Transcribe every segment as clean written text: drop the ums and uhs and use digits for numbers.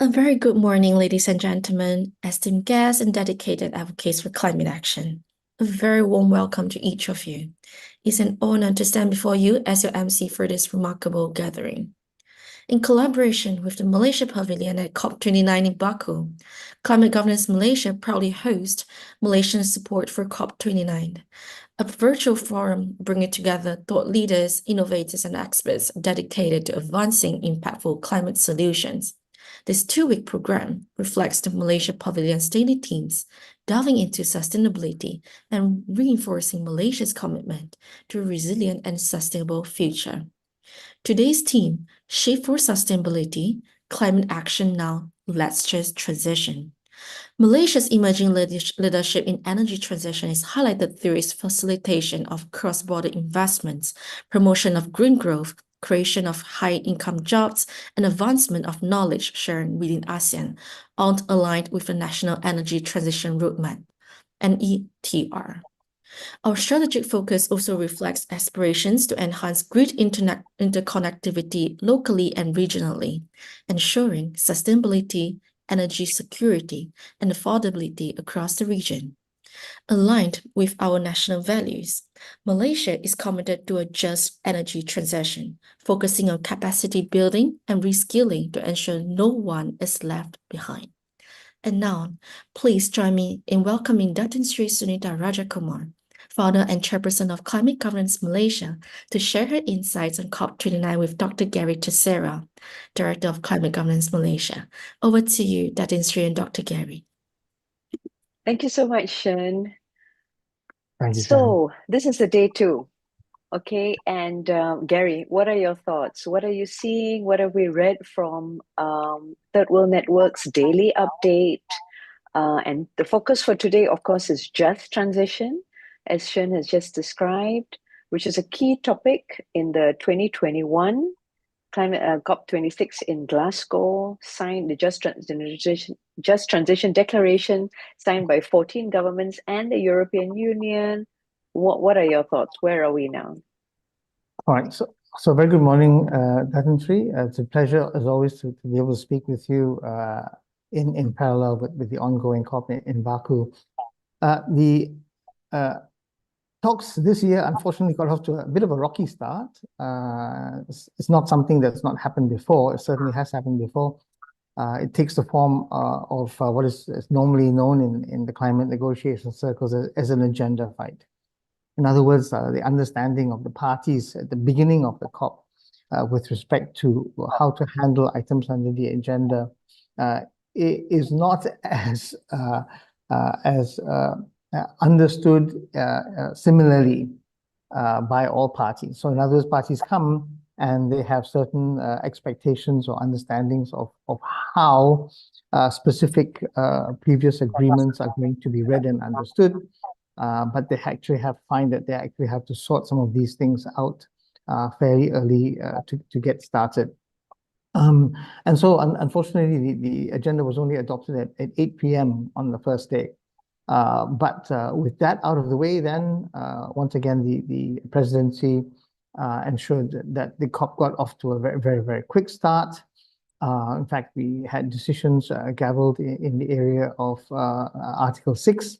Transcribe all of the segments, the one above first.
A very good morning, ladies and gentlemen, esteemed guests and dedicated advocates for climate action. A very warm welcome to each of you. It's an honor to stand before you as your MC for this remarkable gathering. In collaboration with the Malaysia Pavilion at COP29 in Baku, Climate Governance Malaysia proudly hosts Malaysian support for COP29, a virtual forum bringing together thought leaders, innovators, and experts dedicated to advancing impactful climate solutions. This two-week program reflects the Malaysia Pavilion's daily themes, delving into sustainability and reinforcing Malaysia's commitment to a resilient and sustainable future. Today's theme, Shape for Sustainability, Climate Action Now, Let's Just Transition. Malaysia's emerging leadership in energy transition is highlighted through its facilitation of cross-border investments, promotion of green growth, creation of high-income jobs, and advancement of knowledge sharing within ASEAN, all aligned with the National Energy Transition Roadmap, NETR. Our strategic focus also reflects aspirations to enhance grid interconnectivity locally and regionally, ensuring sustainability, energy security, and affordability across the region. Aligned with our national values, Malaysia is committed to a just energy transition, focusing on capacity building and reskilling to ensure no one is left behind. And now, please join me in welcoming Datin Sunita Rajakumar, founder and chairperson of Climate Governance Malaysia, to share her insights on COP29 with Dr. Gary Theseira, Director of Climate Governance Malaysia. Over to you, Datin Sri and Dr. Gary. Thank you so much, Shen. Thank you, So, this is the day 2. Okay, and Gary, what are your thoughts? What are you seeing? What have we read from Third World Network's daily update? And the focus for today, of course, is just transition, as Shen has just described, which is a key topic in the 2021 climate COP26 in Glasgow, signed the Just Transition Declaration, signed by 14 governments and the European Union. What are your thoughts? Where are we now? All right. So very good morning, Datin Sri. It's a pleasure, as always, to be able to speak with you in parallel with the ongoing COP in Baku. The talks this year, unfortunately, got off to a bit of a rocky start. It's not something that's not happened before. It certainly has happened before. It takes the form of what is normally known in the climate negotiation circles as an agenda fight. In other words, the understanding of the parties at the beginning of the COP with respect to how to handle items under the agenda is not as understood similarly by all parties. So in other words, parties come and they have certain expectations or understandings of how specific previous agreements are going to be read and understood. But they actually find that they actually have to sort some of these things out fairly early to get started. And so unfortunately, the agenda was only adopted at 8 p.m. on the first day. But with that out of the way, then once again, the presidency ensured that the COP got off to a very, very, very quick start. In fact, we had decisions gavelled in the area of Article 6,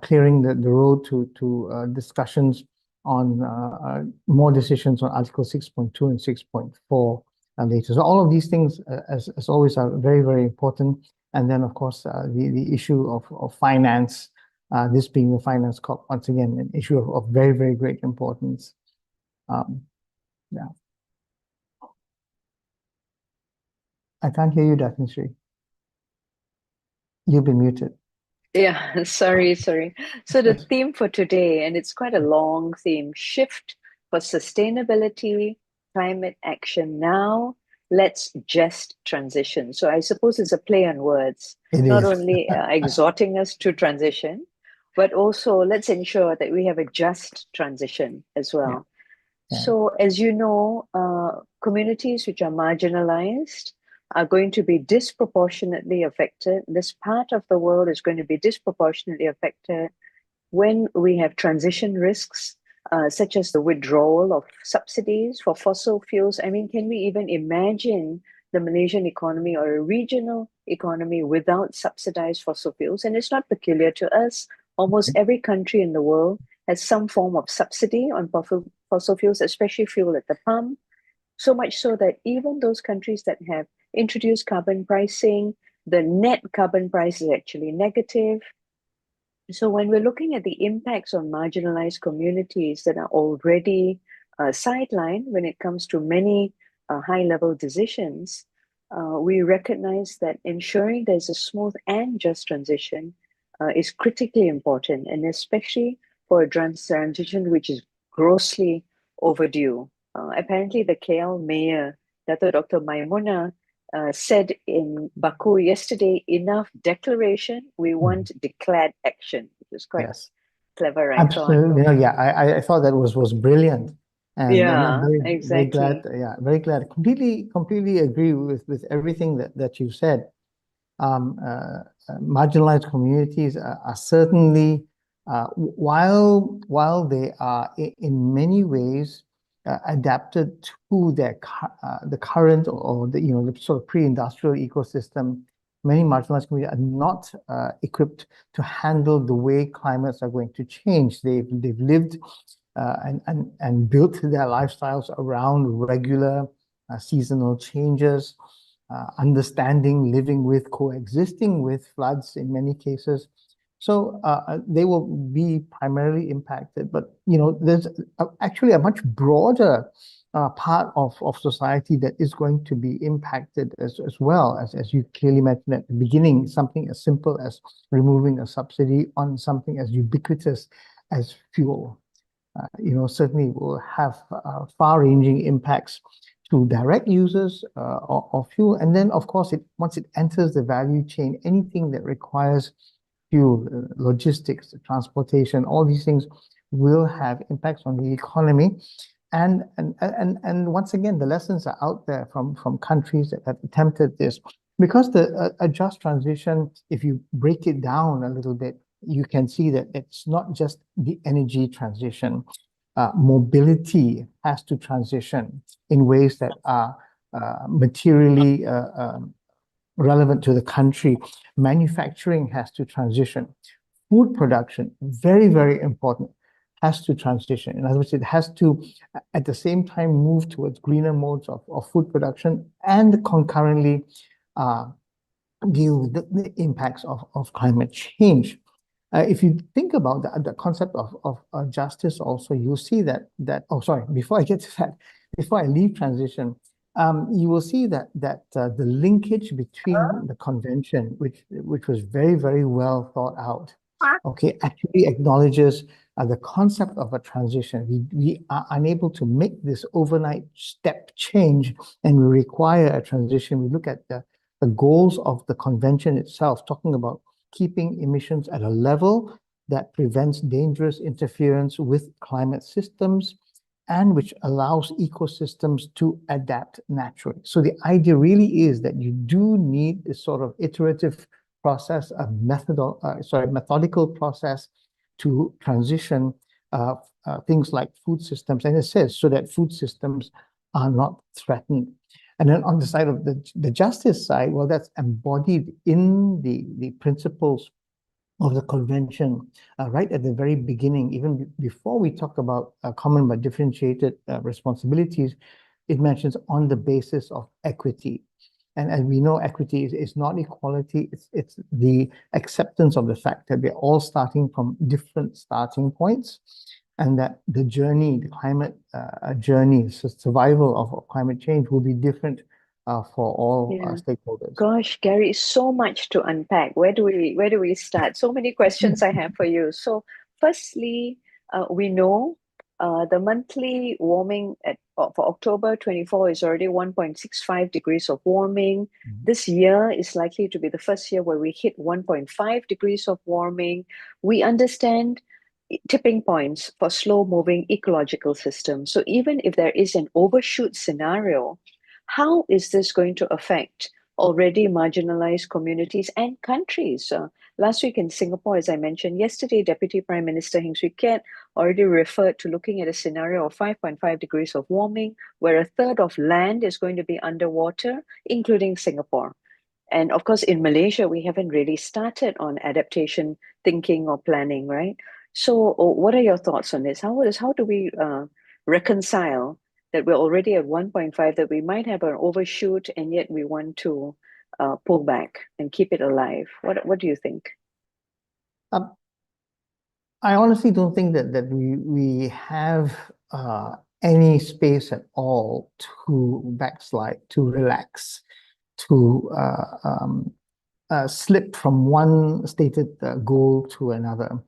clearing the road to discussions on more decisions on Article 6.2 and 6.4 later. So all of these things, as always, are very, very important. And then, of course, the issue of finance, this being the finance COP, once again, an issue of very, very great importance. Yeah. I can't hear you, Datin Sri. You've been muted. Yeah, sorry. So the theme for today, and it's quite a long theme, shift for sustainability, climate action now, let's just transition. So I suppose it's a play on words, not only exhorting us to transition, but also let's ensure that we have a just transition as well. Yeah. Yeah. So as you know, communities which are marginalized are going to be disproportionately affected. This part of the world is going to be disproportionately affected when we have transition risks, such as the withdrawal of subsidies for fossil fuels. I mean, can we even imagine the Malaysian economy or a regional economy without subsidized fossil fuels. And it's not peculiar to us. Almost every country in the world has some form of subsidy on fossil fuels, especially fuel at the pump. So much so that even those countries that have introduced carbon pricing, the net carbon price is actually negative. So when we're looking at the impacts on marginalized communities that are already sidelined when it comes to many high-level decisions, we recognize that ensuring there's a smooth and just transition is critically important, and especially for a transition which is grossly overdue. Apparently, the KL mayor, Dato Dr. Maimuna, said in Baku yesterday, enough declaration, we want declared action, which is quite clever, I thought. Absolutely. I thought that was brilliant. And I'm very exactly. glad. Very glad. Completely agree with everything that you said. Marginalized communities are certainly, while they are in many ways adapted to the current or the sort of pre-industrial ecosystem, many marginalized communities are not equipped to handle the way climates are going to change. They've lived and built their lifestyles around regular seasonal changes, understanding, living with, coexisting with floods in many cases. So they will be primarily impacted. But there's actually a much broader part of society that is going to be impacted as well, as you clearly mentioned at the beginning, something as simple as removing a subsidy on something as ubiquitous as fuel. Certainly will have far-ranging impacts to direct users of fuel. And then, of course, once it enters the value chain, anything that requires fuel, logistics, transportation, all these things will have impacts on the economy. And once again, the lessons are out there from countries that have attempted this. Because a just transition, if you break it down a little bit, you can see that it's not just the energy transition. Mobility has to transition in ways that are materially relevant to the country. Manufacturing has to transition. Food production, very, very important, has to transition. In other words, it has to, at the same time, move towards greener modes of food production and concurrently deal with the impacts of climate change. If you think about the concept of justice also, you'll see that before I get to that, before I leave transition, you will see that the linkage between the convention, which was very, very well thought out, actually acknowledges the concept of a transition. We are unable to make this overnight step change, and we require a transition. We look at the goals of the convention itself, talking about keeping emissions at a level that prevents dangerous interference with climate systems and which allows ecosystems to adapt naturally. So the idea really is that you do need this sort of iterative process, a methodical process to transition things like food systems, and it says so that food systems are not threatened. And then on the side of the justice side, well, that's embodied in the principles of the convention right at the very beginning. Even before we talk about common but differentiated responsibilities, it mentions on the basis of equity. And as we know, equity is not equality, it's the acceptance of the fact that we're all starting from different starting points, and that the journey, the climate journey, survival of climate change will be different for all stakeholders. Gosh, Gary, so much to unpack. Where do we start? So many questions I have for you. So, firstly, we know the monthly warming for October 24 is already 1.65 degrees of warming. This year is likely to be the first year where we hit 1.5 degrees of warming. We understand tipping points for slow-moving ecological systems. So even if there is an overshoot scenario, how is this going to affect already marginalized communities and countries. Last week in Singapore, as I mentioned, yesterday, Deputy Prime Minister Heng Swee Keat already referred to looking at a scenario of 5.5 degrees of warming, where a third of land is going to be underwater, including Singapore. And of course, in Malaysia, we haven't really started on adaptation thinking or planning, right? So what are your thoughts on this? How do we reconcile that we're already at 1.5, that we might have an overshoot, and yet we want to pull back and keep it alive? What do you think? I honestly don't think that we have any space at all to backslide, to relax, to slip from one stated goal to another.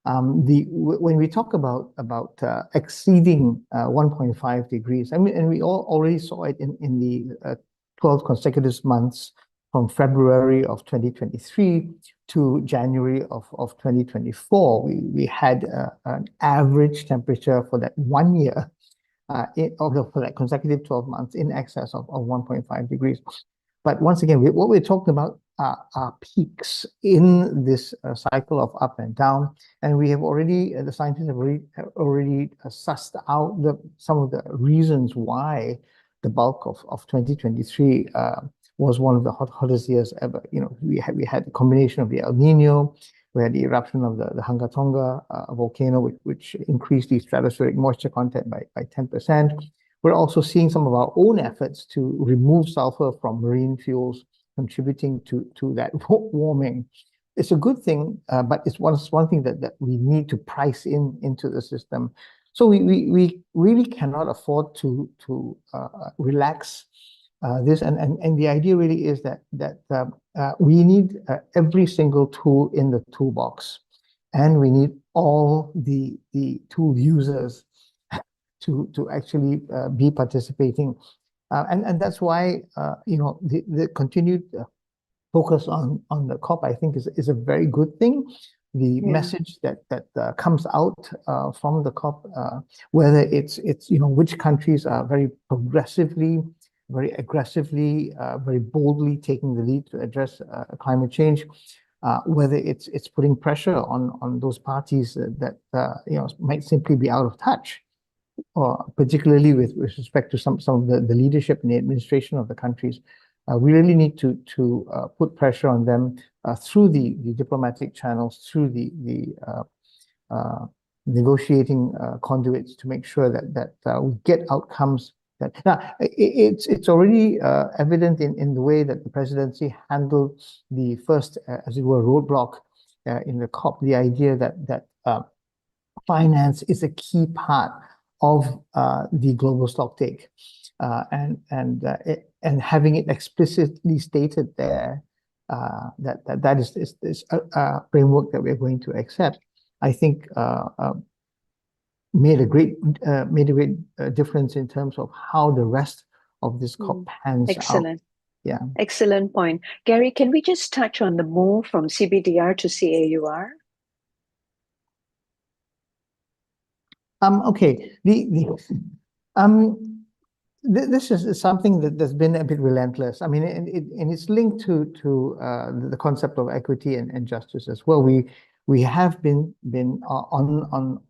When we talk about exceeding 1.5 degrees, I mean, and we all already saw it in the 12 consecutive months from February of 2023 to January of 2024. We had an average temperature for that 1 year for that consecutive 12 months in excess of 1.5 degrees. But once again, what we're talking about are peaks in this cycle of up and down, and we have already, the scientists have already sussed out some of the reasons why the bulk of 2023 was one of the hottest years ever. You know, we had a combination of the El Nino, we had the eruption of the Hanga Tonga volcano, which increased the stratospheric moisture content by 10%. We're also seeing some of our own efforts to remove sulfur from marine fuels, contributing to that warming. It's a good thing, but it's one thing that we need to price into the system. So we really cannot afford to relax this, and the idea really is that we need every single tool in the toolbox, and we need all the tool users to actually be participating, and that's why you know, the continued focus on the COP, I think, is a very good thing. The message that comes out from the COP, whether it's you know, which countries are very progressively, very aggressively, very boldly taking the lead to address climate change, whether it's putting pressure on those parties that you know, might simply be out of touch, or particularly with respect to some of the leadership and the administration of the countries. We really need to put pressure on them through the diplomatic channels, through the negotiating conduits, to make sure that we get outcomes. Now, it's already evident in the way that the presidency handled the first, as it were, roadblock in the COP. The idea that finance is a key part of the global stocktake, and having it explicitly stated there, that is a framework that we're going to accept, I think made a great difference in terms of how the rest of this COP pans out. Excellent. Yeah. Excellent point. Gary, can we just touch on the move from CBDR to CAUR? Okay. This is something that's been a bit relentless. I mean, and it's linked to the concept of equity and justice as well. We have been on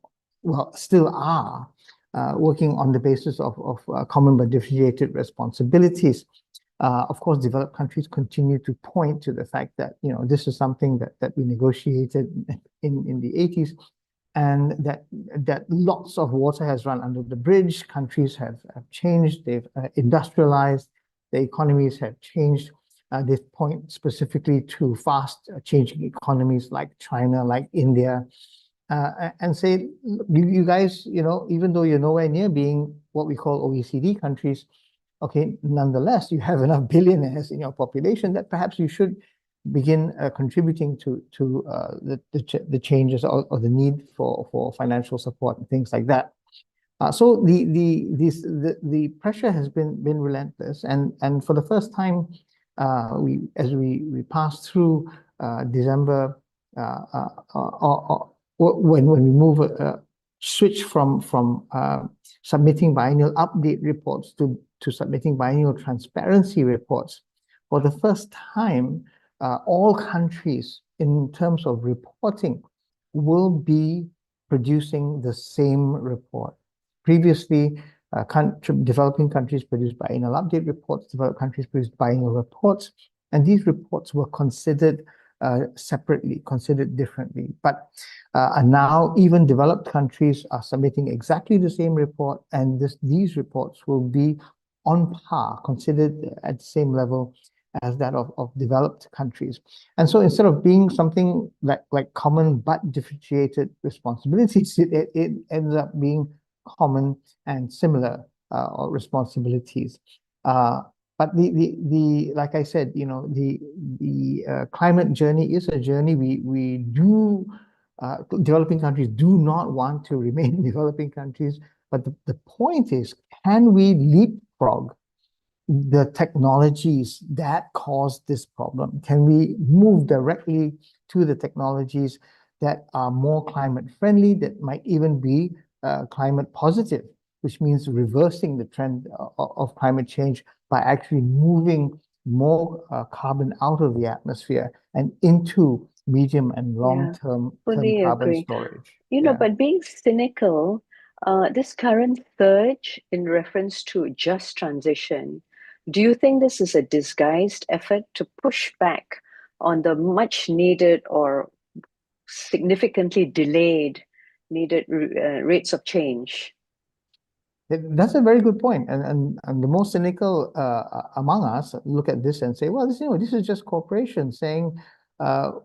well, still are working on the basis of common but differentiated responsibilities. Of course, developed countries continue to point to the fact that, you know, this is something that we negotiated in the 80s, and that lots of water has run under the bridge. Countries have changed, they've industrialized, the economies have changed. They point specifically to fast changing economies like China, like India, and say, you guys, you know, even though you're nowhere near being what we call OECD countries, okay, nonetheless, you have enough billionaires in your population that perhaps you should begin contributing to the changes or the need for financial support and things like that. So the pressure has been relentless, and for the first time, as we passed through December, when we switch from submitting biennial update reports to submitting biennial transparency reports, for the first time, all countries in terms of reporting will be producing the same report. Previously, developing countries produced biennial update reports, developed countries produced biennial reports, and these reports were considered separately, considered differently. But now even developed countries are submitting exactly the same report, and these reports will be on par, considered at the same level as that of developed countries. And so instead of being something like common but differentiated responsibilities, it ends up being common and similar responsibilities. But like I said, the climate journey is a journey. We do developing countries do not want to remain developing countries, but the point is, can we leapfrog the technologies that cause this problem? Can we move directly to the technologies that are more climate friendly, that might even be climate positive, which means reversing the trend of climate change by actually moving more carbon out of the atmosphere and into medium and long-term fully carbon agree. storage. But being cynical, this current surge in reference to just transition, do you think this is a disguised effort to push back on the much needed or significantly delayed needed rates of change? That's a very good point. And the most cynical among us look at this and say, well, this is just corporations saying,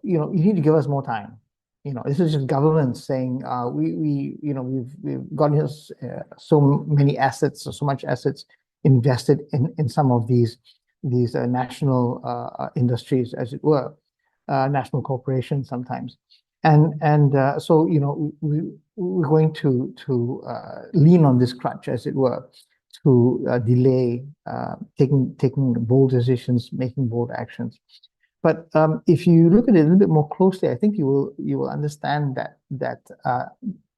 you need to give us more time. This is just government saying, we've got so many assets, or so much assets invested in some of these national industries, as it were, national corporations sometimes. And so, we're going to lean on this crutch, as it were, to delay taking bold decisions, making bold actions. But if you look at it a little bit more closely, I think you will understand that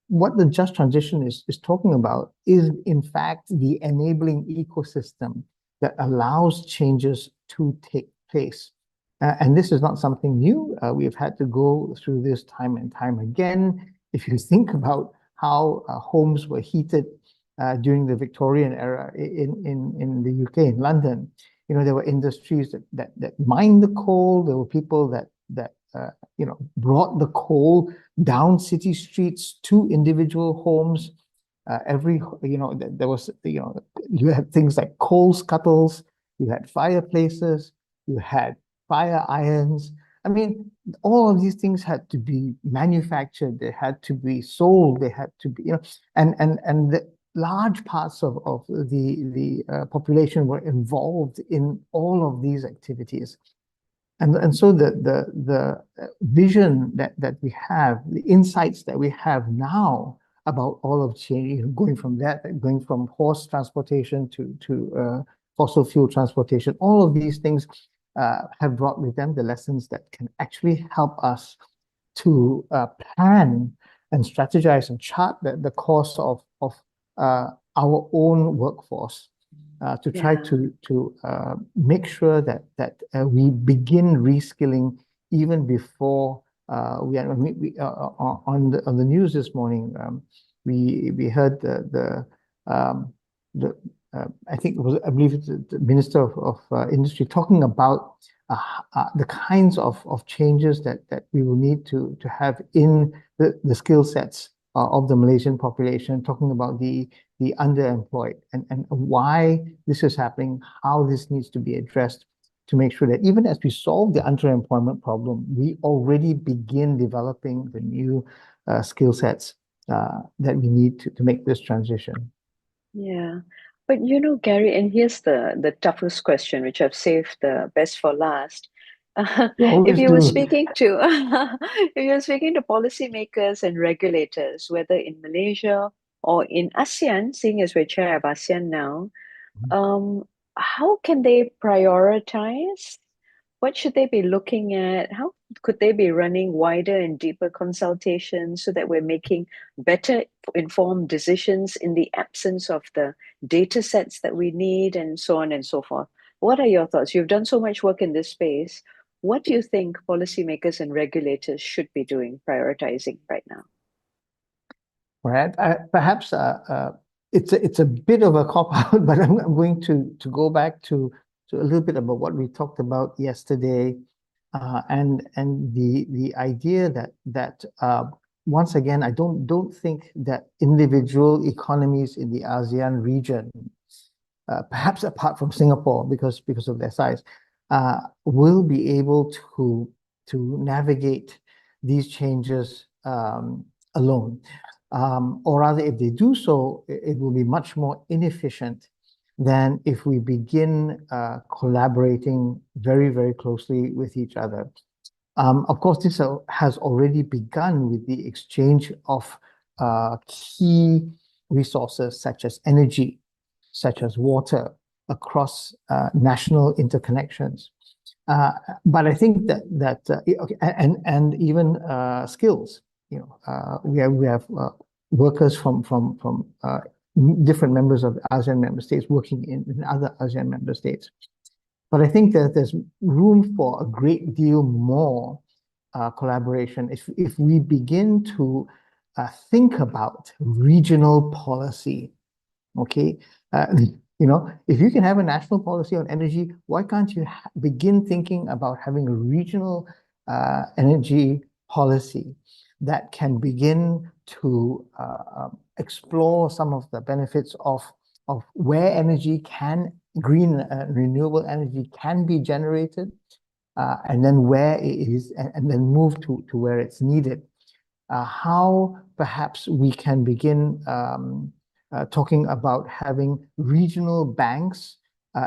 what the just transition is talking about is, in fact, the enabling ecosystem that allows changes to take place. And this is not something new. We've had to go through this time and time again. If you think about how homes were heated during the Victorian era in the UK, in London, there were industries that mined the coal. There were people that brought the coal down city streets to individual homes. There was, you had things like coal scuttles, you had fireplaces, you had fire irons. I mean, all of these things had to be manufactured, they had to be sold, they had to be, and the large parts of the population were involved in all of these activities. And so the vision that we have, the insights that we have now about all of change, going from horse transportation to fossil fuel transportation, all of these things have brought with them the lessons that can actually help us to plan and strategize and chart the course of our own workforce to try to make sure that we begin reskilling even before we on the news this morning. We heard I believe it's the Minister of Industry talking about the kinds of changes that we will need to have in the skill sets of the Malaysian population, talking about the underemployed and why this is happening, how this needs to be addressed, to make sure that even as we solve the underemployment problem, we already begin developing the new skill sets that we need to make this transition. Yeah. But Gary, and here's the toughest question, which I've saved the best for last. If you were speaking to policymakers and regulators, whether in Malaysia or in ASEAN, seeing as we're chair of ASEAN now, how can they prioritize? What should they be looking at? How could they be running wider and deeper consultations so that we're making better informed decisions in the absence of the data sets that we need, and so on and so forth? What are your thoughts? You've done so much work in this space. What do you think policymakers and regulators should be doing, prioritizing right now? Right. Perhaps it's a bit of a cop-out, but I'm going to go back to a little bit about what we talked about yesterday, and the idea that once again, I don't think that individual economies in the ASEAN region, perhaps apart from Singapore because of their size, will be able to navigate these changes alone. Or rather, if they do so, it will be much more inefficient than if we begin collaborating very, very closely with each other. Of course, this has already begun with the exchange of key resources such as energy, such as water, across national interconnections. But I think that okay, and even skills. We have workers from different members of the ASEAN member states working in other ASEAN member states. But I think that there's room for a great deal more collaboration if we begin to think about regional policy. Okay, if you can have a national policy on energy, why can't you begin thinking about having a regional energy policy that can begin to explore some of the benefits of where green renewable energy can be generated, and then where it is, and then move to where it's needed. How perhaps we can begin talking about having regional banks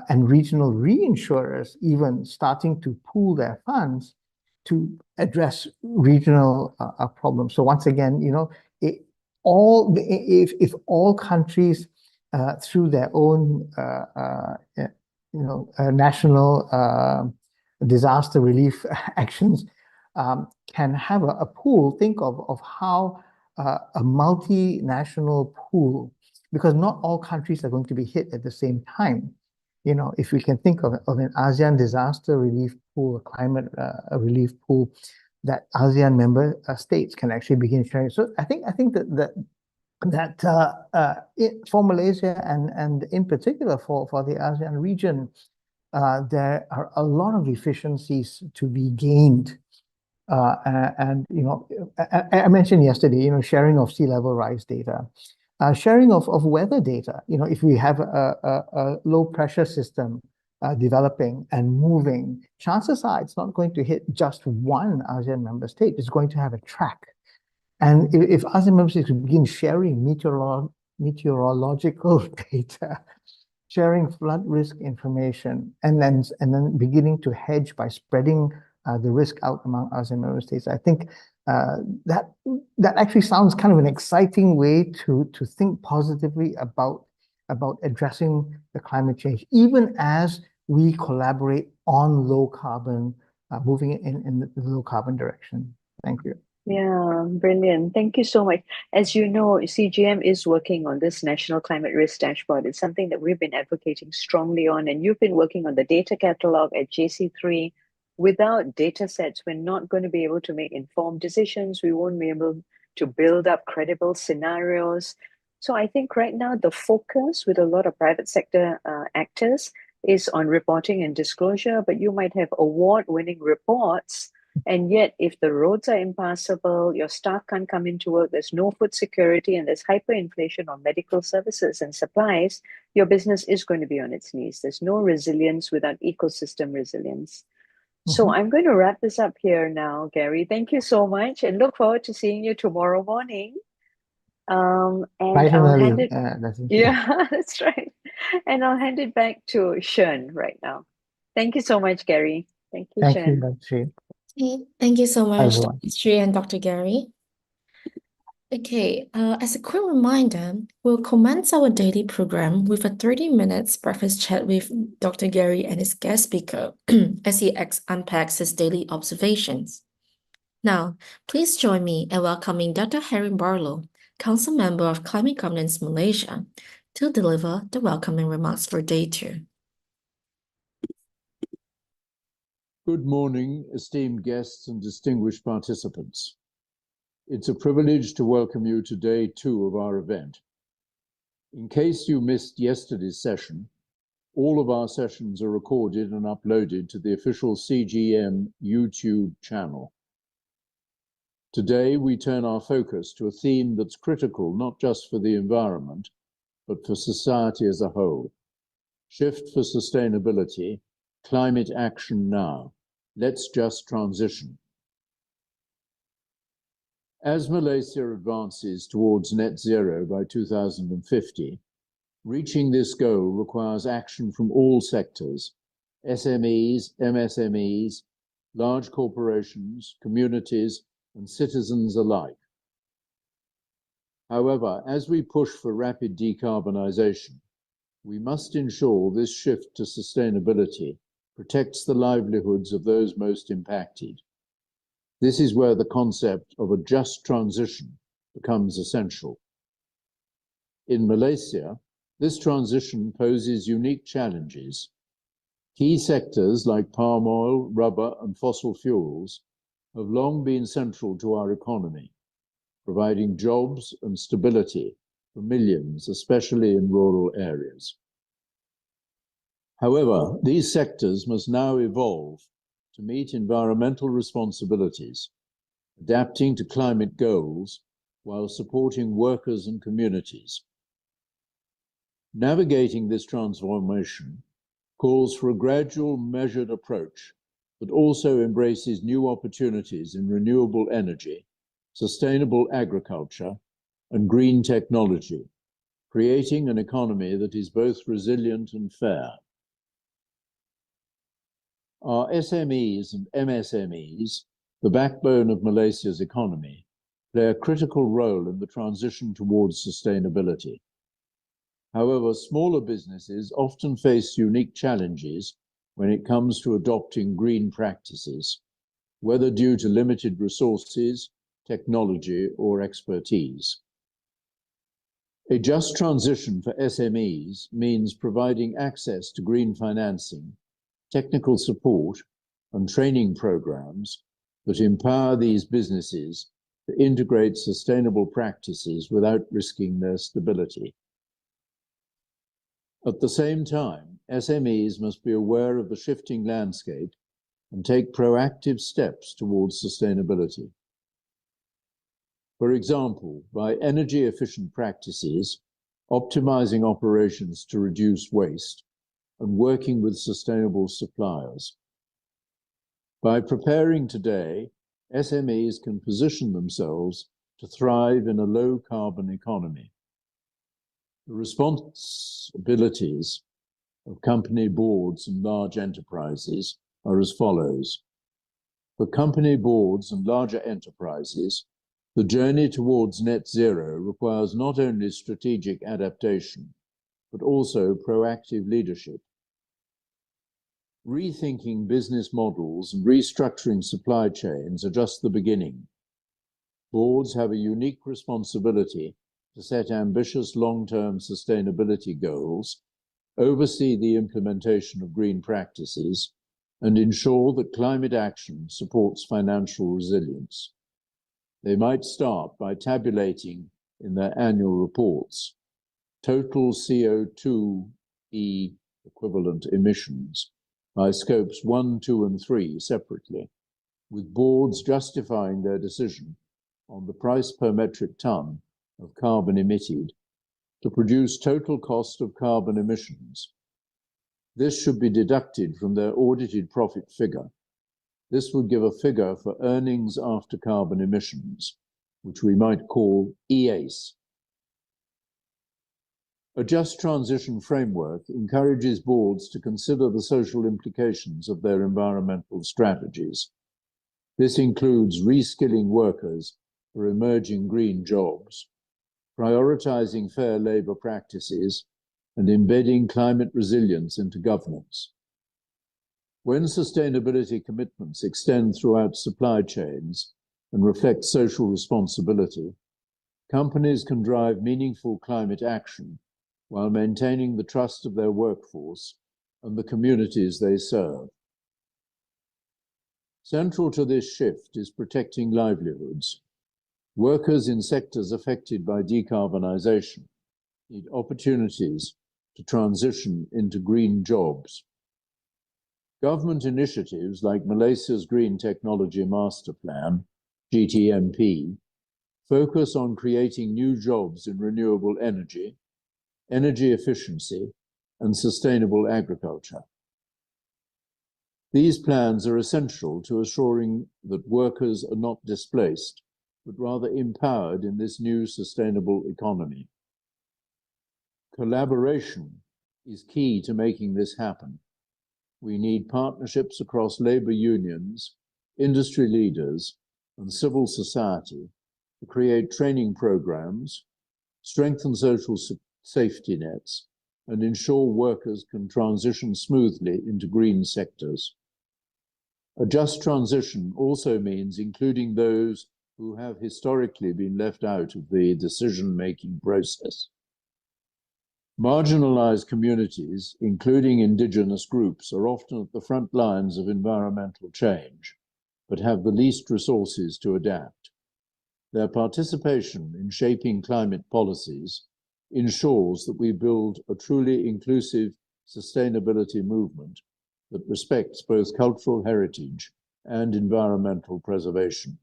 and regional reinsurers even starting to pool their funds to address regional problems. So once again, if all countries through their own national disaster relief actions can have a pool, think of how a multinational pool, because not all countries are going to be hit at the same time. If we can think of an ASEAN disaster relief pool, a climate relief pool, that ASEAN member states can actually begin sharing. So I think that for Malaysia and in particular for the ASEAN region, there are a lot of efficiencies to be gained. I mentioned yesterday, sharing of sea level rise data. Sharing of weather data, if we have a low pressure system developing and moving, chances are it's not going to hit just one ASEAN member state. It's going to have a track. And if ASEAN member states begin sharing meteorological data, sharing flood risk information, and then beginning to hedge by spreading the risk out among ASEAN member states, I think that actually sounds kind of an exciting way to think positively about addressing the climate change, even as we collaborate on low carbon, moving in the low carbon direction. Thank you. Yeah, brilliant. Thank you so much. As you know, CGM is working on this National Climate Risk Dashboard. It's something that we've been advocating strongly on, and you've been working on the data catalog at JC3. Without data sets, we're not going to be able to make informed decisions. We won't be able to build up credible scenarios. So I think right now the focus with a lot of private sector actors is on reporting and disclosure, but you might have award-winning reports, and yet if the roads are impassable, your staff can't come into work, there's no food security, and there's hyperinflation on medical services and supplies, your business is going to be on its knees. There's no resilience without ecosystem resilience. So I'm going to wrap this up here now, Gary. Thank you so much, and look forward to seeing you tomorrow morning. And I'll hand it. Yeah, that's right. And I'll hand it back to Shen right now. Thank you so much, Gary. Thank you, Thank Shen. you, Dr. Sri. Okay, thank you so much, Everyone. Dr. Sri and Dr. Gary. Okay, as a quick reminder, we'll commence our daily program with a 30 minutes breakfast chat with Dr. Gary and his guest speaker as he unpacks his daily observations. Now, please join me in welcoming Dr. Harry Barlow, Council Member of Climate Governance Malaysia, to deliver the welcoming remarks for day 2. Good morning, esteemed guests and distinguished participants. It's a privilege to welcome you to day 2 of our event. In case you missed yesterday's session, all of our sessions are recorded and uploaded to the official CGM YouTube channel. Today, we turn our focus to a theme that's critical not just for the environment, but for society as a whole. Shift for sustainability, climate action now. Let's just transition. As Malaysia advances towards net zero by 2050, reaching this goal requires action from all sectors, SMEs, MSMEs, large corporations, communities, and citizens alike. However, as we push for rapid decarbonisation, we must ensure this shift to sustainability protects the livelihoods of those most impacted. This is where the concept of a just transition becomes essential. In Malaysia, this transition poses unique challenges. Key sectors like palm oil, rubber, and fossil fuels have long been central to our economy, providing jobs and stability for millions, especially in rural areas. However, these sectors must now evolve to meet environmental responsibilities, adapting to climate goals while supporting workers and communities. Navigating this transformation calls for a gradual, measured approach that also embraces new opportunities in renewable energy, sustainable agriculture, and green technology, creating an economy that is both resilient and fair. Our SMEs and MSMEs, the backbone of Malaysia's economy, play a critical role in the transition towards sustainability. However, smaller businesses often face unique challenges when it comes to adopting green practices, whether due to limited resources, technology, or expertise. A just transition for SMEs means providing access to green financing, technical support, and training programs that empower these businesses to integrate sustainable practices without risking their stability. At the same time, SMEs must be aware of the shifting landscape and take proactive steps towards sustainability. For example, by energy-efficient practices, optimizing operations to reduce waste, and working with sustainable suppliers. By preparing today, SMEs can position themselves to thrive in a low-carbon economy. The responsibilities of company boards and large enterprises are as follows. For company boards and larger enterprises, the journey towards net zero requires not only strategic adaptation, but also proactive leadership. Rethinking business models and restructuring supply chains are just the beginning. Boards have a unique responsibility to set ambitious long-term sustainability goals, oversee the implementation of green practices, and ensure that climate action supports financial resilience. They might start by tabulating in their annual reports total CO2e equivalent emissions by scopes 1, 2, and 3 separately, with boards justifying their decision on the price per metric ton of carbon emitted to produce total cost of carbon emissions. This should be deducted from their audited profit figure. This would give a figure for earnings after carbon emissions, which we might call EACE. A just transition framework encourages boards to consider the social implications of their environmental strategies. This includes reskilling workers for emerging green jobs, prioritizing fair labor practices, and embedding climate resilience into governance. When sustainability commitments extend throughout supply chains and reflect social responsibility, companies can drive meaningful climate action while maintaining the trust of their workforce and the communities they serve. Central to this shift is protecting livelihoods. Workers in sectors affected by decarbonisation need opportunities to transition into green jobs. Government initiatives like Malaysia's Green Technology Master Plan, GTMP, focus on creating new jobs in renewable energy, energy efficiency, and sustainable agriculture. These plans are essential to assuring that workers are not displaced, but rather empowered in this new sustainable economy. Collaboration is key to making this happen. We need partnerships across labour unions, industry leaders, and civil society to create training programs, strengthen social safety nets, and ensure workers can transition smoothly into green sectors. A just transition also means including those who have historically been left out of the decision-making process. Marginalized communities, including indigenous groups, are often at the front lines of environmental change, but have the least resources to adapt. Their participation in shaping climate policies ensures that we build a truly inclusive sustainability movement that respects both cultural heritage and environmental preservation.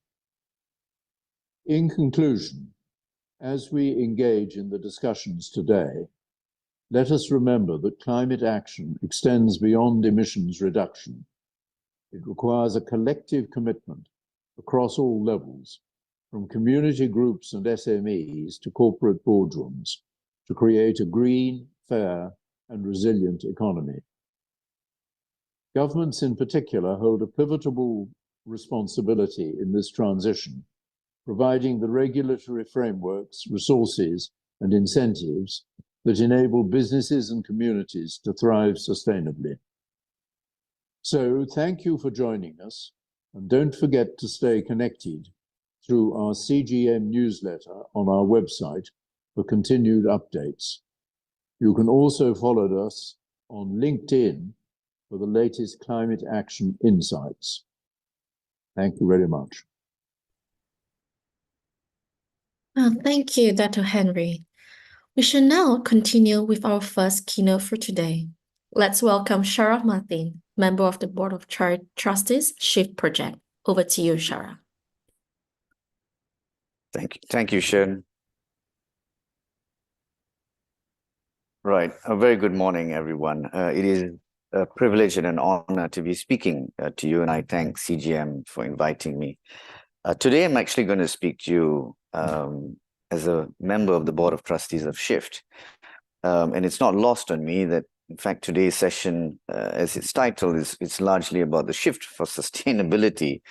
In conclusion, as we engage in the discussions today, let us remember that climate action extends beyond emissions reduction. It requires a collective commitment across all levels, from community groups and SMEs to corporate boardrooms, to create a green, fair, and resilient economy. Governments in particular hold a pivotal responsibility in this transition, providing the regulatory frameworks, resources, and incentives that enable businesses and communities to thrive sustainably. So thank you for joining us, and don't forget to stay connected through our CGM newsletter on our website for continued updates. You can also follow us on LinkedIn for the latest climate action insights. Thank you very much. Thank you, Dato Henry. We shall now continue with our first keynote for today. Let's welcome Sharath, member of the Board of Trustees, Shift Project. Over to you, Sharath. Thank you, Sharon. Right, a very good morning, everyone. It is a privilege and an honor to be speaking to you, and I thank CGM for inviting me. Today, I'm actually going to speak to you as a member of the Board of Trustees of Shift. And it's not lost on me that, in fact, today's session, as its title, it's largely about the shift for sustainability.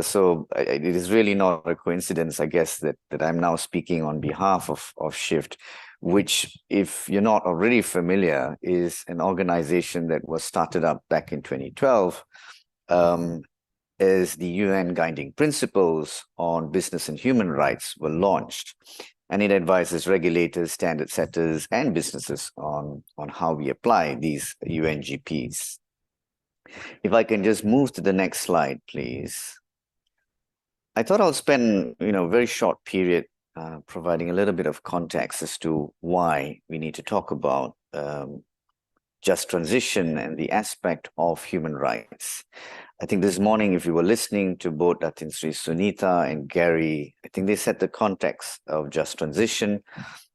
So it is really not a coincidence, I guess, that I'm now speaking on behalf of Shift, which, if you're not already familiar, is an organization that was started up back in 2012 as the UN Guiding Principles on Business and Human Rights were launched. And it advises regulators, standard setters, and businesses on how we apply these UNGPs. If I can just move to the next slide, please. I thought I'll spend a very short period providing a little bit of context as to why we need to talk about just transition and the aspect of human rights. I think this morning, if you were listening to both Datin Sri Sunita and Gary, I think they set the context of just transition.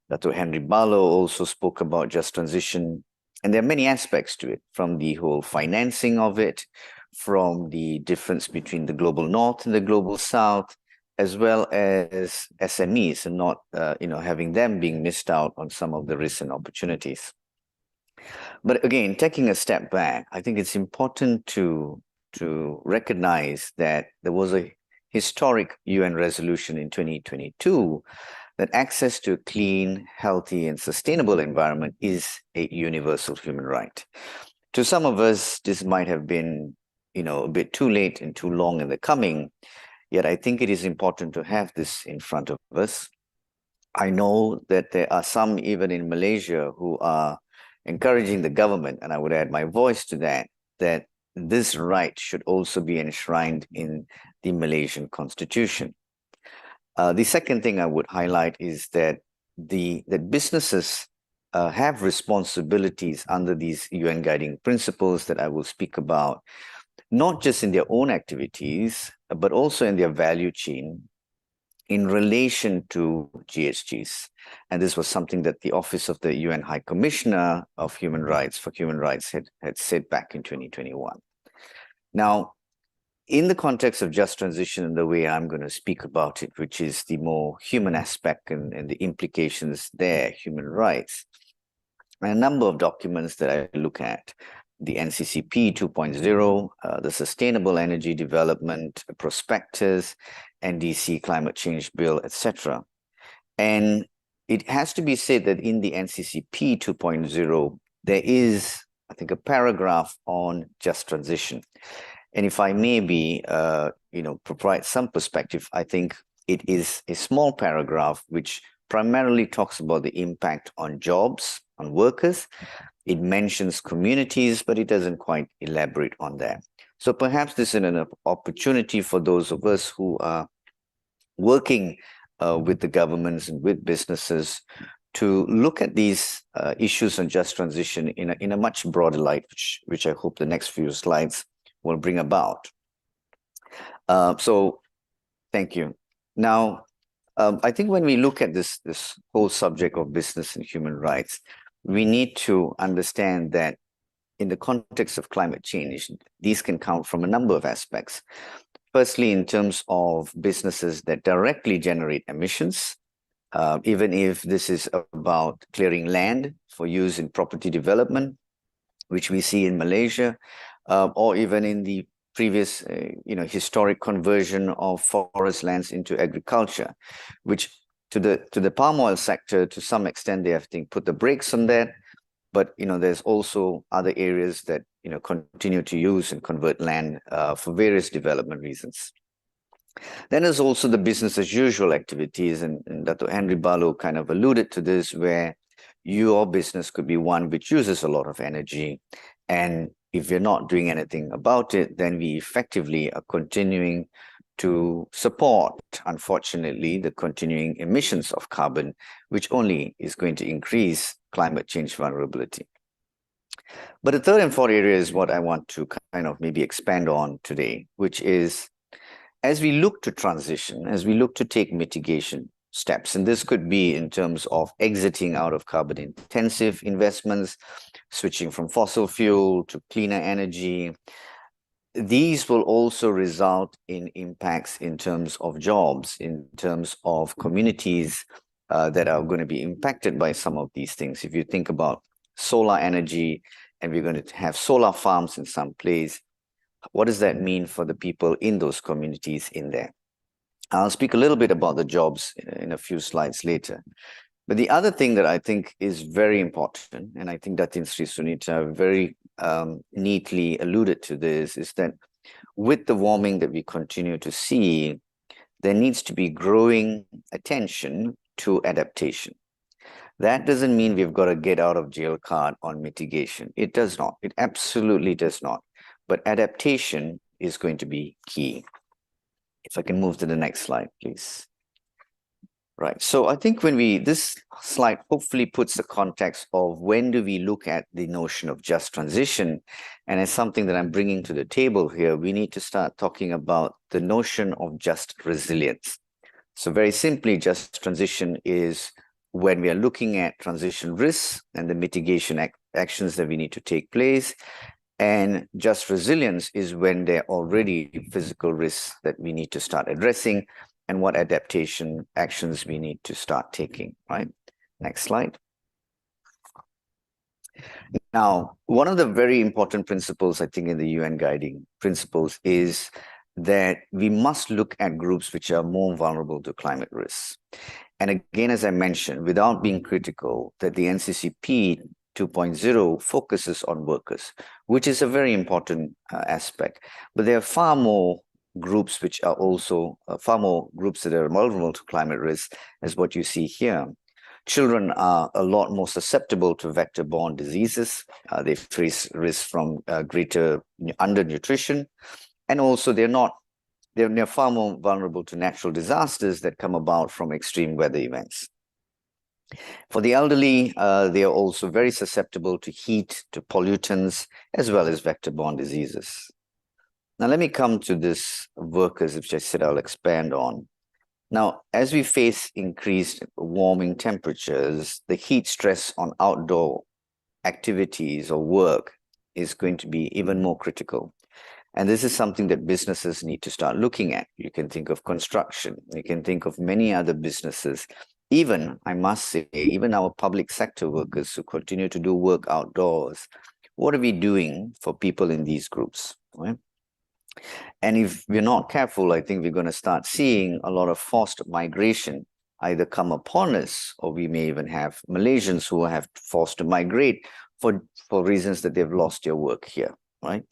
Dato Henry Barlow also spoke about just transition. And there are many aspects to it, from the whole financing of it, from the difference between the global north and the global south, as well as SMEs and not having them being missed out on some of the recent opportunities. But again, taking a step back, I think it's important to recognize that there was a historic UN resolution in 2022 that access to a clean, healthy, and sustainable environment is a universal human right. To some of us, this might have been, a bit too late and too long in the coming, yet I think it is important to have this in front of us. I know that there are some, even in Malaysia, who are encouraging the government, and I would add my voice to that this right should also be enshrined in the Malaysian constitution. The second thing I would highlight is that that businesses have responsibilities under these UN guiding principles that I will speak about, not just in their own activities, but also in their value chain in relation to GHGs. And this was something that the Office of the UN High Commissioner of Human Rights had said back in 2021. Now, in the context of just transition and the way I'm going to speak about it, which is the more human aspect and the implications there, human rights, a number of documents that I look at, the NCCP 2.0, the Sustainable Energy Development Prospectus, NDC Climate Change Bill, etc. And it has to be said that in the NCCP 2.0, there is, I think, a paragraph on just transition. And if I may be, provide some perspective, I think it is a small paragraph which primarily talks about the impact on jobs, on workers. It mentions communities, but it doesn't quite elaborate on that. So perhaps this is an opportunity for those of us who are working with the governments and with businesses to look at these issues on just transition in a much broader light, which I hope the next few slides will bring about. So thank you. Now, I think when we look at this whole subject of business and human rights, we need to understand that in the context of climate change, these can count from a number of aspects. Firstly, in terms of businesses that directly generate emissions, even if this is about clearing land for use in property development, which we see in Malaysia, or even in the previous, historic conversion of forest lands into agriculture, which to the palm oil sector, to some extent, they have to put the brakes on that. But there's also other areas that continue to use and convert land for various development reasons. Then there's also the business as usual activities, and Dato Henry Barlow kind of alluded to this, where your business could be one which uses a lot of energy, and if you're not doing anything about it, then we effectively are continuing to support, unfortunately, the continuing emissions of carbon, which only is going to increase climate change vulnerability. But the third and fourth area is what I want to kind of maybe expand on today, which is as we look to transition, as we look to take mitigation steps, and this could be in terms of exiting out of carbon-intensive investments, switching from fossil fuel to cleaner energy. These will also result in impacts in terms of jobs, in terms of communities that are going to be impacted by some of these things. If you think about solar energy, and we're going to have solar farms in some place, what does that mean for the people in those communities in there? I'll speak a little bit about the jobs in a few slides later. But the other thing that I think is very important, and I think Datin Sri Sunita very neatly alluded to this, is that with the warming that we continue to see, there needs to be growing attention to adaptation. That doesn't mean we've got to get out of jail card on mitigation. It does not. It absolutely does not. But adaptation is going to be key. If I can move to the next slide, please. Right. So I think this slide hopefully puts the context of when do we look at the notion of just transition. And as something that I'm bringing to the table here, we need to start talking about the notion of just resilience. So very simply, just transition is when we are looking at transition risks and the mitigation actions that we need to take place. And just resilience is when there are already physical risks that we need to start addressing and what adaptation actions we need to start taking, right? Next slide. Now, one of the very important principles, I think, in the UN guiding principles is that we must look at groups which are more vulnerable to climate risks. And again, as I mentioned, without being critical, that the NCCP 2.0 focuses on workers, which is a very important aspect. But there are far more groups which are also far more groups that are vulnerable to climate risk as what you see here. Children are a lot more susceptible to vector-borne diseases. They face risk from greater undernutrition, and also they're far more vulnerable to natural disasters that come about from extreme weather events. For the elderly, they are also very susceptible to heat, to pollutants, as well as vector-borne diseases. Now, let me come to this workers, which I said I'll expand on. Now, as we face increased warming temperatures, the heat stress on outdoor activities or work is going to be even more critical. And this is something that businesses need to start looking at. You can think of construction. You can think of many other businesses. Even, I must say, even our public sector workers who continue to do work outdoors. What are we doing for people in these groups? Right? And if we're not careful, I think we're going to start seeing a lot of forced migration either come upon us, or we may even have Malaysians who have forced to migrate for reasons that they've lost their work here, right?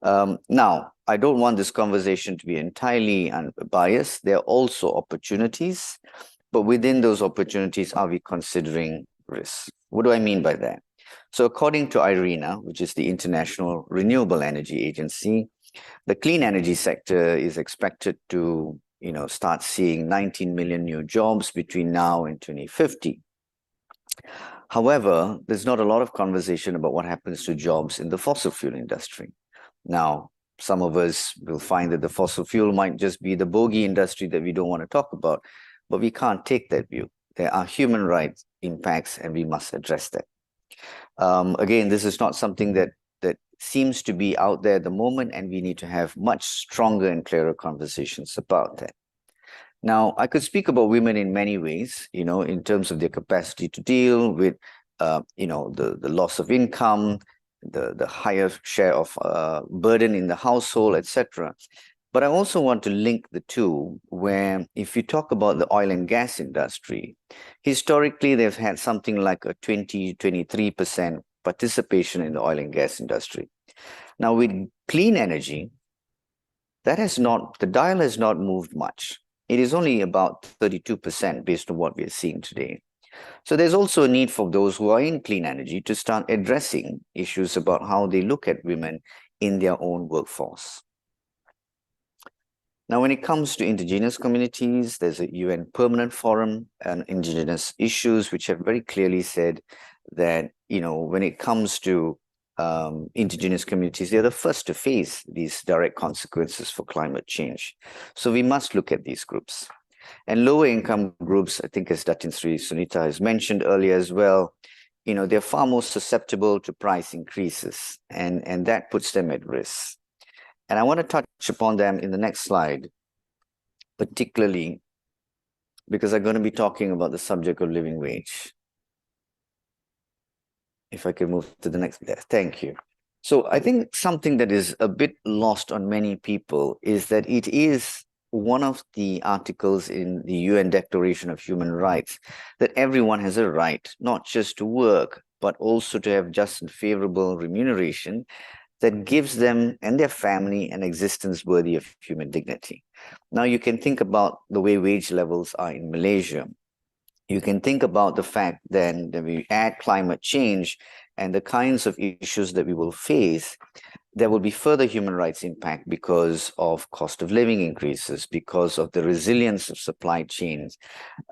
Now, I don't want this conversation to be entirely unbiased. There are also opportunities, but within those opportunities, are we considering risks? What do I mean by that? So according to IRENA, which is the International Renewable Energy Agency, the clean energy sector is expected to, start seeing 19 million new jobs between now and 2050. However, there's not a lot of conversation about what happens to jobs in the fossil fuel industry. Now, some of us will find that the fossil fuel might just be the bogey industry that we don't want to talk about, but we can't take that view. There are human rights impacts, and we must address that. Again, this is not something that seems to be out there at the moment, and we need to have much stronger and clearer conversations about that. Now, I could speak about women in many ways, in terms of their capacity to deal with, the loss of income, the higher share of burden in the household, etc. But I also want to link the two, where if you talk about the oil and gas industry, historically, they've had something like a 20-23% participation in the oil and gas industry. Now, with clean energy, the dial has not moved much. It is only about 32% based on what we are seeing today. So there's also a need for those who are in clean energy to start addressing issues about how they look at women in their own workforce. Now, when it comes to indigenous communities, there's a UN Permanent Forum on Indigenous Issues, which have very clearly said that, when it comes to indigenous communities, they're the first to face these direct consequences for climate change. So we must look at these groups. And lower income groups, I think as Datin Sunita has mentioned earlier as well, they're far more susceptible to price increases, and that puts them at risk. And I want to touch upon them in the next slide, particularly because I'm going to be talking about the subject of living wage. If I can move to the next, thank you. So I think something that is a bit lost on many people is that it is one of the articles in the UN Declaration of Human Rights that everyone has a right, not just to work, but also to have just and favorable remuneration that gives them and their family an existence worthy of human dignity. Now, you can think about the way wage levels are in Malaysia. You can think about the fact then that we add climate change and the kinds of issues that we will face, there will be further human rights impact because of cost of living increases, because of the resilience of supply chains,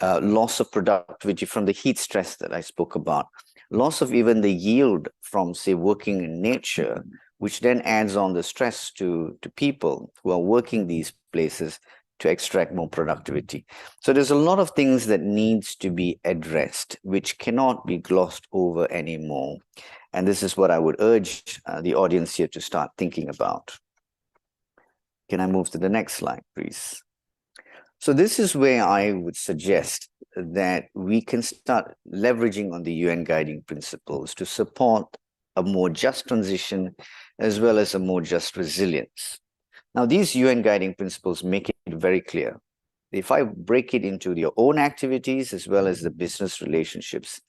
loss of productivity from the heat stress that I spoke about, loss of even the yield from, say, working in nature, which then adds on the stress to people who are working these places to extract more productivity. So there's a lot of things that needs to be addressed, which cannot be glossed over anymore. And this is what I would urge the audience here to start thinking about. Can I move to the next slide, please? So this is where I would suggest that we can start leveraging on the UN guiding principles to support a more just transition as well as a more just resilience. Now, these UN guiding principles make it very clear. If I break it into your own activities as well as the business relationships,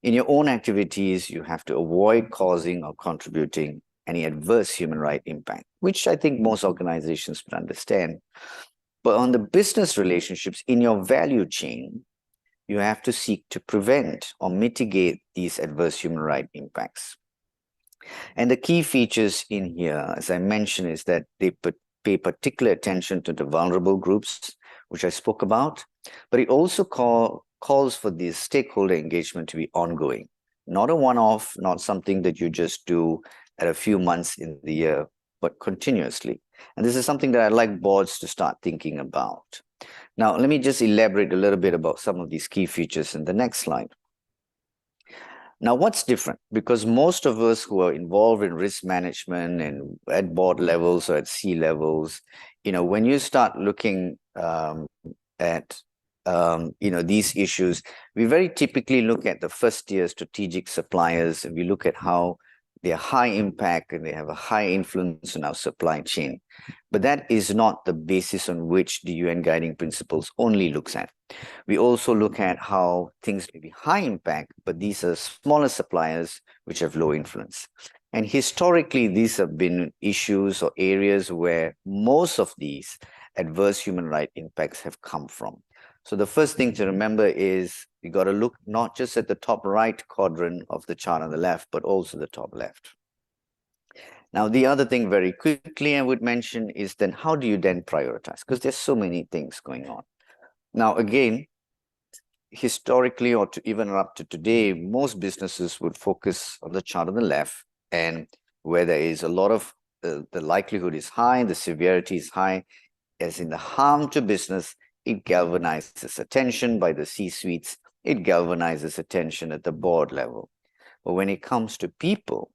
in your own activities, you have to avoid causing or contributing any adverse human right impact, which I think most organizations would understand. But on the business relationships in your value chain, you have to seek to prevent or mitigate these adverse human rights impacts. And the key features in here, as I mentioned, is that they pay particular attention to the vulnerable groups, which I spoke about, but it also calls for this stakeholder engagement to be ongoing, not a one-off, not something that you just do at a few months in the year, but continuously. And this is something that I'd like boards to start thinking about. Now, let me just elaborate a little bit about some of these key features in the next slide. Now, what's different? Because most of us who are involved in risk management and at board levels or at C levels, when you start looking at these issues, we very typically look at the first-tier strategic suppliers, and we look at how they are high impact and they have a high influence on our supply chain. But that is not the basis on which the UN Guiding Principles only looks at. We also look at how things may be high impact, but these are smaller suppliers which have low influence. And historically, these have been issues or areas where most of these adverse human rights impacts have come from. So the first thing to remember is you got to look not just at the top right quadrant of the chart on the left, but also the top left. Now, the other thing very quickly I would mention is then how do you then prioritize? Because there's so many things going on. Now, again, historically or even up to today, most businesses would focus on the chart on the left, and where there is a lot of the likelihood is high, the severity is high, as in the harm to business, it galvanizes attention by the C-suites, it galvanizes attention at the board level. But when it comes to people,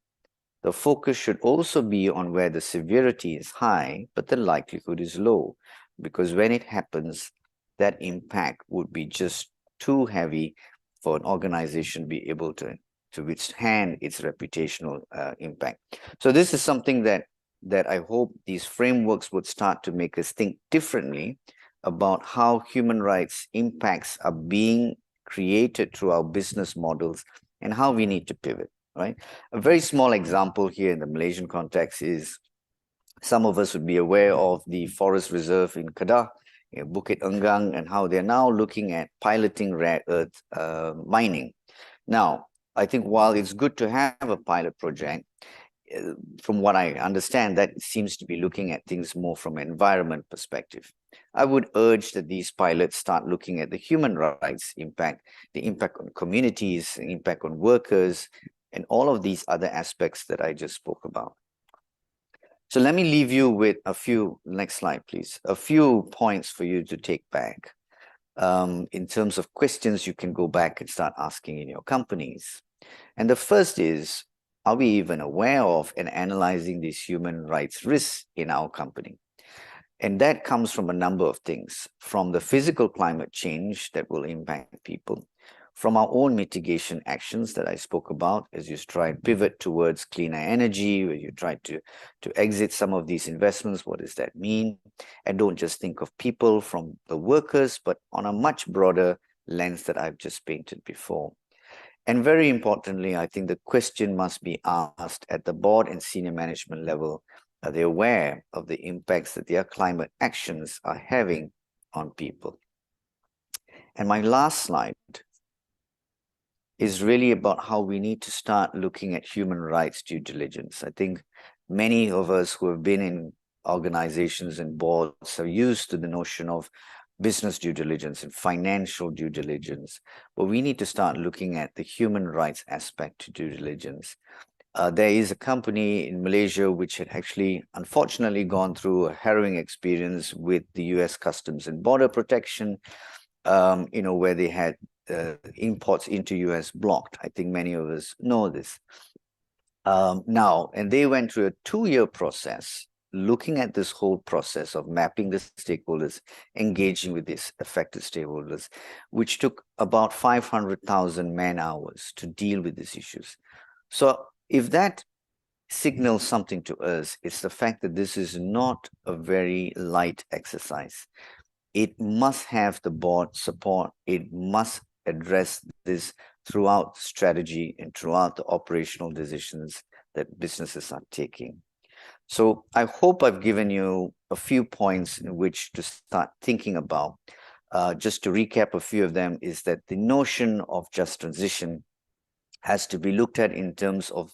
the focus should also be on where the severity is high, but the likelihood is low, because when it happens, that impact would be just too heavy for an organization to be able to withstand its reputational impact. So this is something that I hope these frameworks would start to make us think differently about how human rights impacts are being created through our business models and how we need to pivot, right? A very small example here in the Malaysian context is some of us would be aware of the forest reserve in Kedah, Bukit Enggang, and how they're now looking at piloting rare earth mining. Now, I think while it's good to have a pilot project, from what I understand, that seems to be looking at things more from an environment perspective. I would urge that these pilots start looking at the human rights impact, the impact on communities, the impact on workers, and all of these other aspects that I just spoke about. So let me leave you with a few, next slide, please, a few points for you to take back. In terms of questions you can go back and start asking in your companies. And the first is, are we even aware of and analyzing these human rights risks in our company? And that comes from a number of things, from the physical climate change that will impact people, from our own mitigation actions that I spoke about as you try and pivot towards cleaner energy, where you try to exit some of these investments. What does that mean? And don't just think of people from the workers, but on a much broader lens that I've just painted before. And very importantly, I think the question must be asked at the board and senior management level. Are they aware of the impacts that their climate actions are having on people? And my last slide is really about how we need to start looking at human rights due diligence. I think many of us who have been in organizations and boards are used to the notion of business due diligence and financial due diligence, but we need to start looking at the human rights aspect to due diligence. There is a company in Malaysia which had actually, unfortunately, gone through a harrowing experience with the US Customs and Border Protection, where they had imports into US blocked. I think many of us know this. And they went through a 2-year process looking at this whole process of mapping the stakeholders, engaging with these affected stakeholders, which took about 500,000 man-hours to deal with these issues. So if that signals something to us, it's the fact that this is not a very light exercise. It must have the board support. It must address this throughout strategy and throughout the operational decisions that businesses are taking. So I hope I've given you a few points in which to start thinking about. just to recap a few of them, is that the notion of just transition has to be looked at in terms of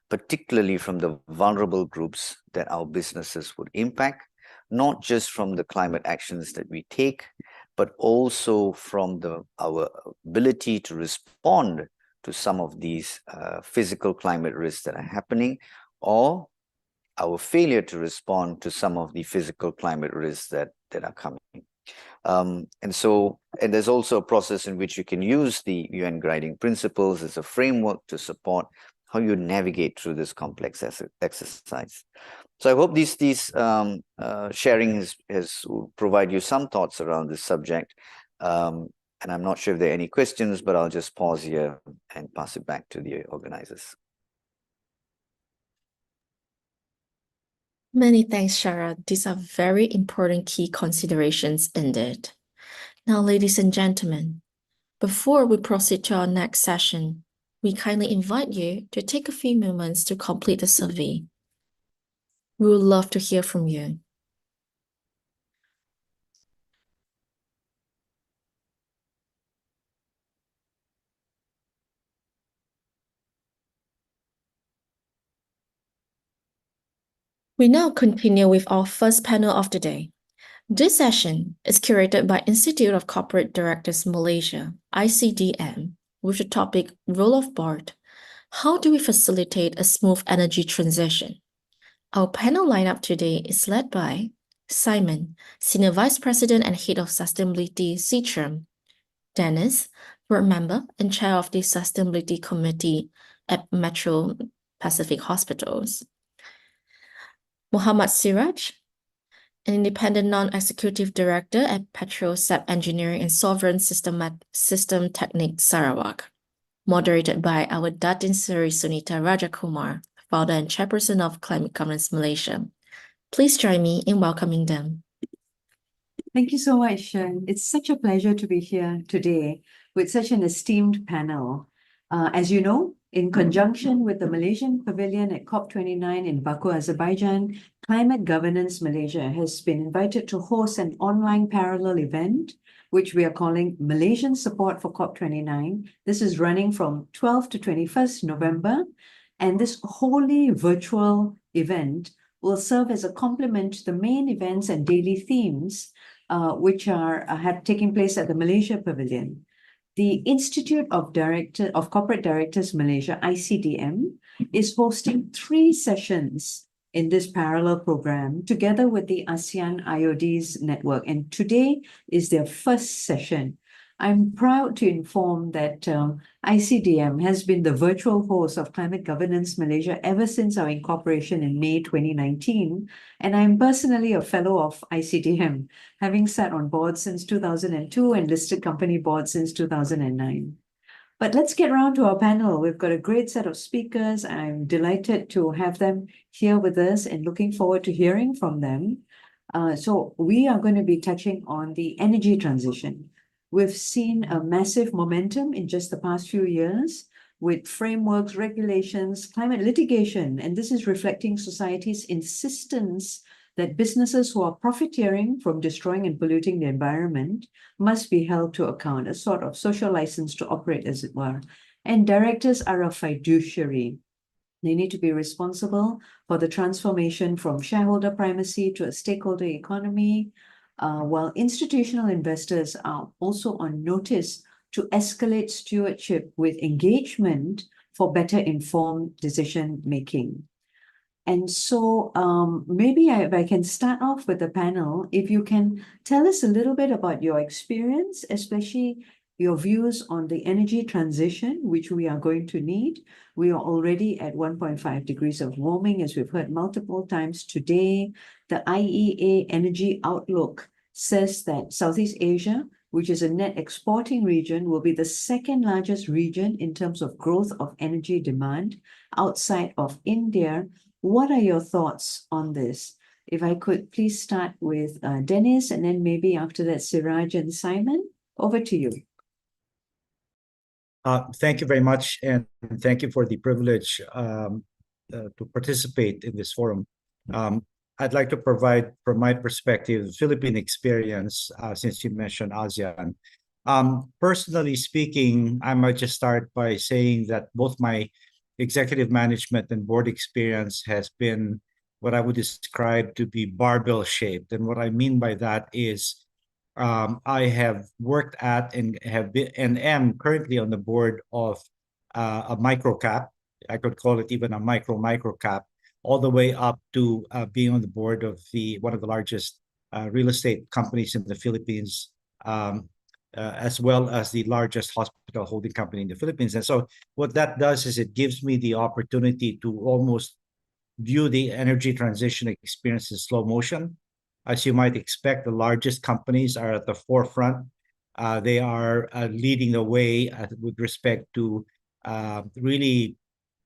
particularly from the vulnerable groups that our businesses would impact, not just from the climate actions that we take, but also from our ability to respond to some of these physical climate risks that are happening, or our failure to respond to some of the physical climate risks that are coming. And there's also a process in which you can use the UN guiding principles as a framework to support how you navigate through this complex exercise. So I hope these sharing has provide you some thoughts around this subject. And I'm not sure if there are any questions, but I'll just pause here and pass it back to the organizers. Many thanks, Sharath. These are very important key considerations indeed. Now, ladies and gentlemen, before we proceed to our next session, we kindly invite you to take a few moments to complete the survey. We would love to hear from you. We now continue with our first panel of the day. This session is curated by Institute of Corporate Directors Malaysia, ICDM, with the topic Role of Board. How do we facilitate a smooth energy transition? Our panel lineup today is led by Simon, Senior Vice President and Head of Sustainability, Seatrium; Dennis, Board Member and Chair of the Sustainability Committee at Metro Pacific Hospitals; Mohamed Siraj, an Independent Non-Executive Director at Petro Engineering and Sovereign Systemtechnik Sarawak, moderated by our Datin Seri Sunita Rajakumar, founder and chairperson of Climate Governance Malaysia. Please join me in welcoming them. Thank you so much. It's such a pleasure to be here today with such an esteemed panel. As you know, in conjunction with the Malaysian Pavilion at COP29 in Baku, Azerbaijan, Climate Governance Malaysia has been invited to host an online parallel event, which we are calling Malaysian Support for COP29. This is running from 12th to 21st November, and this wholly virtual event will serve as a complement to the main events and daily themes which are taking place at the Malaysia Pavilion. The Institute of Corporate Directors Malaysia, ICDM, is hosting 3 sessions in this parallel program together with the ASEAN IODs network. And today is their first session. I'm proud to inform that ICDM has been the virtual host of Climate Governance Malaysia ever since our incorporation in May 2019. And I'm personally a fellow of ICDM, having sat on boards since 2002 and listed company boards since 2009. But let's get around to our panel. We've got a great set of speakers. I'm delighted to have them here with us and looking forward to hearing from them. So we are going to be touching on the energy transition. We've seen a massive momentum in just the past few years with frameworks, regulations, climate litigation, and this is reflecting society's insistence that businesses who are profiteering from destroying and polluting the environment must be held to account, a sort of social license to operate, as it were. And directors are a fiduciary. They need to be responsible for the transformation from shareholder primacy to a stakeholder economy, while institutional investors are also on notice to escalate stewardship with engagement for better informed decision making. And so maybe if I can start off with the panel, if you can tell us a little bit about your experience, especially your views on the energy transition, which we are going to need. We are already at 1.5 degrees of warming, as we've heard multiple times today. The IEA Energy Outlook says that Southeast Asia, which is a net exporting region, will be the second largest region in terms of growth of energy demand outside of India. What are your thoughts on this? If I could please start with Dennis, and then maybe after that, Siraj and Simon. Over to you. Thank you very much, and thank you for the privilege to participate in this forum. I'd like to provide, from my perspective, the Philippine experience, since you mentioned ASEAN. Personally speaking, I might just start by saying that both my executive management and board experience has been what I would describe to be barbell shaped. And what I mean by that is I have worked at and have been and am currently on the board of a microcap. I could call it even a microcap, all the way up to being on the board of one of the largest real estate companies in the Philippines, as well as the largest hospital holding company in the Philippines. And so what that does is it gives me the opportunity to almost view the energy transition experience in slow motion. As you might expect, the largest companies are at the forefront. They are leading the way with respect to really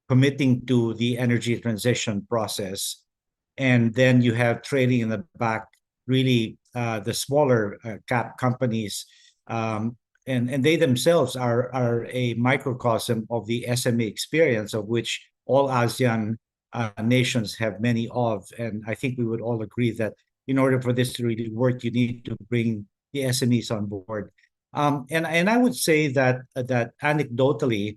committing to the energy transition process. And then you have trading in the back, really the smaller cap companies, and they themselves are a microcosm of the SME experience, of which all ASEAN nations have many of. And I think we would all agree that in order for this to really work, you need to bring the SMEs on board. And I would say that anecdotally,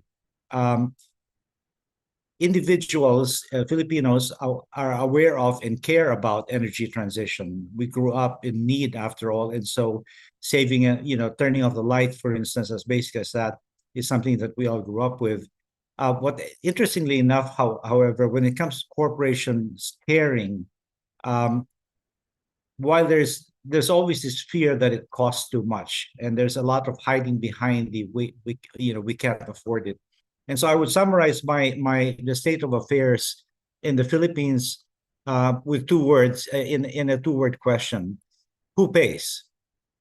individuals, Filipinos, are aware of and care about energy transition. We grew up in need, after all, and so saving, turning off the light, for instance, as basic as that, is something that we all grew up with. Interestingly enough, however, when it comes to corporations caring, while there's always this fear that it costs too much, and there's a lot of hiding behind we can't afford it. And so I would summarize the state of affairs in the Philippines with two words, in a two-word question: who pays?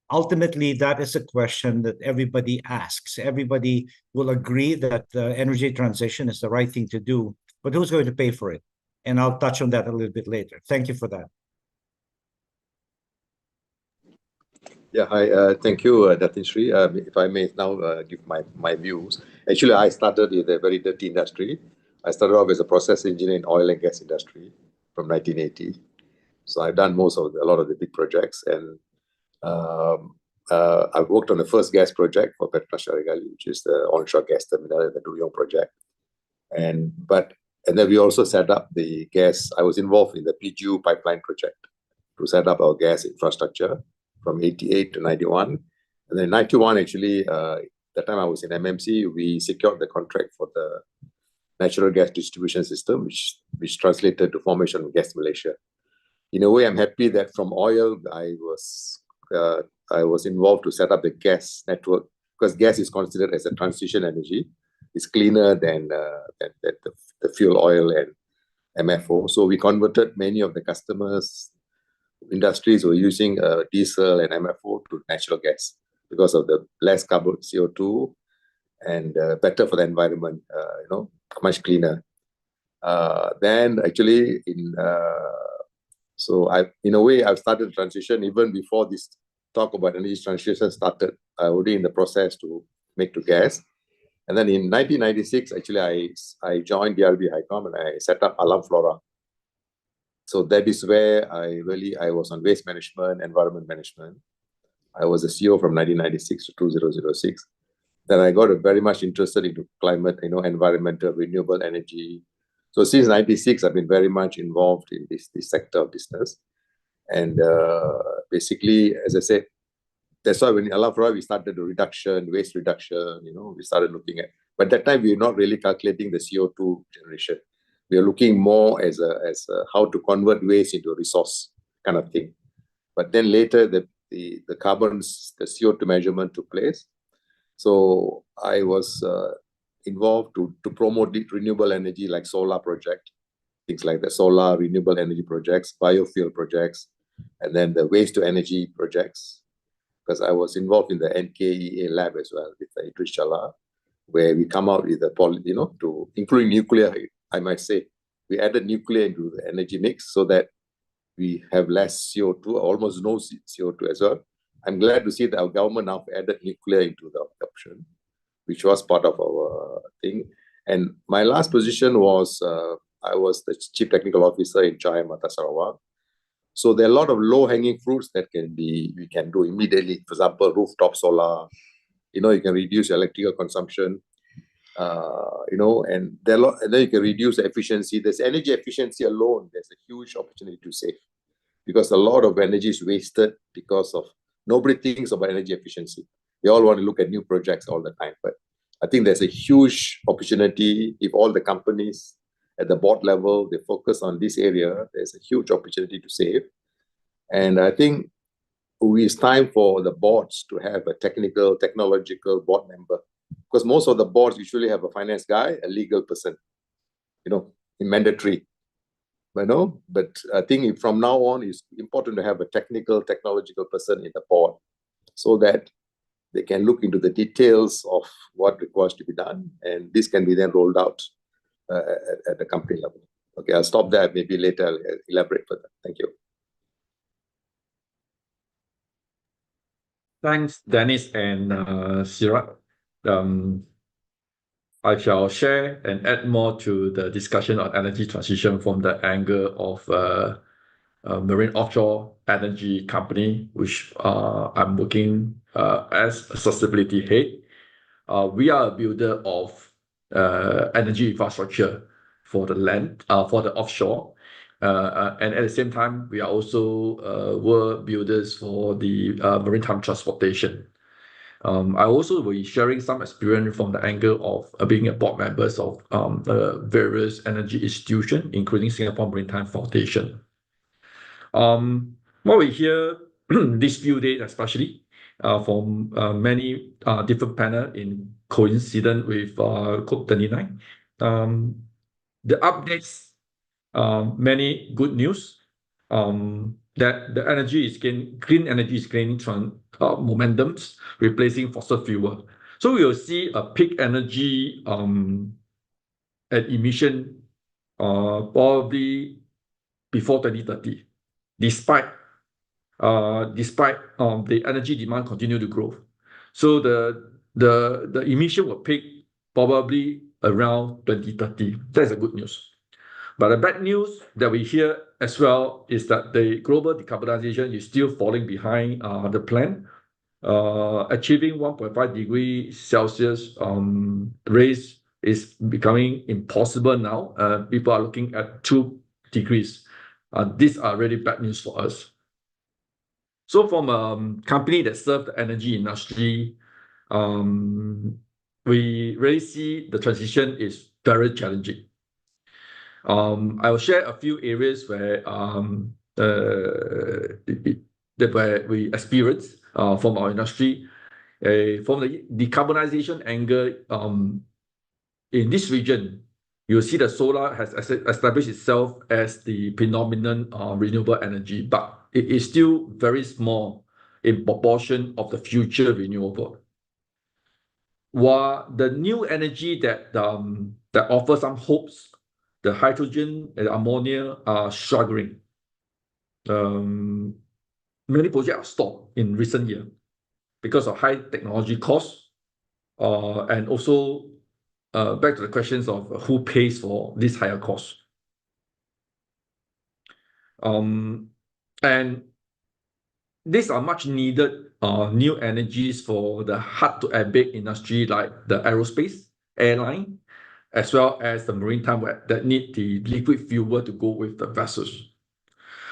Ultimately, that is a question that everybody asks. Everybody will agree that energy transition is the right thing to do, but who's going to pay for it? And I'll touch on that a little bit later. Thank you for that. Yeah, hi. Thank you, Datin Sri. If I may now give my views. Actually, I started in a very dirty industry. I started off as a process engineer in oil and gas industry from 1980. So I've done a lot of the big projects, and I've worked on the first gas project for Petro, which is the onshore gas terminal and the Duyong project. And then we also set up the gas. I was involved in the PGU pipeline project to set up our gas infrastructure from 88 to 91. And then 91, actually, the time I was in MMC, we secured the contract for the natural gas distribution system, which translated to formation of Gas Malaysia. In a way, I'm happy that from oil, I was involved to set up the gas network, because gas is considered as a transition energy. It's cleaner than the fuel oil and MFO. So we converted many of the customers. Industries were using diesel and MFO to natural gas because of the less carbon CO2 and better for the environment, much cleaner. Then actually, in a way, I've started the transition even before this talk about energy transition started. Already in the process to make to gas. And then in 1996, actually, I joined DRB HICOM and I set up Alam Flora. So that is where I was on waste management, environment management. I was a CEO from 1996 to 2006. Then I got very much interested into climate, environmental, renewable energy. So since 96, I've been very much involved in this sector of business. And basically, as I said, that's why when in Alam Flora, we started the waste reduction, we started looking at, but at that time, we were not really calculating the CO2 generation. We are looking more as how to convert waste into a resource kind of thing. But then later, the CO2 measurement took place. So I was involved to promote renewable energy like solar project, things like the solar renewable energy projects, biofuel projects, and then the waste to energy projects. Because I was involved in the NKEA lab as well with Idris Chala, where we come out with to including nuclear. I might say we added nuclear into the energy mix so that we have less CO2, almost no CO2 as well. I'm glad to see that our government now added nuclear into the option, which was part of our thing. And my last position was I was the Chief Technical Officer in Chai Mata Sarawak. So there are a lot of low-hanging fruits that we can do immediately. For example, rooftop solar. You can reduce your electrical consumption. And and then you can reduce the efficiency. There's energy efficiency alone. There's a huge opportunity to save, because a lot of energy is wasted because of nobody thinks about energy efficiency. They all want to look at new projects all the time. But I think there's a huge opportunity if all the companies at the board level, they focus on this area. There's a huge opportunity to save. And I think it's time for the boards to have a technological board member, because most of the boards usually have a finance guy, a legal person, in mandatory. But I think from now on, it's important to have a technological person in the board, so that they can look into the details of what requires to be done, and this can be then rolled out at the company level. Okay, I'll stop there. Maybe later I'll elaborate further. Thank you. Thanks, Dennis and Siraj. I shall share and add more to the discussion on energy transition from the angle of a marine offshore energy company, which I'm working as a sustainability head. We are a builder of energy infrastructure for the land, for the offshore. And at the same time, we are also world builders for the maritime transportation. I also will be sharing some experience from the angle of being a board members of various energy institutions, including Singapore Maritime Foundation. What we hear these few days, especially from many different panels in coincidence with COP29, the updates. Many good news that the clean energy is gaining momentums, replacing fossil fuel. So we will see a peak energy and emission probably before 2030, despite the energy demand continue to grow. So the emission will peak probably around 2030. That's a good news. But the bad news that we hear as well is that the global decarbonization is still falling behind the plan. Achieving 1.5 degrees Celsius raise is becoming impossible now. People are looking at 2 degrees. These are really bad news for us. So from a company that serves the energy industry, we really see the transition is very challenging. I will share a few areas where we experience from our industry. From the decarbonization angle, in this region, you'll see that solar has established itself as the predominant renewable energy, but it is still very small in proportion of the future renewable. While the new energy that offers some hopes, the hydrogen and ammonia are struggling. Many projects are stopped in recent years because of high technology costs, and also back to the questions of who pays for this higher cost. And these are much needed new energies for the hard-to-abate industry like the aerospace, airline, as well as the maritime that need the liquid fuel to go with the vessels.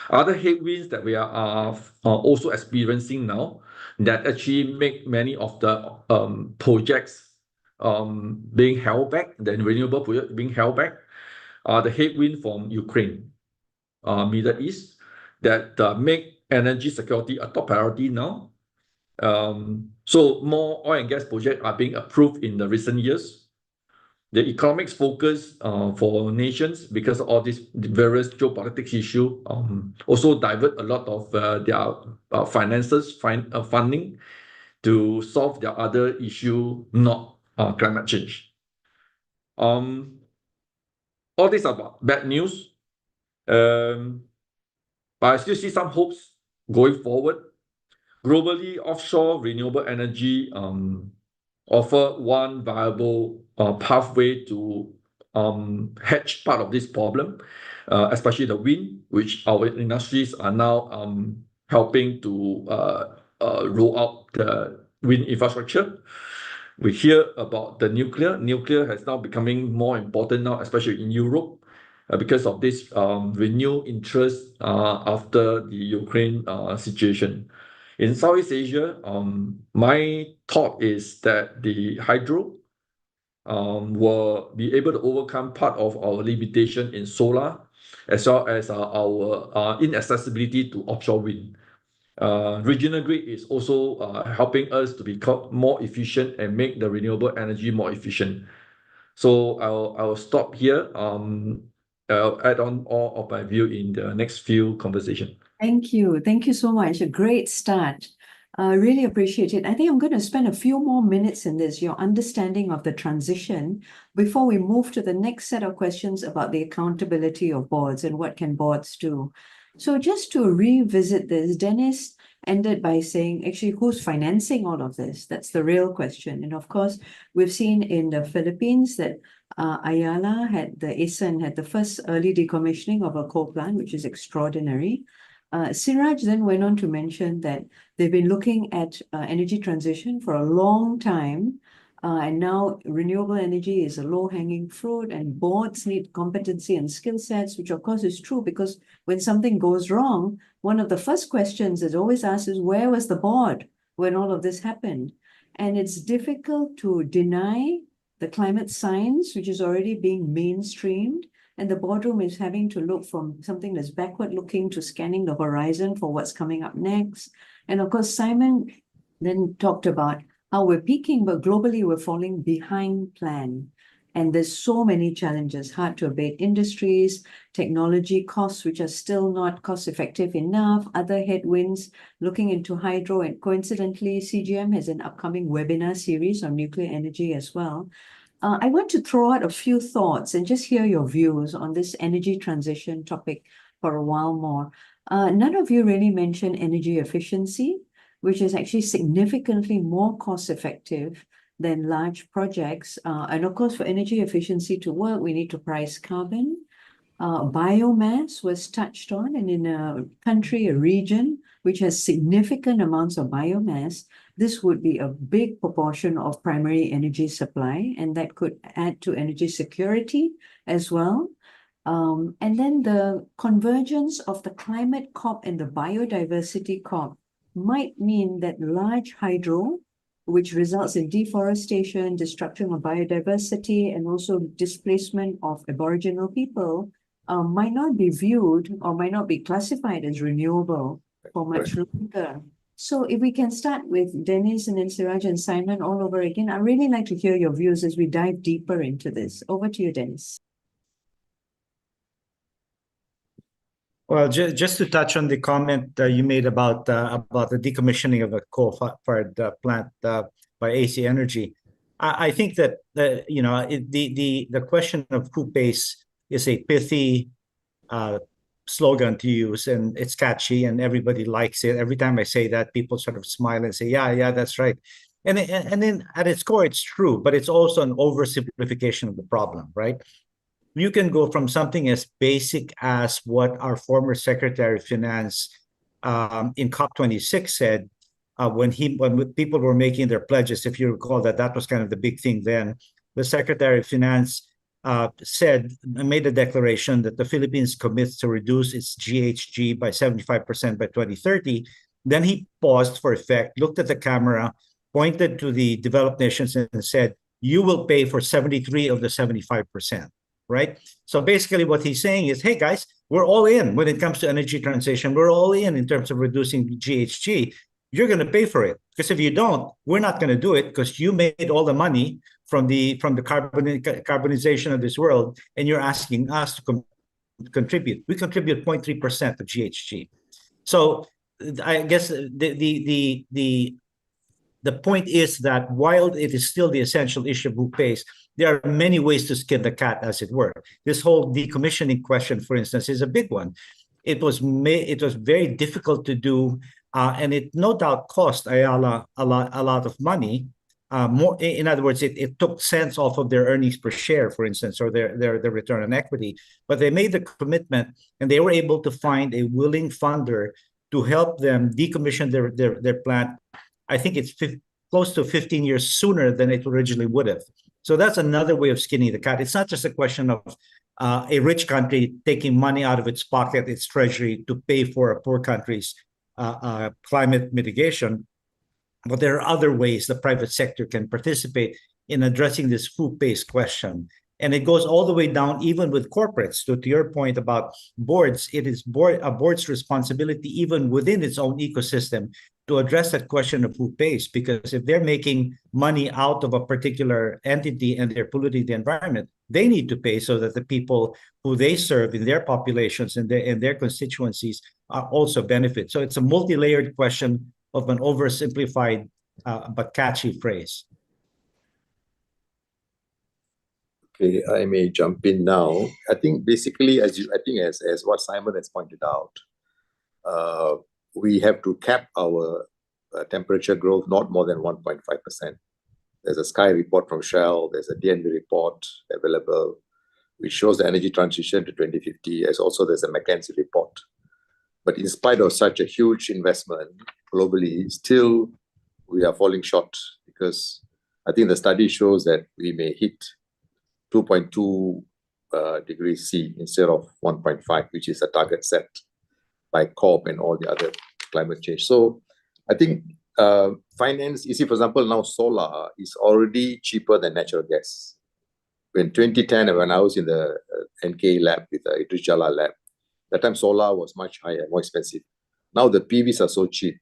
Other headwinds that we are also experiencing now that actually make many of the projects being held back, the renewable projects being held back, are the headwind from Ukraine, Middle East, that make energy security a top priority now. So more oil and gas projects are being approved in the recent years. The economics focus for nations, because of all these various geopolitics issues, also divert a lot of their funding to solve their other issue, not climate change. All these are bad news, but I still see some hopes going forward. Globally, offshore renewable energy offer one viable pathway to hedge part of this problem, especially the wind, which our industries are now helping to roll out the wind infrastructure. We hear about the nuclear. Nuclear has now becoming more important now, especially in Europe, because of this renewed interest after the Ukraine situation. In Southeast Asia, my thought is that the hydro will be able to overcome part of our limitation in solar, as well as our inaccessibility to offshore wind. Regional grid is also helping us to become more efficient and make the renewable energy more efficient. So I'll stop here. I'll add on all of my view in the next few conversations. Thank you. Thank you so much. A great start. Really appreciate it. I think I'm going to spend a few more minutes in this, your understanding of the transition, before we move to the next set of questions about the accountability of boards and what can boards do. So just to revisit this, Dennis ended by saying, actually, who's financing all of this? That's the real question. And of course, we've seen in the Philippines that Ayala had the ASEAN had the first early decommissioning of a coal plant, which is extraordinary. Siraj then went on to mention that they've been looking at energy transition for a long time, and now renewable energy is a low-hanging fruit, and boards need competency and skill sets, which of course is true, because when something goes wrong, one of the first questions that's always asked is, where was the board when all of this happened? And it's difficult to deny the climate science, which is already being mainstreamed, and the boardroom is having to look from something that's backward looking to scanning the horizon for what's coming up next. And of course, Simon then talked about how we're peaking, but globally we're falling behind plan. And there's so many challenges, hard to abate industries, technology costs, which are still not cost effective enough, other headwinds, looking into hydro. And coincidentally, CGM has an upcoming webinar series on nuclear energy as well. I want to throw out a few thoughts and just hear your views on this energy transition topic for a while more. None of you really mentioned energy efficiency, which is actually significantly more cost effective than large projects. And of course, for energy efficiency to work, we need to price carbon. Biomass was touched on, and in a country, a region which has significant amounts of biomass, this would be a big proportion of primary energy supply, and that could add to energy security as well. And then the convergence of the climate COP and the biodiversity COP might mean that large hydro, which results in deforestation, destruction of biodiversity, and also displacement of Aboriginal people, might not be viewed or might not be classified as renewable for much longer. So if we can start with Dennis and then Siraj and Simon all over again, I'd really like to hear your views as we dive deeper into this. Over to you, Dennis. Well, just to touch on the comment you made about the decommissioning of a coal-fired plant by AC Energy, I think that the question of who pays is a pithy slogan to use, and it's catchy, and everybody likes it. Every time I say that, people sort of smile and say, "Yeah, that's right." And then at its core, it's true, but it's also an oversimplification of the problem, right? You can go from something as basic as what our former Secretary of Finance in COP26 said when people were making their pledges. If you recall that was kind of the big thing then. The Secretary of Finance made a declaration that the Philippines commits to reduce its GHG by 75% by 2030. Then he paused for effect, looked at the camera, pointed to the developed nations and said, "You will pay for 73 of the 75%. Right? So basically what he's saying is, hey guys, we're all in when it comes to energy transition. We're all in terms of reducing GHG. You're going to pay for it, because if you don't, we're not going to do it, because you made all the money from the carbonization of this world, and you're asking us to contribute. We contribute 0.3% of GHG. So I guess the point is that while it is still the essential issue of who pays, there are many ways to skin the cat, as it were. This whole decommissioning question, for instance, is a big one. It was very difficult to do, and it no doubt cost Ayala a lot of money. more. In other words, it took cents off of their earnings per share, for instance, or their return on equity. But they made the commitment, and they were able to find a willing funder to help them decommission their plant. I think it's close to 15 years sooner than it originally would have. So that's another way of skinning the cat. It's not just a question of a rich country taking money out of its pocket, its treasury, to pay for a poor country's climate mitigation. But there are other ways the private sector can participate in addressing this food-based question. And it goes all the way down, even with corporates. To your point about boards, it is a board's responsibility, even within its own ecosystem, to address that question of food-based. Because if they're making money out of a particular entity and they're polluting the environment, they need to pay so that the people who they serve in their populations and their constituencies also benefit. So it's a multi-layered question of an oversimplified but catchy phrase. Okay, I may jump in now. I think basically, as what Simon has pointed out, we have to cap our temperature growth not more than 1.5%. There's a Sky report from Shell. There's a DNV report available, which shows the energy transition to 2050. As also there's a McKinsey report. But in spite of such a huge investment globally, still we are falling short, because I think the study shows that we may hit 2.2 degrees C instead of 1.5, which is a target set by COP and all the other climate change. So I think finance, you see, for example, now solar is already cheaper than natural gas. In 2010, when I was in the NK lab with the Idris Jala lab, that time solar was much higher, more expensive. Now the PVs are so cheap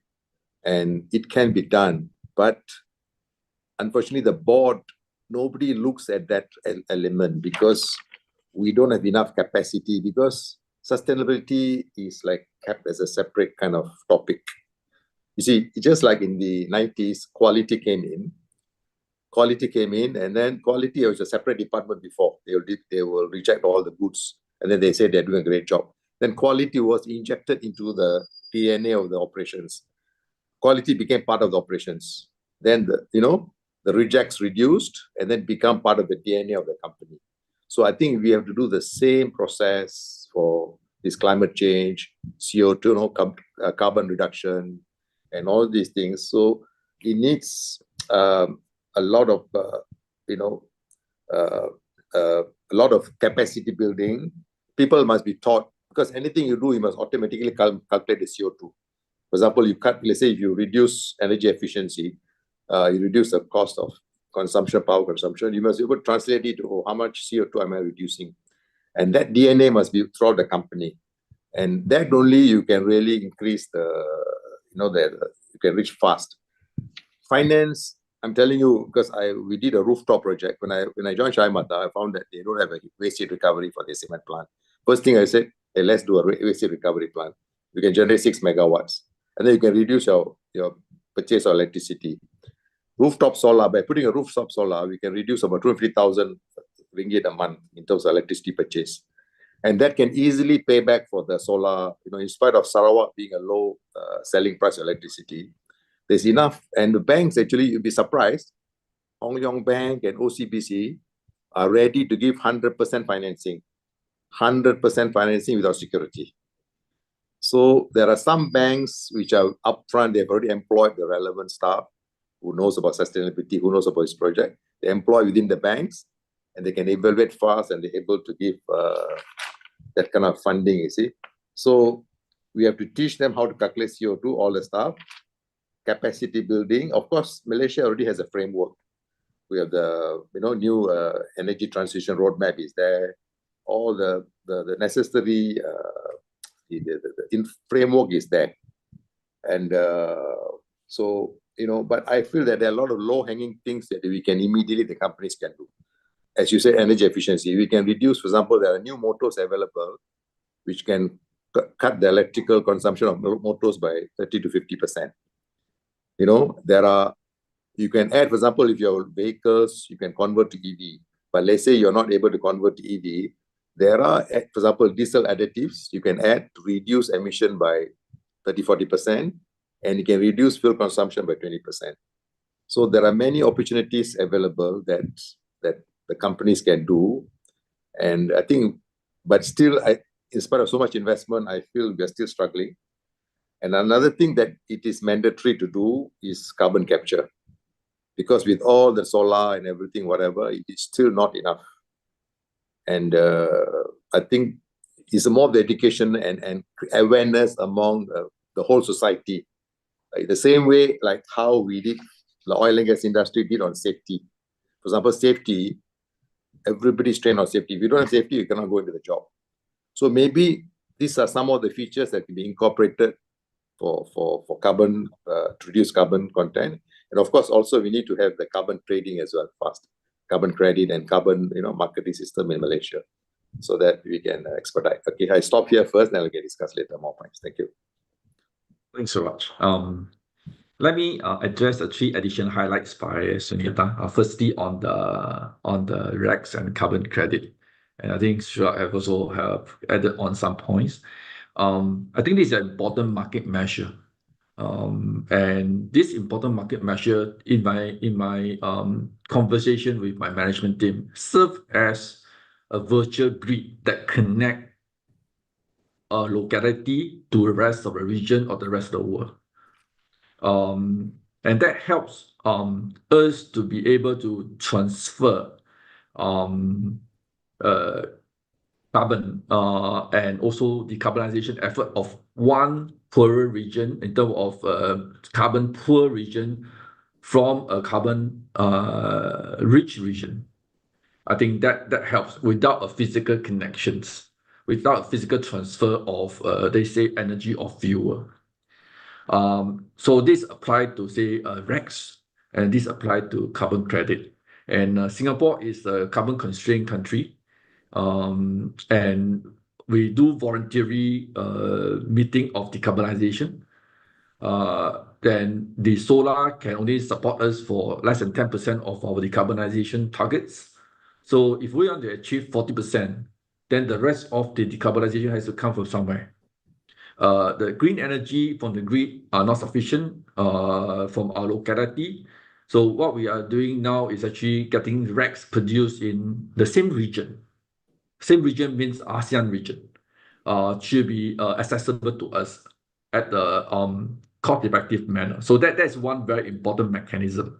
and it can be done. But unfortunately, the board, nobody looks at that element, because we don't have enough capacity, because sustainability is like kept as a separate kind of topic. You see, just like in the 90s, quality came in, and then quality was a separate department before. They will reject all the goods, and then they say they're doing a great job. Then quality was injected into the DNA of the operations. Quality became part of the operations. Then the rejects reduced and then become part of the DNA of the company. So I think we have to do the same process for this climate change, CO2, carbon reduction, and all these things. So it needs a lot of capacity building. People must be taught, because anything you do, you must automatically calculate the CO2. For example, let's say if you reduce energy efficiency, you reduce the cost of power consumption, you must be able to translate it to how much CO2 am I reducing. And that DNA must be throughout the company. And that only you can really increase you can reach fast. Finance, I'm telling you, because we did a rooftop project. When I joined Shaimata, I found that they don't have a waste heat recovery for their cement plant. First thing I said, hey, let's do a waste heat recovery plant. We can generate 6 megawatts. And then you can reduce your purchase of electricity. Rooftop solar, by putting a rooftop solar, we can reduce about 250,000 ringgit a month in terms of electricity purchase. And that can easily pay back for the solar, in spite of Sarawak being a low selling price of electricity, there's enough. And the banks, actually, you'll be surprised, Hong Leong Bank and OCBC are ready to give 100% financing. 100% financing without security. So there are some banks which are upfront, they've already employed the relevant staff who knows about sustainability, who knows about this project. They employ within the banks, and they can evaluate fast, and they're able to give that kind of funding, you see. So we have to teach them how to calculate CO2, all the stuff, capacity building. Of course, Malaysia already has a framework. We have the new energy transition roadmap is there. All the necessary framework is there. And but I feel that there are a lot of low-hanging things that the companies can do. As you said, energy efficiency. We can reduce, for example, there are new motors available which can cut the electrical consumption of motors by 30 to 50%. You can add, for example, if your vehicles, you can convert to EV. But let's say you're not able to convert to EV, there are, for example, diesel additives you can add to reduce emission by 30-40%, and you can reduce fuel consumption by 20%. So there are many opportunities available that the companies can do. And I think, but still, in spite of so much investment, I feel we are still struggling. And another thing that it is mandatory to do is carbon capture. Because with all the solar and everything, whatever, it is still not enough. And I think it's more of the education and awareness among the whole society. Like the same way, like how we did, the oil and gas industry did on safety. For example, safety, everybody's trained on safety. If you don't have safety, you cannot go into the job. So maybe these are some of the features that can be incorporated for carbon, to reduce carbon content. And of course, also we need to have the carbon trading as well, fast carbon credit and carbon, marketing system in Malaysia, so that we can expedite. Okay, I stop here first, then we can discuss later more points. Thank you. Thanks so much. Let me address the three additional highlights by Sunita. Firstly, on the RECs and carbon credit, and I think Sharath have also added on some points. I think this is an important market measure, and this important market measure in my conversation with my management team serve as a virtual grid that connect a locality to the rest of the region or the rest of the world. And that helps us to be able to transfer carbon and also decarbonization effort of one poorer region in terms of carbon poor region from a carbon rich region. I think that helps without a physical connections, without a physical transfer of they say energy or fuel. So this applied to say RECs, and this applied to carbon credit. And Singapore is a carbon constrained country, and we do voluntary meeting of decarbonization. Then the solar can only support us for less than 10% of our decarbonization targets. So if we want to achieve 40%, then the rest of the decarbonization has to come from somewhere. The green energy from the grid are not sufficient from our locality. So what we are doing now is actually getting RECs produced in the same region. Same region means ASEAN region. Should be accessible to us at the cost-effective manner. So that's one very important mechanism.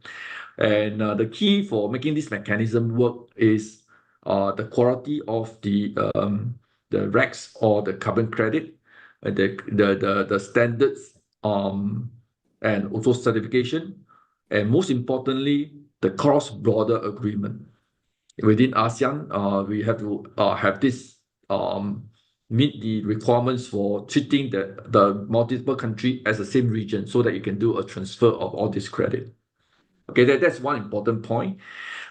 And the key for making this mechanism work is the quality of the RECs or the carbon credit, the standards, and also certification, and most importantly, the cross-border agreement. Within ASEAN, we have to have this meet the requirements for treating the multiple country as the same region, so that you can do a transfer of all this credit. Okay, that's one important point.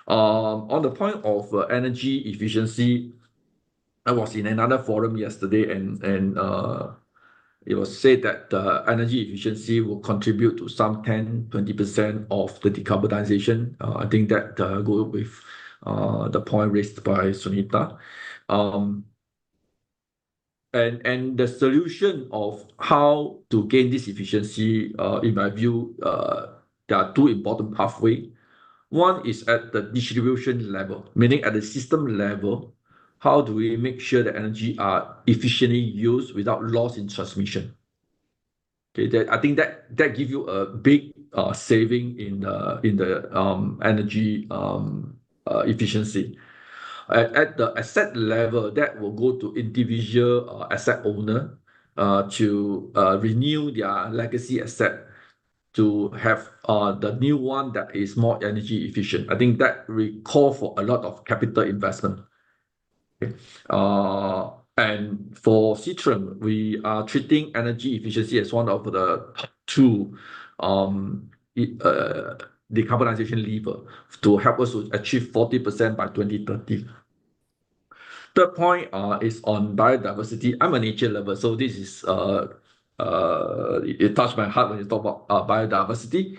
On the point of energy efficiency, I was in another forum yesterday, and it was said that energy efficiency will contribute to some 10-20% of the decarbonization. I think that go with the point raised by Sunita. And the solution of how to gain this efficiency, in my view, there are two important pathways. One is at the distribution level, meaning at the system level, how do we make sure the energy are efficiently used without loss in transmission? Okay, I think that gives you a big saving in the energy efficiency. At the asset level, that will go to individual asset owner to renew their legacy asset to have the new one that is more energy efficient. I think that will call for a lot of capital investment. Okay. And for Seatrium, we are treating energy efficiency as one of the top two decarbonization lever to help us to achieve 40% by 2030. Third point is on biodiversity. I'm a nature lover, so this is it touched my heart when you talk about biodiversity.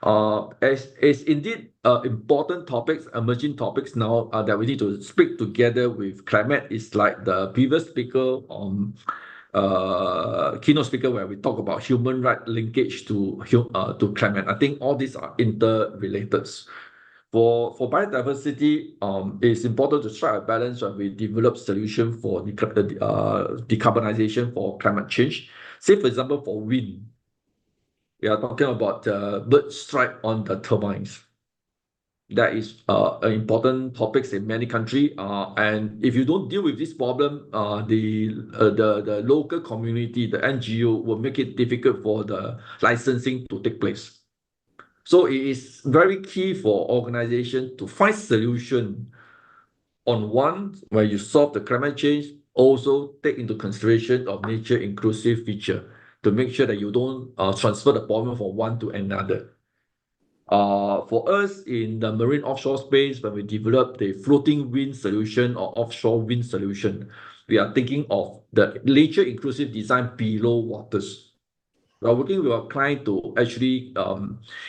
As indeed important topics, emerging topics now that we need to speak together with climate is like the previous speaker keynote speaker where we talk about human right linkage to climate. I think all these are interrelated. For biodiversity, it's important to strike a balance when we develop solution for decarbonization for climate change. Say, for example, for wind, we are talking about bird strike on the turbines. That is an important topics in many countries. And if you don't deal with this problem, the local community, the NGO, will make it difficult for the licensing to take place. So it is very key for organizations to find solution on one where you solve the climate change, also take into consideration of nature inclusive feature to make sure that you don't transfer the problem from one to another. For us in the marine offshore space, when we develop the floating wind solution or offshore wind solution, we are thinking of the nature inclusive design below waters. We are working with our client to actually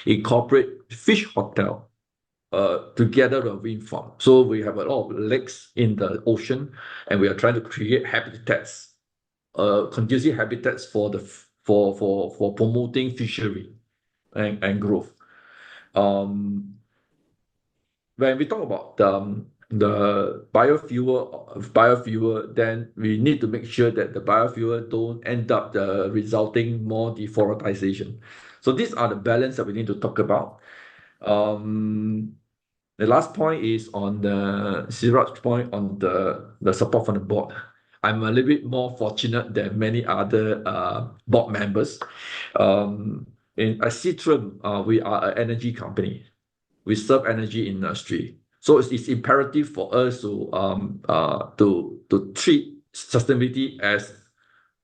incorporate fish hotel together with a wind farm. So we have a lot of lakes in the ocean, and we are trying to create habitats, conducive habitats for promoting fishery and growth. When we talk about the biofuel, then we need to make sure that the biofuel don't end up resulting more deforestation. So these are the balance that we need to talk about. The last point is on the Siraj point on the support from the board. I'm a little bit more fortunate than many other board members. In Seatrium, we are an energy company. We serve energy industry. So it's imperative for us to treat sustainability as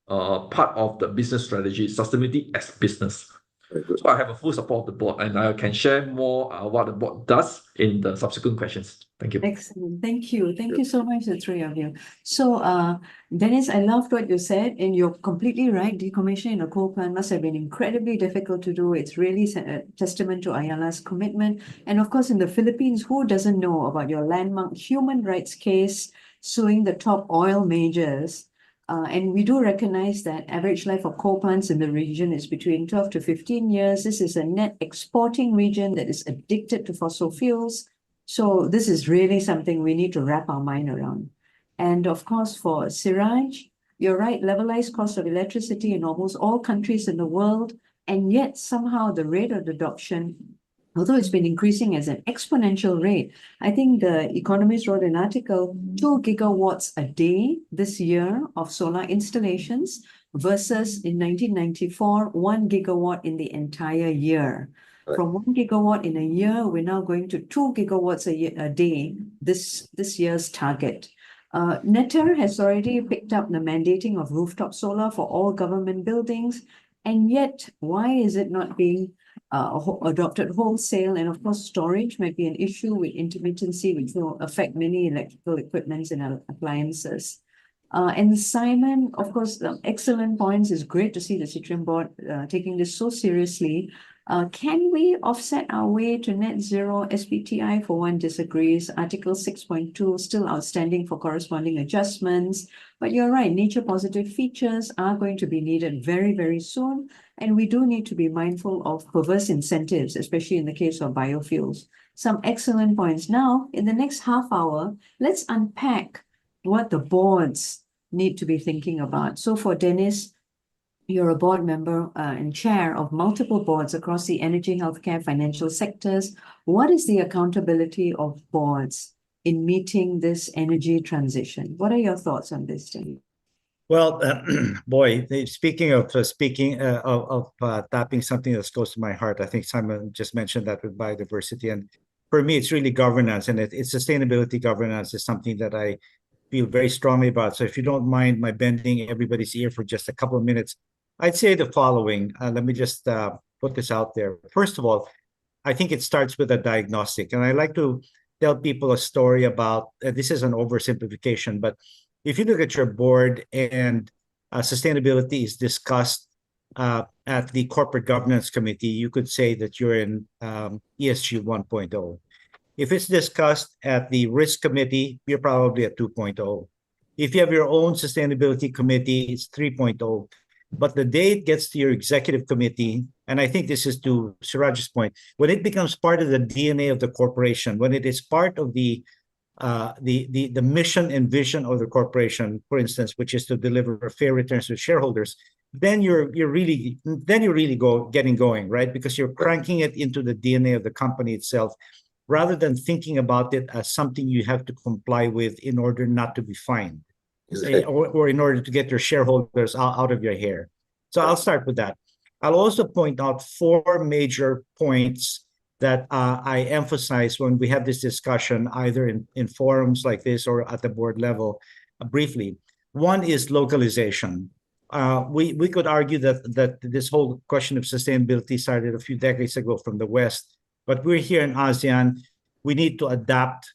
part of the business strategy, sustainability as business. Very good. So I have a full support of the board, and I can share more what the board does in the subsequent questions. Thank you. Excellent. Thank you. Thank you so much, the three of you. So, Dennis, I loved what you said, and you're completely right. Decommissioning a coal plant must have been incredibly difficult to do. It's really a testament to Ayala's commitment. And of course, in the Philippines, who doesn't know about your landmark human rights case suing the top oil majors? And we do recognize that average life of coal plants in the region is between 12 to 15 years. This is a net exporting region that is addicted to fossil fuels. So this is really something we need to wrap our mind around. And of course, for Siraj, you're right, levelized cost of electricity in almost all countries in the world. And yet somehow the rate of adoption, although it's been increasing as an exponential rate, I think the Economist wrote an article, 2 gigawatts a day this year of solar installations versus in 1994, 1 gigawatt in the entire year. Right. From 1 gigawatt in a year, we're now going to 2 gigawatts a day, this year's target. NETR has already picked up the mandating of rooftop solar for all government buildings. And yet, why is it not being adopted wholesale? And of course, storage might be an issue with intermittency, which will affect many electrical equipments and appliances. And Simon, of course, excellent points. It's great to see the Seatrium board taking this so seriously. Can we offset our way to net zero? SBTI, for one, disagrees. Article 6.2 still outstanding for corresponding adjustments. But you're right, nature positive features are going to be needed very, very soon. And we do need to be mindful of perverse incentives, especially in the case of biofuels. Some excellent points. Now, in the next half hour, let's unpack what the boards need to be thinking about. So for Dennis, you're a board member and chair of multiple boards across the energy, healthcare, financial sectors. What is the accountability of boards in meeting this energy transition? What are your thoughts on this, Dennis? Well, boy, speaking of tapping something that's close to my heart, I think Simon just mentioned that with biodiversity. And for me, it's really governance, and it's sustainability governance is something that I feel very strongly about. So if you don't mind my bending everybody's ear for just a couple of minutes, I'd say the following. Let me just put this out there. First of all, I think it starts with a diagnostic. And I like to tell people a story about, this is an oversimplification, but if you look at your board and sustainability is discussed at the corporate governance committee, you could say that you're in ESG 1.0. If it's discussed at the risk committee, you're probably at 2.0. If you have your own sustainability committee, it's 3.0. But the day it gets to your executive committee, and I think this is to Siraj's point, when it becomes part of the DNA of the corporation, when it is part of the mission and vision of the corporation, for instance, which is to deliver fair returns to shareholders, then you're really getting going, right? Because you're cranking it into the DNA of the company itself, rather than thinking about it as something you have to comply with in order not to be fined, or in order to get your shareholders out of your hair. So I'll start with that. I'll also point out 4 major points that I emphasize when we have this discussion, either in forums like this or at the board level, briefly. One is localization. We could argue that this whole question of sustainability started a few decades ago from the West, but we're here in ASEAN. We need to adapt.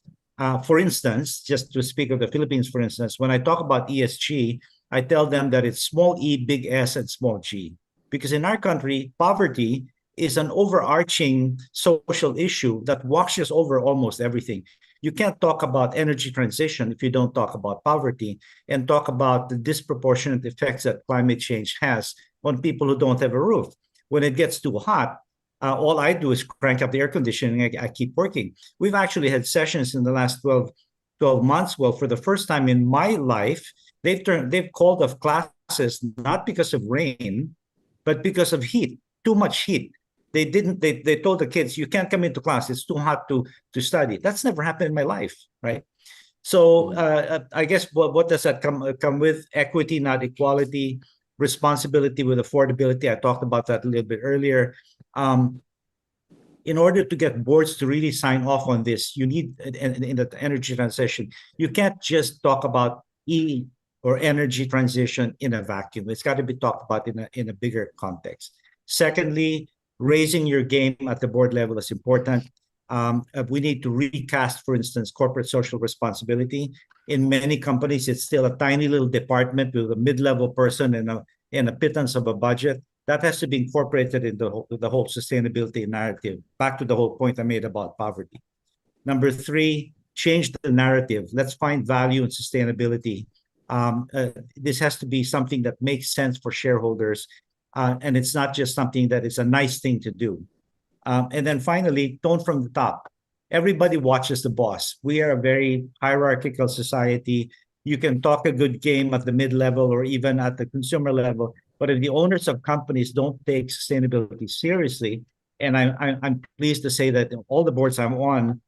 For instance, just to speak of the Philippines, for instance, when I talk about ESG, I tell them that it's small e, big S, and small g. Because in our country, poverty is an overarching social issue that washes over almost everything. You can't talk about energy transition if you don't talk about poverty and talk about the disproportionate effects that climate change has on people who don't have a roof. When it gets too hot, all I do is crank up the air conditioning. I keep working. We've actually had sessions in the last 12 months. Well, for the first time in my life, they've called off classes not because of rain, but because of heat, too much heat. They told the kids, you can't come into class, it's too hot to study. That's never happened in my life, right? So I guess what does that come with? Equity, not equality. Responsibility with affordability. I talked about that a little bit earlier. In order to get boards to really sign off on this, you need, in the energy transition, you can't just talk about E or energy transition in a vacuum. It's got to be talked about in a bigger context. Secondly, raising your game at the board level is important. We need to recast, for instance, corporate social responsibility. In many companies, it's still a tiny little department with a mid-level person and a pittance of a budget. That has to be incorporated in the whole sustainability narrative. Back to the whole point I made about poverty. Number 3, change the narrative. Let's find value in sustainability. This has to be something that makes sense for shareholders, and it's not just something that is a nice thing to do. And then finally, tone from the top. Everybody watches the boss. We are a very hierarchical society. You can talk a good game at the mid-level or even at the consumer level, but if the owners of companies don't take sustainability seriously, and I'm pleased to say that in all the boards I'm on,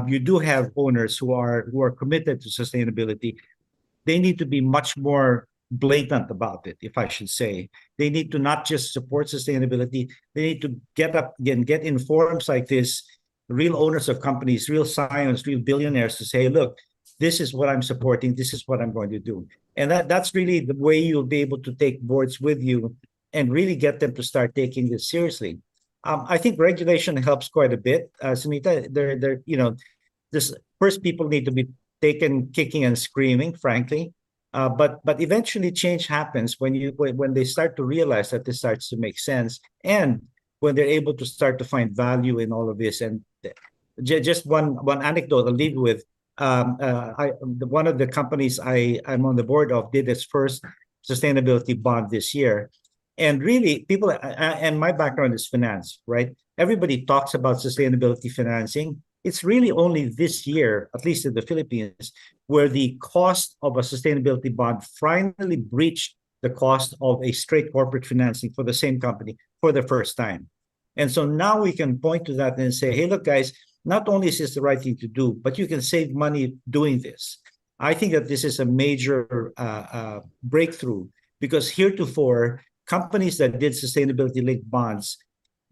you do have owners who are committed to sustainability. They need to be much more blatant about it, if I should say. They need to not just support sustainability, they need to get up and get in forums like this, real owners of companies, real science, real billionaires, to say, look, this is what I'm supporting, this is what I'm going to do. And that's really the way you'll be able to take boards with you and really get them to start taking this seriously. I think regulation helps quite a bit. Sunita, this first people need to be taken kicking and screaming, frankly. But eventually change happens when they start to realize that this starts to make sense, and when they're able to start to find value in all of this. And just one anecdote I'll leave with. One of the companies I'm on the board of did its first sustainability bond this year. And really, people, and my background is finance, right? Everybody talks about sustainability financing. It's really only this year, at least in the Philippines, where the cost of a sustainability bond finally breached the cost of a straight corporate financing for the same company for the first time. And so now we can point to that and say, hey, look, guys, not only is this the right thing to do, but you can save money doing this. I think that this is a major breakthrough, because heretofore, companies that did sustainability-linked bonds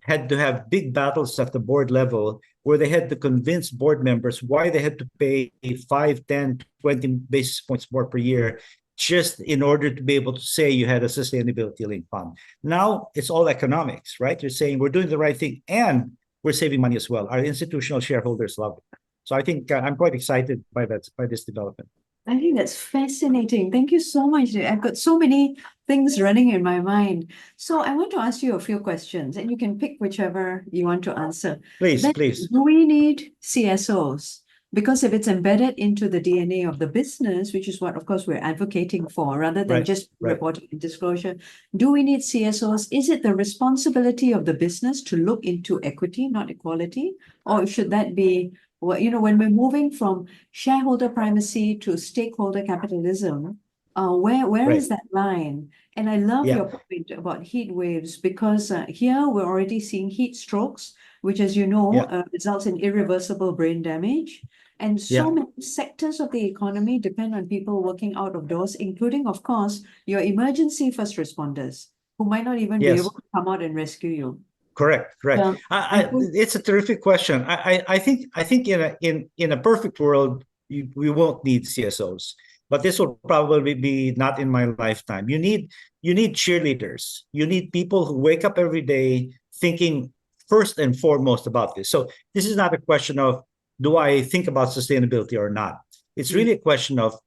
had to have big battles at the board level where they had to convince board members why they had to pay 5, 10, 20 basis points more per year just in order to be able to say you had a sustainability-linked bond. Now it's all economics, right? You're saying we're doing the right thing and we're saving money as well. Our institutional shareholders love it. So I think I'm quite excited by this development. I think that's fascinating. Thank you so much. I've got so many things running in my mind. So I want to ask you a few questions, and you can pick whichever you want to answer. Please. Do we need CSOs? Because if it's embedded into the DNA of the business, which is what, of course, we're advocating for, rather than Right, just right. reporting and disclosure, do we need CSOs? Is it the responsibility of the business to look into equity, not equality? Or should that be, well, you know, when we're moving from shareholder primacy to stakeholder capitalism, where Right. is that line? And I love Yeah. your point about heat waves, because here we're already seeing heat strokes, which, as you know, Yeah. results in irreversible brain damage. And so Yeah. many sectors of the economy depend on people working out of doors, including, of course, your emergency first responders, who might not even be Yes. able to come out and rescue you. Correct. Um, I think- It's a terrific question. I think in a perfect world, we won't need CSOs, but this will probably be not in my lifetime. You need cheerleaders. You need people who wake up every day thinking first and foremost about this. So this is not a question of, do I think about sustainability or not? It's really a question of,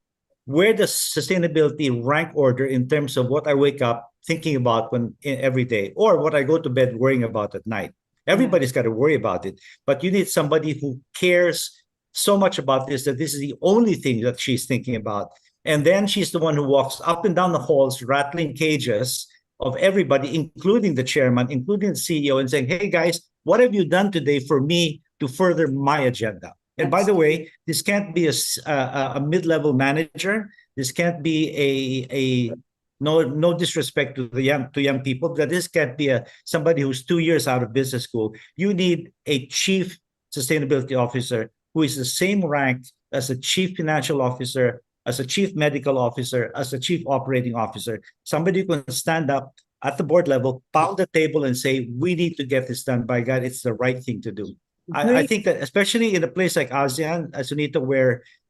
where does sustainability rank order in terms of what I wake up thinking about every day, or what I go to bed worrying about at night. Everybody's got to worry about it, but you need somebody who cares so much about this that this is the only thing that she's thinking about. And then she's the one who walks up and down the halls, rattling cages of everybody, including the chairman, including the CEO, and saying, hey guys, what have you done today for me to further my agenda? And by the way, this can't be a mid-level manager. This can't be no disrespect to the young people, but this can't be somebody who's 2 years out of business school. You need a chief sustainability officer who is the same rank as a chief financial officer, as a chief medical officer, as a chief operating officer. Somebody who can stand up at the board level, pound the table and say, we need to get this done. By God, it's the right thing to do. I think that especially in a place like ASEAN, Sunita,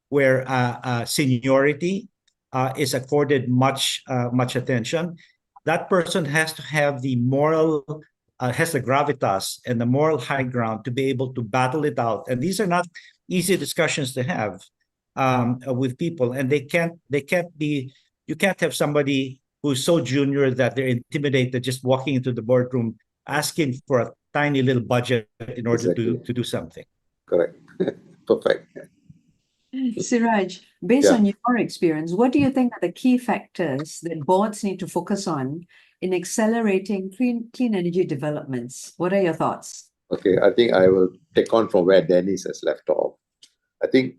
where seniority is accorded much attention, that person has to have the moral, has the gravitas and the moral high ground to be able to battle it out. And these are not easy discussions to have with people, and they can't be. You can't have somebody who's so junior that they're intimidated just walking into the boardroom asking for a tiny little budget in order to do something. Correct. Perfect. Siraj, based on your experience, what do you think are the key factors that boards need to focus on in accelerating clean energy developments? What are your thoughts? Okay, I think I will take on from where Dennis has left off. I think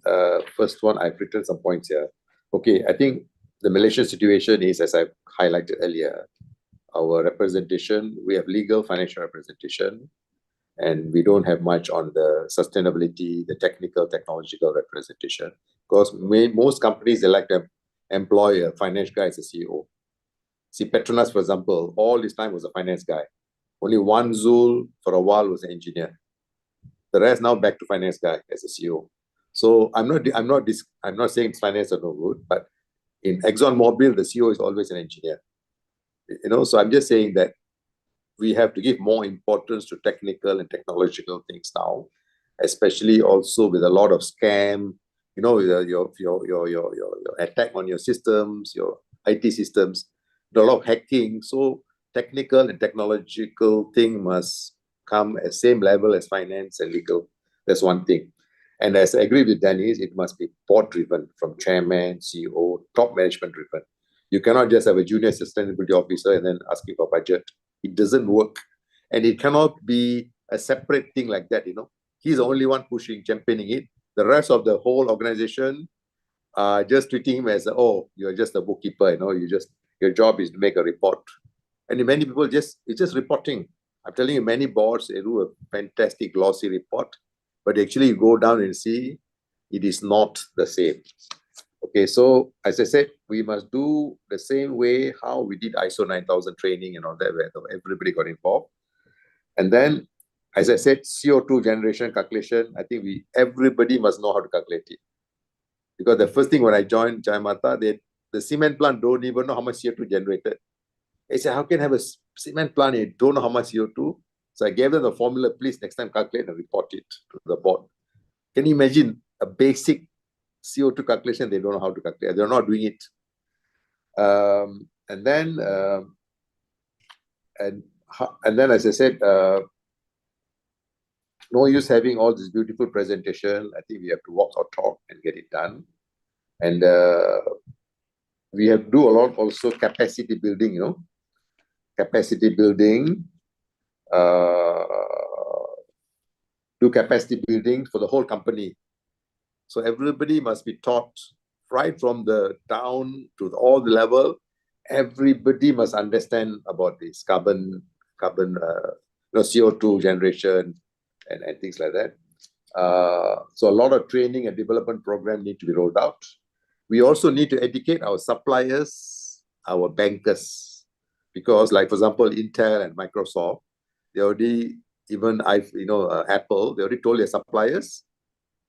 first one, I've written some points here. Okay, I think the Malaysian situation is, as I highlighted earlier, our representation, we have legal financial representation, and we don't have much on the sustainability, the technical, technological representation. Because most companies, they like to employ a finance guy as a CEO. See, Petronas, for example, all this time was a finance guy. Only one Zul for a while was an engineer. The rest now back to finance guy as a CEO. So I'm not saying finance are no good, but in ExxonMobil, the CEO is always an engineer. You know, so I'm just saying that we have to give more importance to technical and technological things now, especially also with a lot of scam, you know, your attack on your systems, your IT systems, a lot of hacking. So technical and technological thing must come at same level as finance and legal. That's one thing. And as I agree with Dennis, it must be board driven, from chairman, CEO, top management driven. You cannot just have a junior sustainability officer and then asking for budget. It doesn't work. And it cannot be a separate thing like that, you know. He's the only one pushing, championing it. The rest of the whole organization are just treating him as, oh, you're just a bookkeeper, you know, your job is to make a report. And many people it's just reporting. I'm telling you, many boards, they do a fantastic glossy report, but actually you go down and see, it is not the same. Okay, so as I said, we must do the same way how we did ISO 9000 training and all that, where everybody got involved. And then, as I said, CO2 generation calculation, I think everybody must know how to calculate it. Because the first thing when I joined Chairperson, the cement plant don't even know how much CO2 generated. They said, how can I have a cement plant and you don't know how much CO2? So I gave them the formula, please next time calculate and report it to the board. Can you imagine a basic CO2 calculation? They don't know how to calculate. They're not doing it. And then, as I said, no use having all this beautiful presentation. I think we have to walk our talk and get it done. And we have to do a lot also capacity building, capacity building, do capacity building for the whole company. So everybody must be taught right from the down to all the level. Everybody must understand about this carbon, CO2 generation and things like that. So a lot of training and development program need to be rolled out. We also need to educate our suppliers, our bankers, because like, for example, Intel and Microsoft, they already, even Apple, they already told their suppliers,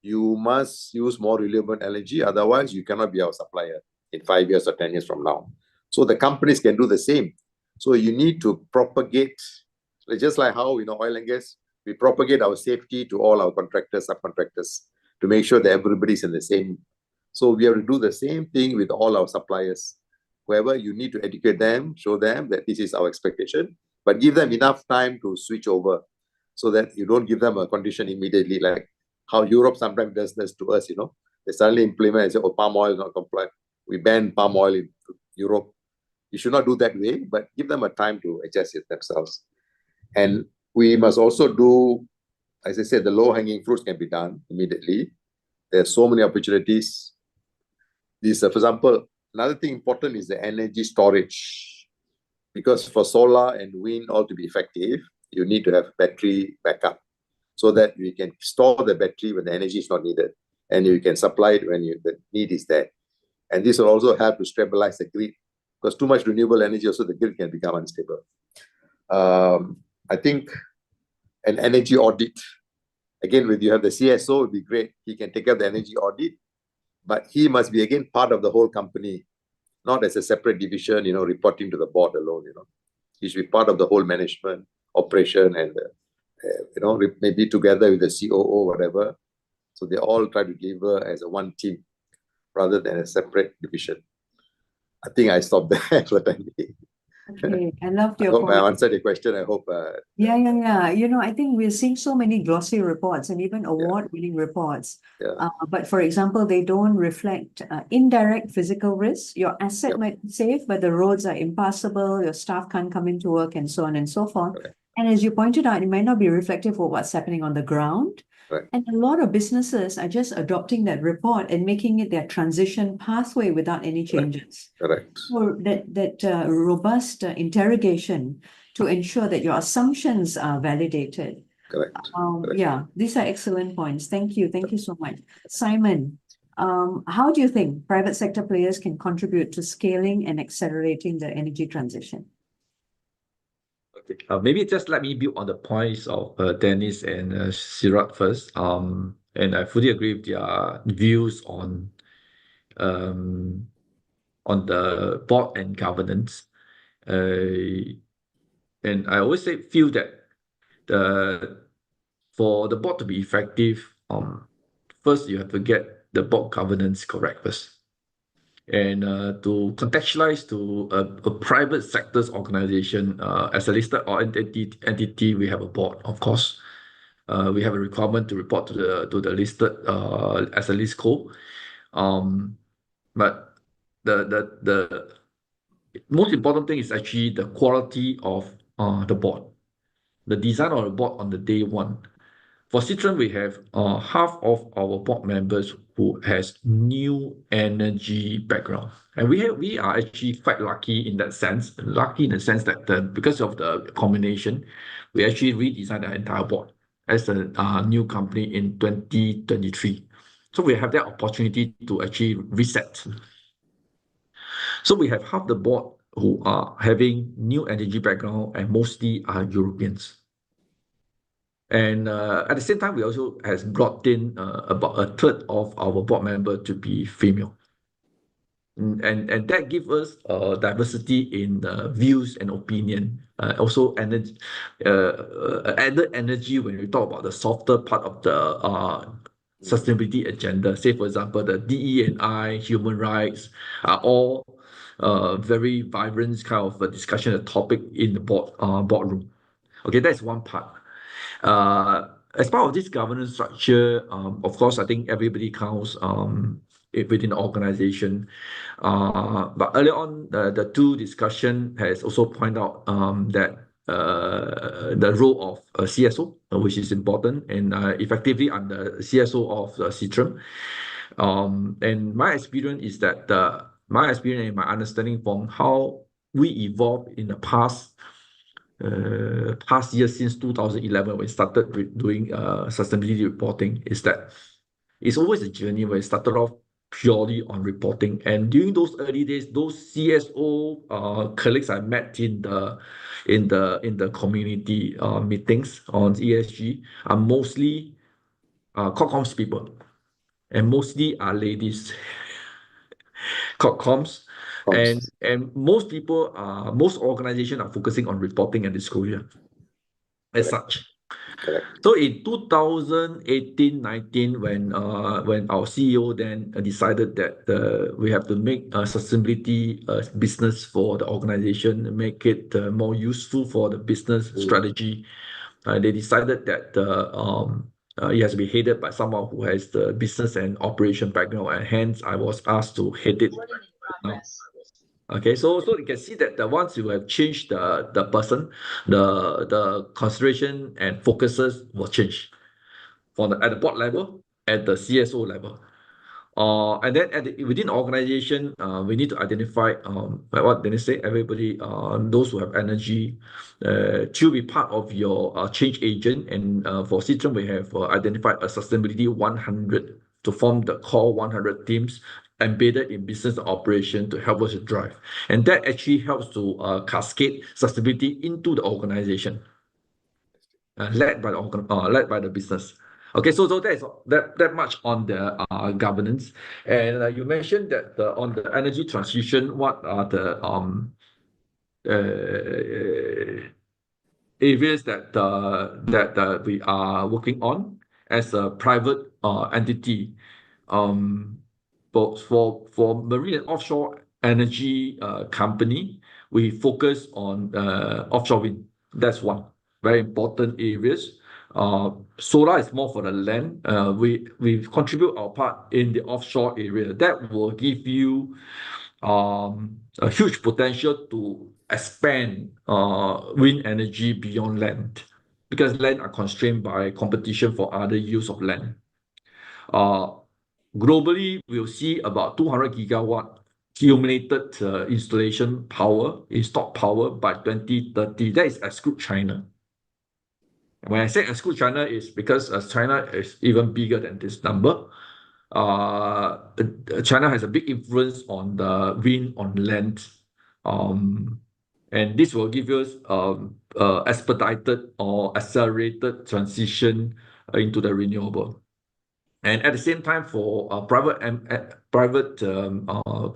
you must use more renewable energy, otherwise you cannot be our supplier in 5 years or 10 years from now. So the companies can do the same. So you need to propagate, just like how, oil and gas, we propagate our safety to all our contractors, subcontractors, to make sure that everybody's in the same. So we have to do the same thing with all our suppliers. Whoever, you need to educate them, show them that this is our expectation, but give them enough time to switch over so that you don't give them a condition immediately, like how Europe sometimes does this to us, They suddenly implement and say, oh, palm oil is not compliant. We ban palm oil in Europe. You should not do that way, but give them a time to adjust it themselves. And we must also do, as I said, the low-hanging fruits can be done immediately. There are so many opportunities. This, for example, another thing important is the energy storage. Because for solar and wind all to be effective, you need to have battery backup so that we can store the battery when the energy is not needed and you can supply it when the need is there. And this will also help to stabilize the grid, because too much renewable energy also the grid can become unstable. I think an energy audit, again, with you have the CSO, would be great. He can take care of the energy audit, but he must be again part of the whole company, not as a separate division, reporting to the board alone. He should be part of the whole management operation and maybe together with the COO, whatever. So they all try to deliver as a one team rather than a separate division. I think I stopped there for the time being. Okay, I loved your I hope point. I answered the question. I hope. Yeah. I think we're seeing so many glossy reports and even award-winning reports. Yeah. But for example, they don't reflect indirect physical risks. Your asset might be safe, but the roads are impassable, your staff can't come into work, and so on and so forth. Okay. And as you pointed out, it might not be reflective of what's happening on the ground. Right. And a lot of businesses are just adopting that report and making it their transition pathway without any changes. Correct. So that robust interrogation to ensure that your assumptions are validated. Correct. Yeah, these are excellent points. Thank you. Thank you so much. Simon, how do you think private sector players can contribute to scaling and accelerating the energy transition? Okay. Maybe just let me build on the points of Dennis and Siraj first. And I fully agree with their views on the board and governance. And I always feel that for the board to be effective, first you have to get the board governance correct first. And to contextualize to a private sector's organization, as a listed or entity, we have a board, of course. We have a requirement to report to the listed as a listco. But the most important thing is actually the quality of the board, the design of the board on the day one. For Seatrium, we have half of our board members who has new energy background. And we are actually quite lucky in that sense. Lucky in the sense that because of the combination, we actually redesigned the entire board as a new company in 2023. So we have that opportunity to actually reset. So we have half the board who are having new energy background and mostly are Europeans. And at the same time, we also has brought in about a third of our board member to be female. And that gives us diversity in views and opinion. Also energy, added energy when we talk about the softer part of the sustainability agenda. Say, for example, the DE&I, human rights are all very vibrant kind of a discussion, a topic in the boardroom. Okay, that's one part. as part of this governance structure, of course, I think everybody counts within the organization. But earlier on, the two discussion has also pointed out that the role of a CSO, which is important, and effectively I'm the CSO of Seatrium. And my experience is that my experience and my understanding from how we evolved in the past years since 2011 when we started doing sustainability reporting is that it's always a journey where it started off purely on reporting. And during those early days, those CSO colleagues I met in the community meetings on ESG are mostly comms people, and mostly are ladies. comms. And most people most organizations are focusing on reporting and disclosure as such. Correct. So in 2018-19, when our CEO then decided that we have to make sustainability business for the organization, make it more useful for the business strategy, they decided that it has to be headed by someone who has the business and operation background, and hence I was asked to head it. Okay, so you can see that once you have changed the person, the consideration and focuses will change at the board level, at the CSO level. And then within the organization, we need to identify, like what Dennis said, everybody, those who have energy, to be part of your change agent. And for Seatrium, we have identified a sustainability 100 to form the core 100 teams embedded in business operation to help us to drive. And that actually helps to cascade sustainability into the organization, led by the business. Okay, so that is that much on the governance. And you mentioned that on the energy transition, what are the areas that we are working on as a private entity. For marine and offshore energy company, we focus on offshore wind. That's one very important areas. Solar is more for the land. We contribute our part in the offshore area. That will give you a huge potential to expand wind energy beyond land, because land are constrained by competition for other use of land. Globally, we'll see about 200 gigawatt accumulated installation power, installed power by 2030. That is exclude China. When I say exclude China, it's because China is even bigger than this number. China has a big influence on the wind on land. And this will give us expedited or accelerated transition into the renewable. And at the same time, for a private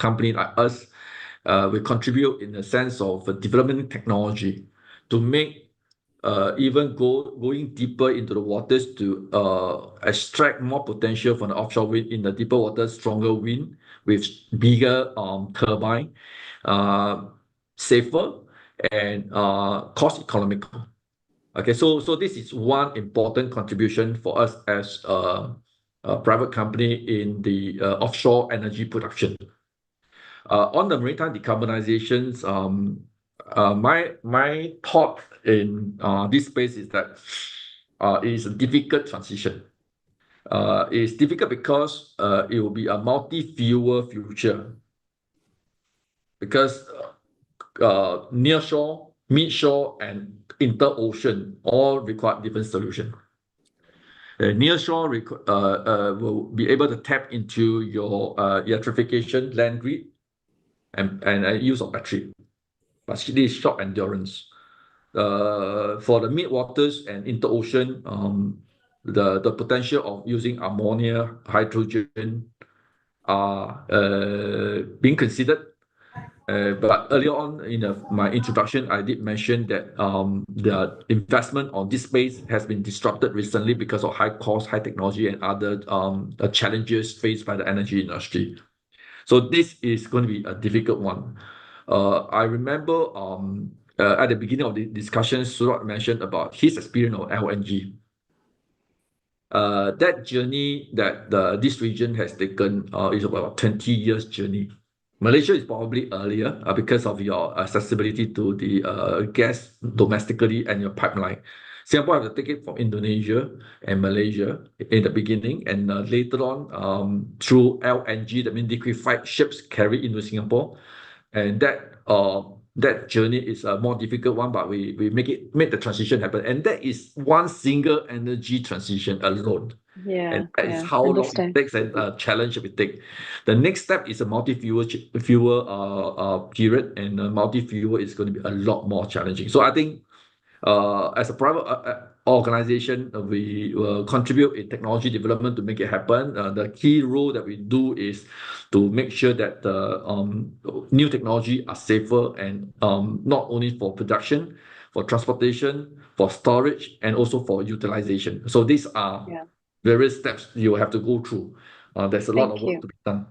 company like us, we contribute in the sense of developing technology to make even going deeper into the waters to extract more potential from the offshore wind in the deeper waters, stronger wind with bigger turbine, safer and cost economical. Okay, so this is one important contribution for us as a private company in the offshore energy production. On the maritime decarbonizations, my thought in this space is that it is a difficult transition. It's difficult because it will be a multi-fuel future, because nearshore, midshore, and inter-ocean all require different solutions. Nearshore will be able to tap into your electrification, land grid, and use of battery, but it is short endurance. For the mid-waters and inter-ocean, the potential of using ammonia, hydrogen are being considered. But earlier on in my introduction, I did mention that the investment on this space has been disrupted recently because of high cost, high technology, and other challenges faced by the energy industry. So this is going to be a difficult one. I remember at the beginning of the discussion, Siraj mentioned about his experience of LNG. that journey that this region has taken is about 20 years journey. Malaysia is probably earlier because of your accessibility to the gas domestically and your pipeline. Singapore have to take it from Indonesia and Malaysia in the beginning, and later on through LNG, that means liquefied ships carried into Singapore, and that journey is a more difficult one, but we make the transition happen, and that is one single energy transition alone. Yeah, And that is yeah, how long it understand. takes and challenge we take. The next step is a multi-fuel period, and multi-fuel is going to be a lot more challenging. So I think as a private organization, we will contribute in technology development to make it happen. The key role that we do is to make sure that the new technology are safer, and not only for production, for transportation, for storage, and also for utilization. So these are various steps you have to go through. There's a lot of work to be done.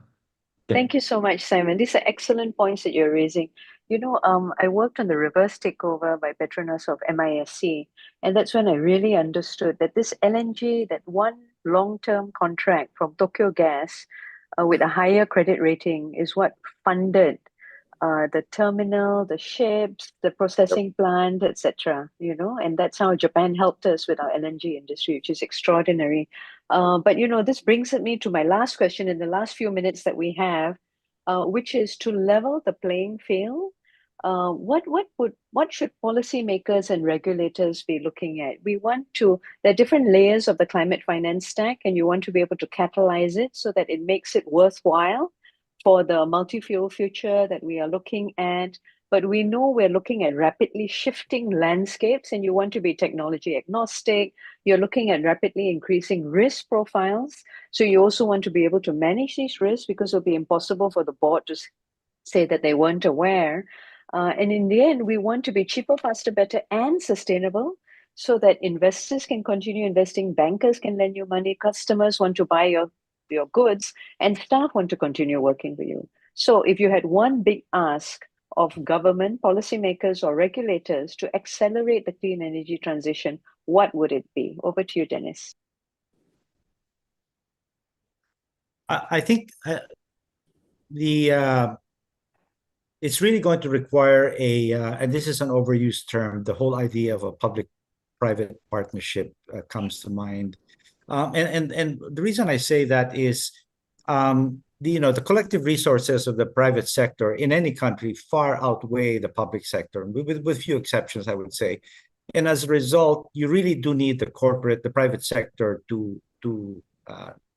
Thank you so much, Simon. These are excellent points that you're raising. I worked on the reverse takeover by Petronas of MISC, and that's when I really understood that this LNG, that one long-term contract from Tokyo Gas with a higher credit rating, is what funded the terminal, the ships, the processing plant, etc. And that's how Japan helped us with our LNG industry, which is extraordinary. But this brings me to my last question in the last few minutes that we have, which is to level the playing field. What should policymakers and regulators be looking at? There are different layers of the climate finance stack, and you want to be able to catalyze it so that it makes it worthwhile for the multi-fuel future that we are looking at. But we know we're looking at rapidly shifting landscapes, and you want to be technology agnostic. You're looking at rapidly increasing risk profiles. So you also want to be able to manage these risks, because it'll be impossible for the board to say that they weren't aware. And in the end, we want to be cheaper, faster, better, and sustainable, so that investors can continue investing, bankers can lend you money, customers want to buy your goods, and staff want to continue working for you. So if you had one big ask of government, policymakers, or regulators to accelerate the clean energy transition, what would it be? Over to you, Dennis. I think it's really going to require and this is an overused term, the whole idea of a public-private partnership comes to mind. And the reason I say that is, the collective resources of the private sector in any country far outweigh the public sector, with few exceptions, I would say. And as a result, you really do need the private sector to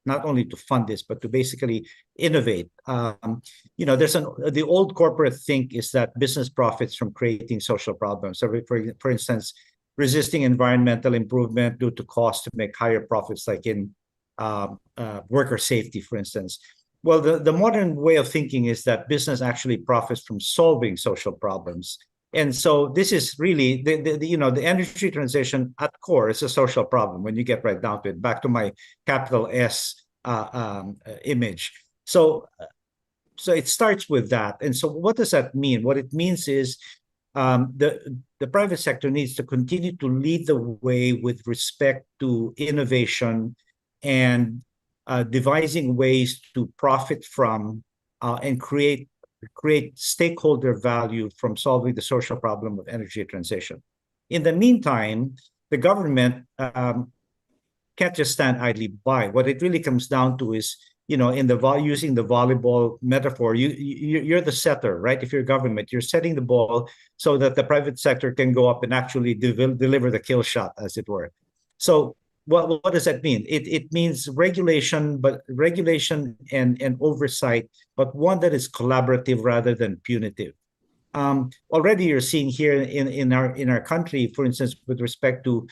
not only to fund this, but to basically innovate. The old corporate think is that business profits from creating social problems. So for instance, resisting environmental improvement due to cost to make higher profits, like in worker safety, for instance. Well, the modern way of thinking is that business actually profits from solving social problems. And so this is really the energy transition at core is a social problem when you get right down to it. Back to my capital S image. So it starts with that. And so what does that mean? What it means is the private sector needs to continue to lead the way with respect to innovation and devising ways to profit from and create stakeholder value from solving the social problem of energy transition. In the meantime, the government can't just stand idly by. What it really comes down to is, using the volleyball metaphor, you're the setter, right? If you're government, you're setting the ball so that the private sector can go up and actually deliver the kill shot, as it were. So what does that mean? It means regulation and oversight, but one that is collaborative rather than punitive. Already you're seeing here in our country, for instance, with respect to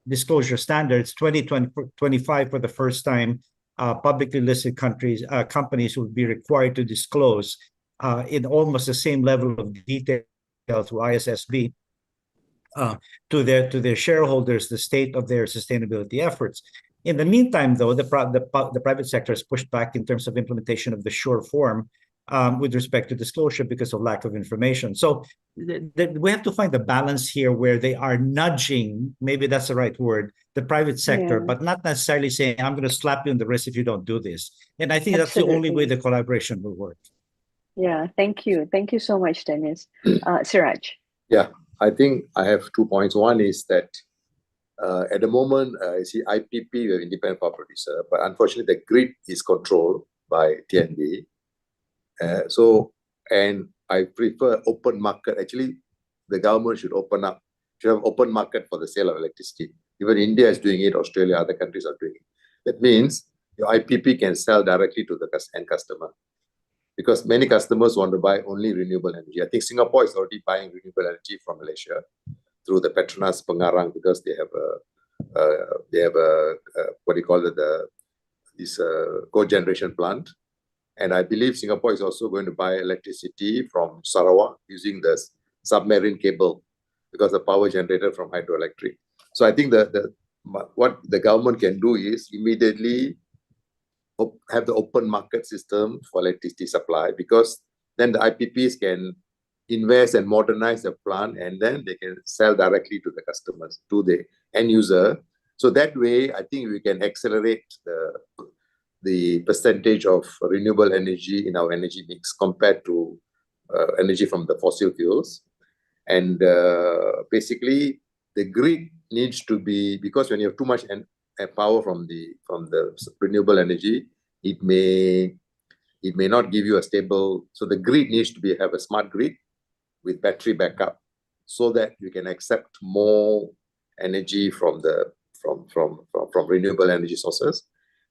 disclosure standards, 2025 for the first time, publicly listed companies will be required to disclose in almost the same level of detail through ISSB to their shareholders the state of their sustainability efforts. In the meantime, though, the private sector has pushed back in terms of implementation of the SURE form with respect to disclosure because of lack of information. So we have to find the balance here where they are nudging, maybe that's the right word, the private sector, Yeah. but not necessarily saying, I'm going to slap you in the wrist if you don't do this. And I think that's the only way Absolutely. the collaboration will work. Yeah, thank you. Thank you so much, Dennis. Siraj. Yeah, I think I have 2 points. One is that at the moment, I see IPP, we have independent power producer, but unfortunately the grid is controlled by TNB. And I prefer open market. Actually, the government should have open market for the sale of electricity. Even India is doing it, Australia, other countries are doing it. That means your IPP can sell directly to the end customer, because many customers want to buy only renewable energy. I think Singapore is already buying renewable energy from Malaysia through the Petronas Pengarang, because they have a what do you call it, this cogeneration plant. And I believe Singapore is also going to buy electricity from Sarawak using the submarine cable, because the power generated from hydroelectric. So I think what the government can do is immediately have the open market system for electricity supply, because then the IPPs can invest and modernize the plant, and then they can sell directly to the customers, to the end user. So that way, I think we can accelerate the percentage of renewable energy in our energy mix compared to energy from the fossil fuels. And basically, the grid needs to be, because when you have too much power from the renewable energy, it may not give you a stable. So the grid needs to have a smart grid with battery backup, so that you can accept more energy from renewable energy sources,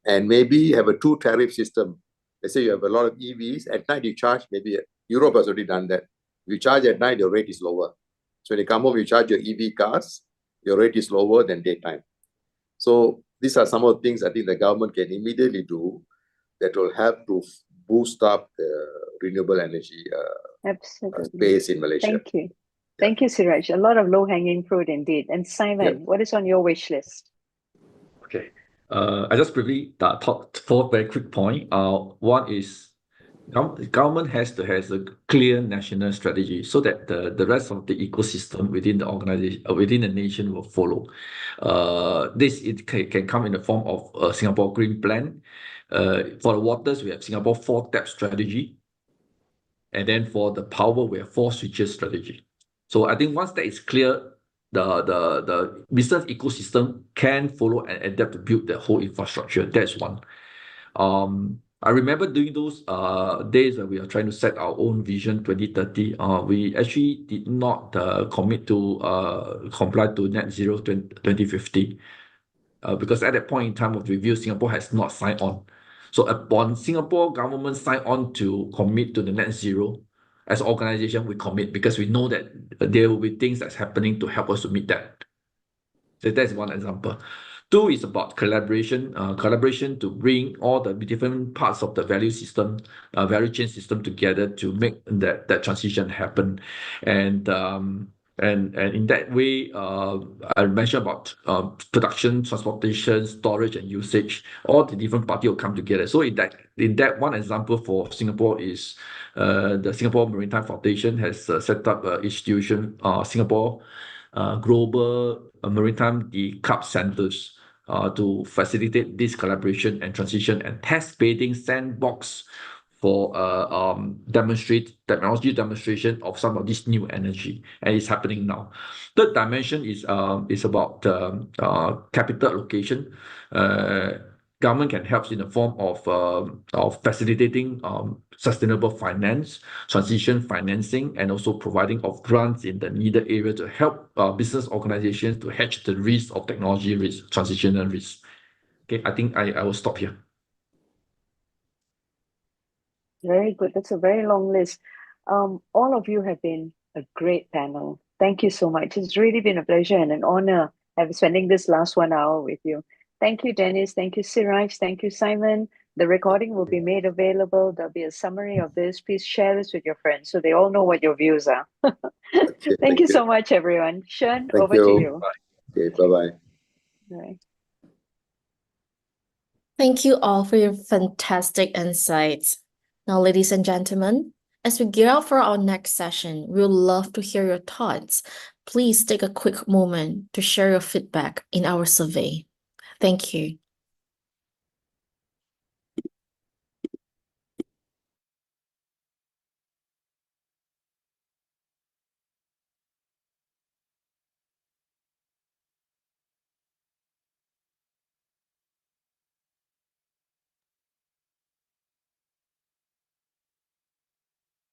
and maybe have a 2-tariff system. Let's say you have a lot of EVs at night. You charge, maybe Europe has already done that. If you charge at night, your rate is lower. So when you come home, you charge your EV cars, your rate is lower than daytime. So these are some of the things I think the government can immediately do that will help to boost up the renewable energy space in Malaysia. Thank you. Thank you, Siraj. A lot of low-hanging fruit indeed. And Simon, what is on your wish list? Okay. I just briefly talk 4 very quick points. One is government has to have a clear national strategy, so that the rest of the ecosystem within the organization, within the nation, will follow. It can come in the form of a Singapore Green Plan. For the waters, we have Singapore 4-step strategy. And then for the power, we have 4 switches strategy. So I think once that is clear, the business ecosystem can follow and adapt to build the whole infrastructure. That's one. I remember during those days when we are trying to set our own vision 2030, we actually did not commit to comply to net zero 2050, because at that point in time of review, Singapore has not signed on. So upon Singapore government sign on to commit to the net zero, as an organization, we commit, because we know that there will be things that's happening to help us to meet that. So that's one example. 2 is about collaboration to bring all the different parts of the value chain system together to make that transition happen. And in that way, I mentioned about production, transportation, storage, and usage. All the different parties will come together. So in that one example for Singapore is the Singapore Maritime Foundation has set up an institution, Singapore Global Maritime Decub Centers, to facilitate this collaboration and transition, and test bedding sandbox for technology demonstration of some of this new energy, and it's happening now. 3rd dimension is about capital allocation. Government can help in the form of facilitating sustainable finance, transition financing, and also providing of grants in the needed area to help business organizations to hedge the risk of technology risk, transitional risk. Okay, I think I will stop here. Very good. That's a very long list. All of you have been a great panel. Thank you so much. It's really been a pleasure and an honor spending this last 1 hour with you. Thank you, Dennis. Thank you, Siraj. Thank you, Simon. The recording will be made available. There'll be a summary of this. Please share this with your friends so they all know what your views are. Thank you so much, everyone. Shen, over to you. Okay, bye-bye. Bye. Thank you all for your fantastic insights. Now, ladies and gentlemen, As we gear up for our next session, we would love to hear your thoughts. Please take a quick moment to share your feedback in our survey. Thank you.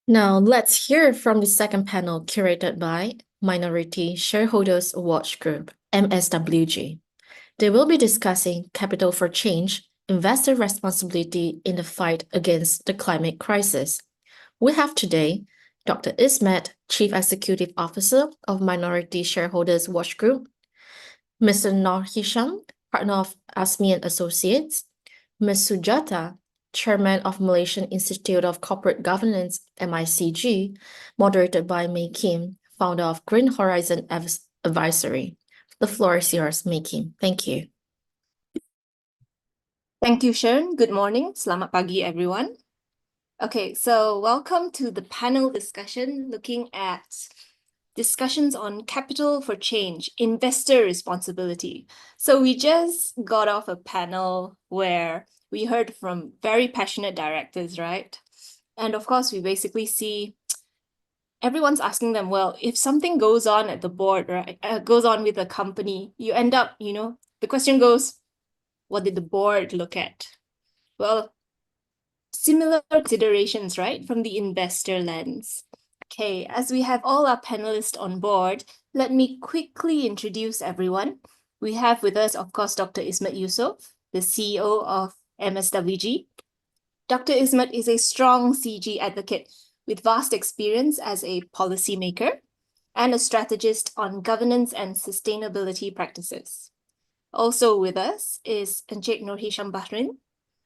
Now, let's hear from the second panel curated by Minority Shareholders Watch Group, MSWG. They will be discussing capital for change, investor responsibility in the fight against the climate crisis. We have today Dr. Ismet, Chief Executive Officer of Minority Shareholders Watch Group, Mr. Noor Hisham, partner of Asmi and Associates, Ms. Sujata, Chairman of Malaysian Institute of Corporate Governance, MICG, moderated by May Kim, founder of Green Horizon Advisory. The floor is yours, May Kim. Thank you. Thank you, Sharon. Good morning. Selamat pagi, everyone. Okay, so welcome to the panel discussion looking at discussions on capital for change, investor responsibility. So we just got off a panel where we heard from very passionate directors, right? And of course, we basically see everyone's asking them, well, if something goes on at the board, right, goes on with the company, you end up, the question goes, what did the board look at? Well, similar considerations, right, from the investor lens. Okay, as we have all our panelists on board, let me quickly introduce everyone. We have with us, of course, Dr. Ismet Yusof, the CEO of MSWG. Dr. Ismet is a strong CG advocate with vast experience as a policymaker and a strategist on governance and sustainability practices. Also with us is Encik Noor Hisham Bahrin,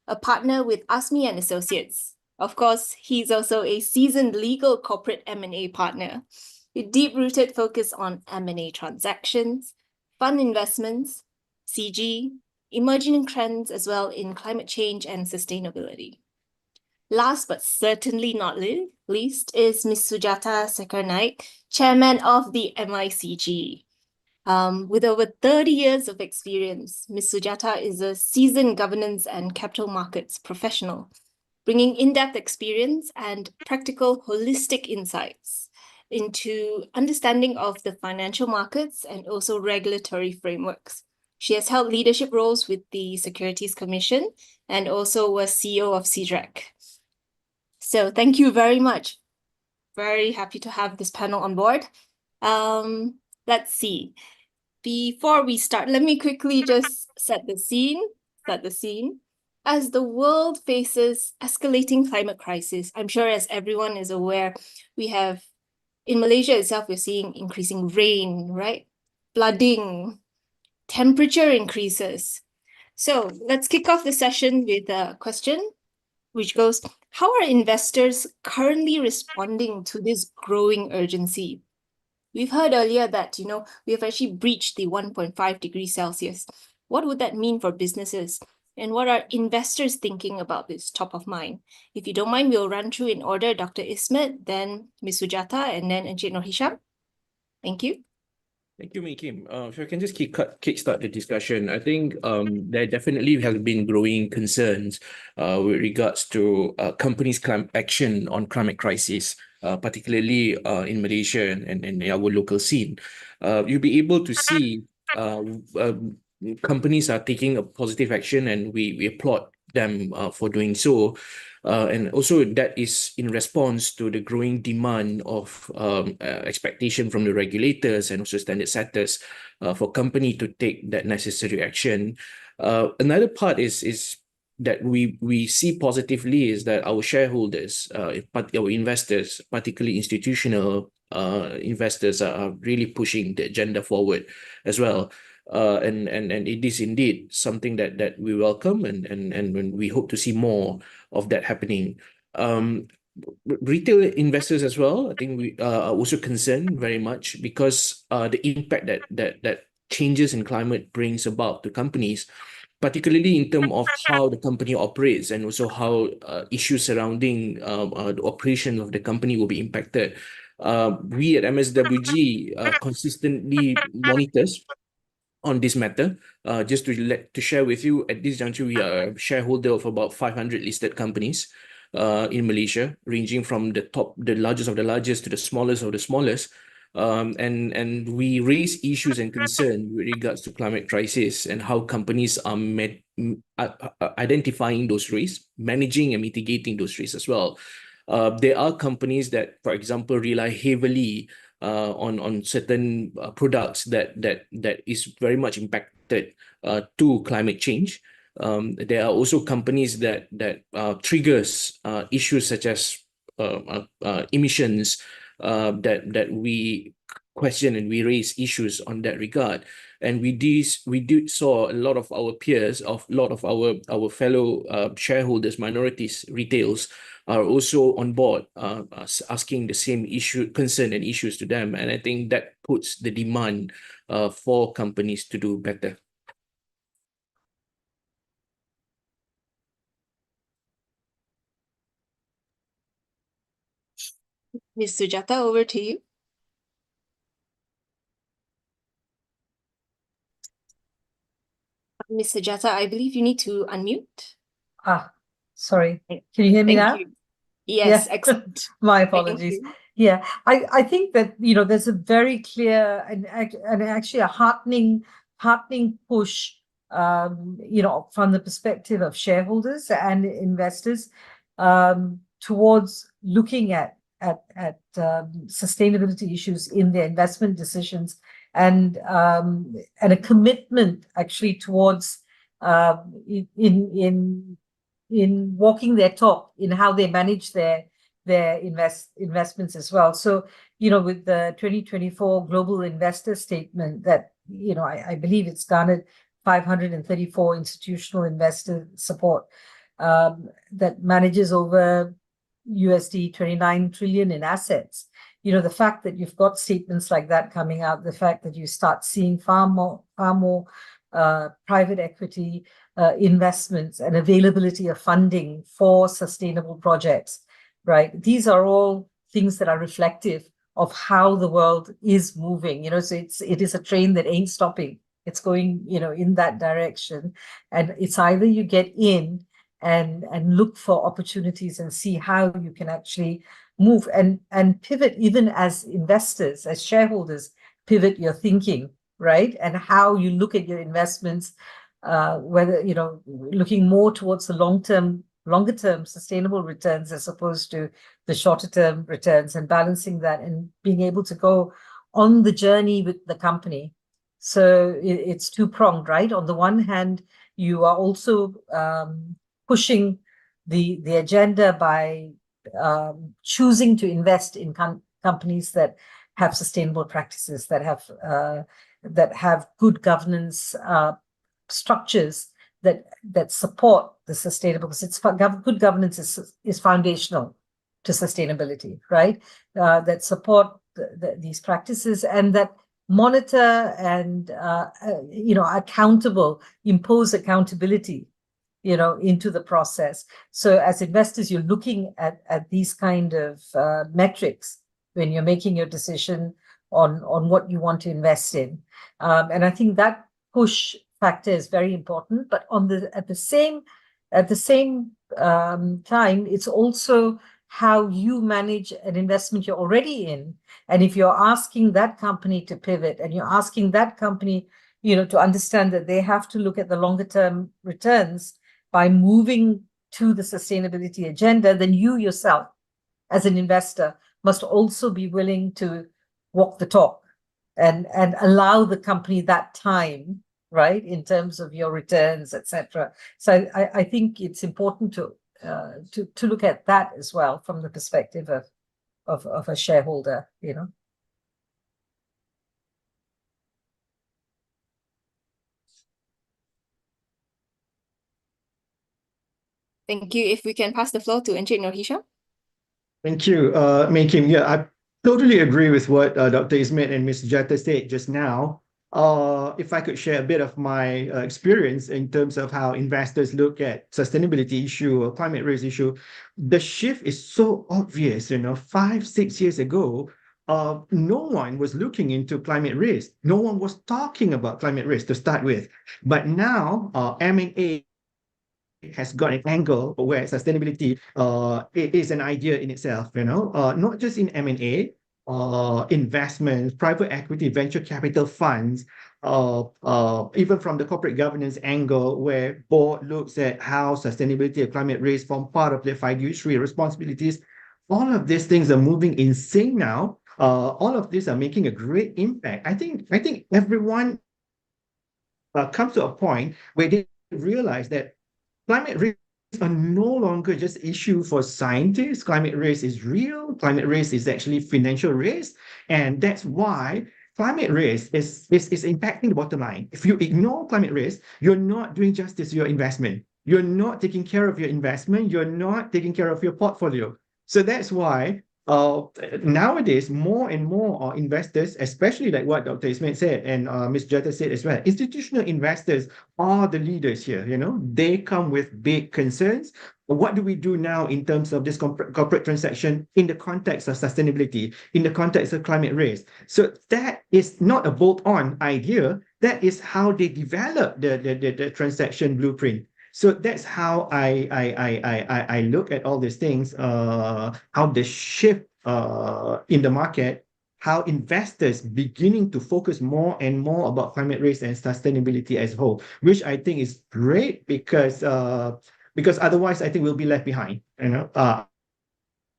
a partner with Asmi and Associates. Of course, he's also a seasoned legal corporate M&A partner with deep-rooted focus on M&A transactions, fund investments, CG, emerging trends as well in climate change and sustainability. Last but certainly not least is Ms. Sujata Sekarnaik, chairman of the MICG. With over 30 years of experience, Ms. Sujata is a seasoned governance and capital markets professional, bringing in-depth experience and practical holistic insights into understanding of the financial markets and also regulatory frameworks. She has held leadership roles with the Securities Commission and also was CEO of Siraj. So thank you very much. Very happy to have this panel on board. Let's see. Before we start, let me quickly just set the scene. As the world faces escalating climate crisis, I'm sure as everyone is aware, we have, in Malaysia itself, we're seeing increasing rain, right? Flooding, temperature increases. So let's kick off the session with a question, which goes, how are investors currently responding to this growing urgency? We've heard earlier that, we have actually breached the 1.5 degrees Celsius. What would that mean for businesses? And what are investors thinking about this top of mind? If you don't mind, we'll run through in order, Dr. Ismet, then Ms. Sujata, and then Encik Noor Hisham. Thank you. Thank you, May Kim. If I can just kickstart the discussion, I think there definitely has been growing concerns with regards to companies' action on climate crisis, particularly in Malaysia and in our local scene. You'll be able to see companies are taking a positive action, and we applaud them for doing so. And also that is in response to the growing demand of expectation from the regulators and also standard setters for company to take that necessary action. Another part is that we see positively is that our shareholders, our investors, particularly institutional investors, are really pushing the agenda forward as well. And it is indeed something that we welcome, and we hope to see more of that happening. Retail investors as well, I think we are also concerned very much because the impact that changes in climate brings about to companies. particularly in terms of how the company operates and also how issues surrounding the operation of the company will be impacted. We at MSWG consistently monitors on this matter. Just to share with you, at this juncture, we are a shareholder of about 500 listed companies in Malaysia, ranging from the largest of the largest to the smallest of the smallest. And we raise issues and concern with regards to climate crisis and how companies are identifying those risks, managing and mitigating those risks as well. There are companies that, for example, rely heavily on certain products that is very much impacted to climate change. There are also companies that triggers issues such as emissions that we question, and we raise issues on that regard. And we saw a lot of our peers, a lot of our fellow shareholders, minorities, retails, are also on board asking the same concern and issues to them. And I think that puts the demand for companies to do better. Ms. Sujata, over to you. Ms. Sujata, I believe you need to unmute. Sorry. Can you hear me now? Thank you. Yes, excellent. My Thank apologies. you. Yeah, I think that, there's a very clear and actually a heartening push, from the perspective of shareholders and investors, towards looking at sustainability issues in their investment decisions, and a commitment actually towards in walking their talk in how they manage their investments as well. So, with the 2024 Global Investor Statement that, I believe it's garnered 534 institutional investor support, that manages over USD 29 trillion in assets. The fact that you've got statements like that coming out, the fact that you start seeing far more private equity investments and availability of funding for sustainable projects, right? These are all things that are reflective of how the world is moving. So it is a train that ain't stopping. It's going, in that direction, and it's either you get in and look for opportunities and see how you can actually move and pivot, even as investors, as shareholders, pivot your thinking, right? And how you look at your investments, whether, looking more towards the longer term sustainable returns as opposed to the shorter term returns, and balancing that and being able to go on the journey with the company. So it's two-pronged, right? On the one hand, you are also pushing the agenda by choosing to invest in companies that have sustainable practices, that have good governance structures that support the sustainable, because good governance is foundational to sustainability, right? That support these practices, and that monitor and impose accountability into the process. So as investors, you're looking at these kind of metrics when you're making your decision on what you want to invest in, and I think that push factor is very important. But at the same time, it's also how you manage an investment you're already in. And if you're asking that company to pivot, and you're asking that company, to understand that they have to look at the longer term returns by moving to the sustainability agenda, then you yourself, as an investor, must also be willing to walk the talk and allow the company that time, right, in terms of your returns, etc. So I think it's important to look at that as well from the perspective of a shareholder, Thank you. If we can pass the floor to Encik Nur Hisham. Thank you, Kim. Yeah, I totally agree with what Dr. Ismet and Ms. Jata said just now. if I could share a bit of my experience in terms of how investors look at sustainability issue or climate risk issue, the shift is so obvious. 5-6 years ago, no one was looking into climate risk. No one was talking about climate risk to start with. But now, M&A has got an angle where sustainability is an idea in itself, not just in M&A, investments, private equity, venture capital funds, even from the corporate governance angle, where board looks at how sustainability and climate risk form part of their fiduciary responsibilities. All of these things are moving in sync now. All of these are making a great impact. I think everyone comes to a point where they realize that climate risks are no longer just issue for scientists. Climate risk is real. Climate risk is actually financial risk. And that's why climate risk is impacting the bottom line. If you ignore climate risk, you're not doing justice to your investment. You're not taking care of your investment. You're not taking care of your portfolio. So that's why nowadays, more and more investors, especially like what Dr. Ismail said and Ms. Jata said as well, institutional investors are the leaders here. They come with big concerns. What do we do now in terms of this corporate transaction in the context of sustainability, in the context of climate risk? So that is not a bolt-on idea. That is how they develop the transaction blueprint. So that's how I look at all these things, how the shift in the market, how investors beginning to focus more and more about climate risk and sustainability as a whole, which I think is great because otherwise I think we'll be left behind.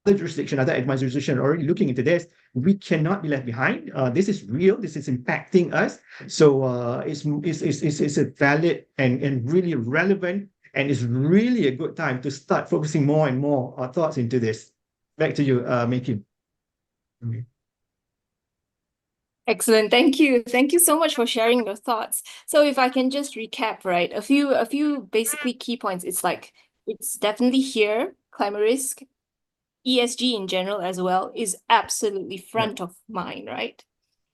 Other jurisdiction, other advanced jurisdiction are already looking into this. We cannot be left behind. This is real. This is impacting us. So it's a valid and really relevant, and it's really a good time to start focusing more and more thoughts into this. Back to you, Meki. Excellent. Thank you. Thank you so much for sharing your thoughts. So if I can just recap, right, a few basically key points. It's definitely here. Climate risk, ESG in general as well, is absolutely front of mind, right?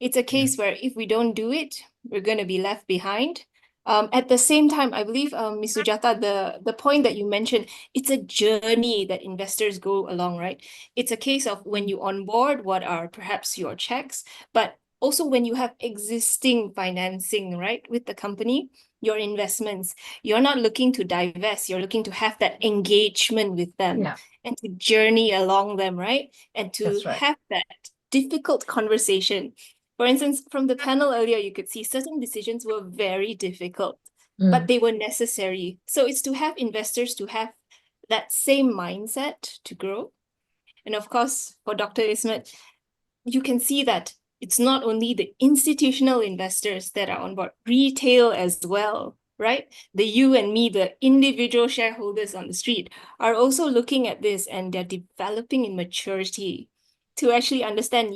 It's a case where if we don't do it, we're going to be left behind. At the same time, I believe, Ms. Sujata, the point that you mentioned, it's a journey that investors go along, right? It's a case of when you onboard, what are perhaps your checks, but also when you have existing financing, right, with the company, your investments, you're not looking to divest, you're looking to have that engagement with them and to journey along them, right? And to have that difficult conversation. For instance, from the panel earlier, you could see certain decisions were very difficult, but they were necessary. So it's to have investors to have that same mindset to grow. And of course, for Dr. Ismail, you can see that it's not only the institutional investors that are on board, retail as well, right? The you and me, the individual shareholders on the street, are also looking at this, and they're developing in maturity to actually understand,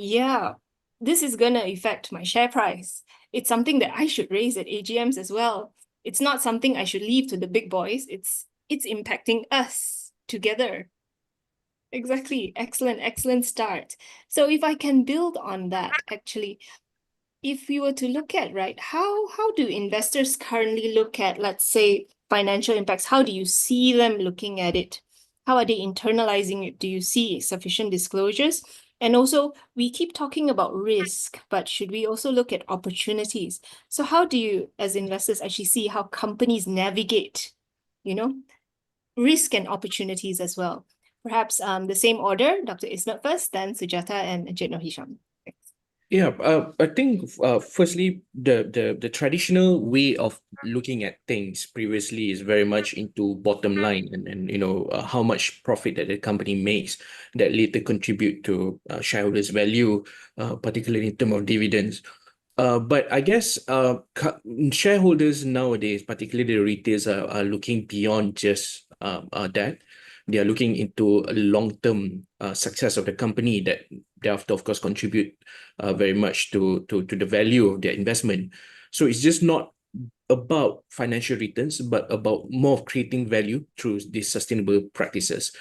this is going to affect my share price. It's something that I should raise at AGMs as well. It's not something I should leave to the big boys. It's impacting us together. Exactly. Excellent start. So if I can build on that, actually, if we were to look at, right, how do investors currently look at, let's say, financial impacts? How do you see them looking at it? How are they internalizing it? Do you see sufficient disclosures? And also, we keep talking about risk, but should we also look at opportunities? So how do you, as investors, actually see how companies navigate, risk and opportunities as well? Perhaps the same order, Dr. Ismail first, then Sujata and Encik Hisham. Yeah, I think firstly, the traditional way of looking at things previously is very much into bottom line and how much profit that the company makes that later contribute to shareholders' value, particularly in terms of dividends. But I guess shareholders nowadays, particularly the retailers, are looking beyond just that. They are looking into a long-term success of the company that thereafter, of course, contribute very much to the value of their investment. So it's just not about financial returns, but about more of creating value through these sustainable practices.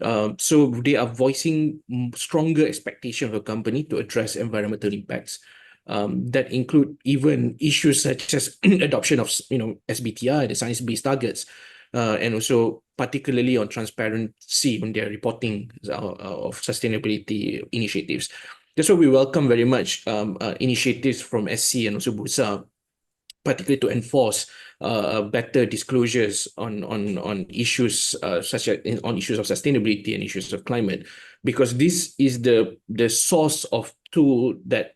So they are voicing stronger expectation of a company to address environmental impacts. that include even issues such as adoption of SBTI, the science-based targets, and also particularly on transparency on their reporting of sustainability initiatives. That's why we welcome very much initiatives from SC and also Bursa, particularly to enforce better disclosures on issues such as on issues of sustainability and issues of climate, because this is the source of tool that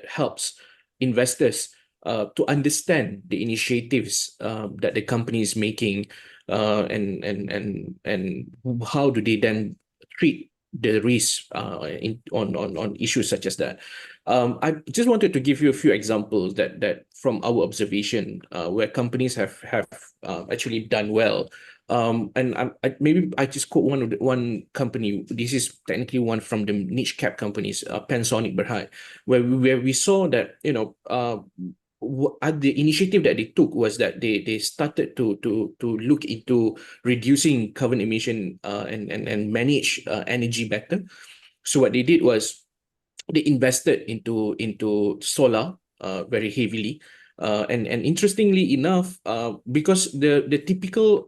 helps investors to understand the initiatives that the company is making, and how do they then treat the risk on issues such as that. I just wanted to give you a few examples that from our observation where companies have actually done well. And maybe I just quote one company. This is technically one from the niche cap companies, Panasonic Berhad, where we saw that the initiative that they took was that they started to look into reducing carbon emission and manage energy better. So what they did was they invested into solar very heavily. And interestingly enough, because the typical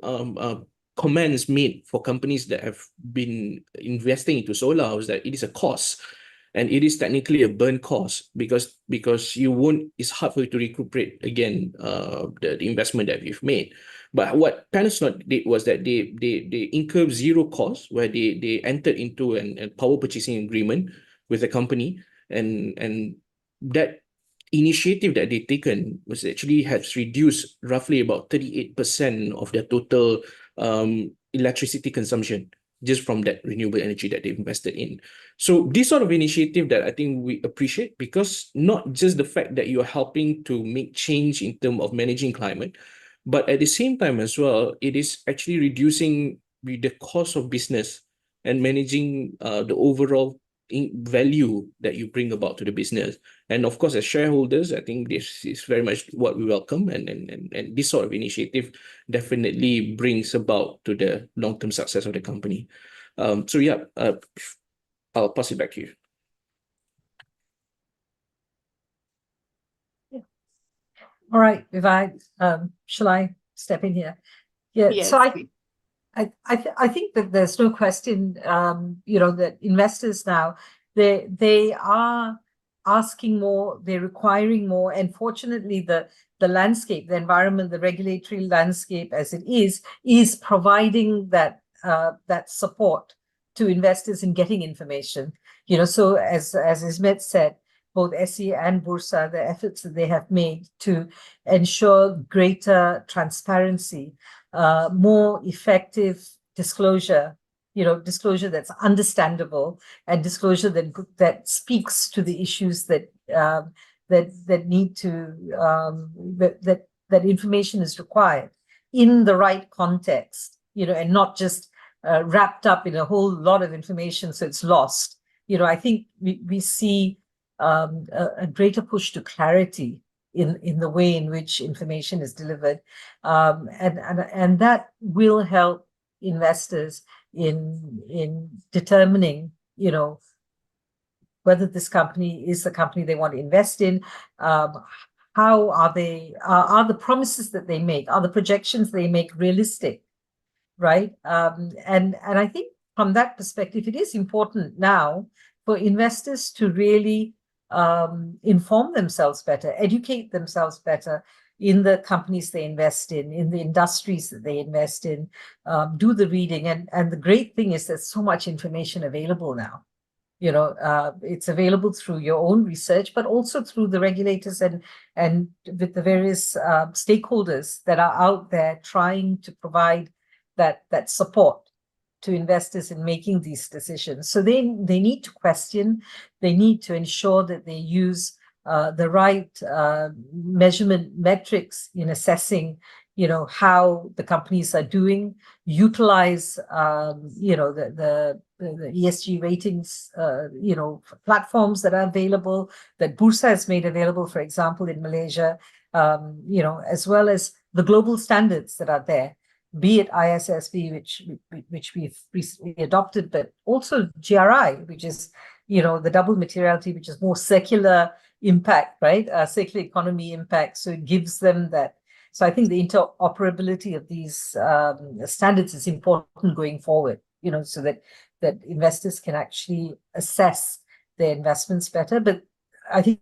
comments made for companies that have been investing into solar was that it is a cost, and it is technically a burn cost because it's hard for you to recuperate again the investment that you've made. But what Panasonic did was that they incurred zero cost, where they entered into a power purchasing agreement with the company, and that initiative that they've taken was actually has reduced roughly about 38% of their total electricity consumption just from that renewable energy that they've invested in. So this sort of initiative that I think we appreciate, because not just the fact that you're helping to make change in terms of managing climate, but at the same time as well, it is actually reducing the cost of business and managing the overall value that you bring about to the business. And of course, as shareholders, I think this is very much what we welcome, and this sort of initiative definitely brings about to the long-term success of the company. So yeah, I'll pass it back to you. All right, shall I step in here? Yeah, Yes. so I think that there's no question, that investors now, they are asking more, they're requiring more, and fortunately the landscape, the environment, the regulatory landscape as it is providing that support to investors in getting information. So as Ismet said, both SE and Bursa, the efforts that they have made to ensure greater transparency, more effective disclosure, disclosure that's understandable, and disclosure that speaks to the issues that need to that information is required in the right context, and not just wrapped up in a whole lot of information so it's lost. I think we see a greater push to clarity in the way in which information is delivered, and that will help investors in determining, whether this company is the company they want to invest in. How are the promises that they make, are the projections they make realistic, right? And I think from that perspective, it is important now for investors to really inform themselves better, educate themselves better in the companies they invest in the industries that they invest in, do the reading. And the great thing is there's so much information available now. It's available through your own research, but also through the regulators and with the various stakeholders that are out there trying to provide that support to investors in making these decisions. So they need to question, they need to ensure that they use the right measurement metrics in assessing, how the companies are doing, utilize, the ESG ratings, platforms that are available, that Bursa has made available, for example, in Malaysia, as well as the global standards that are there, be it ISSB, which we've recently adopted, but also GRI, which is, the double materiality, which is more circular, impact, right? Circular economy impact. So it gives them that. So I think the interoperability of these standards is important going forward, so that investors can actually assess their investments better. But I think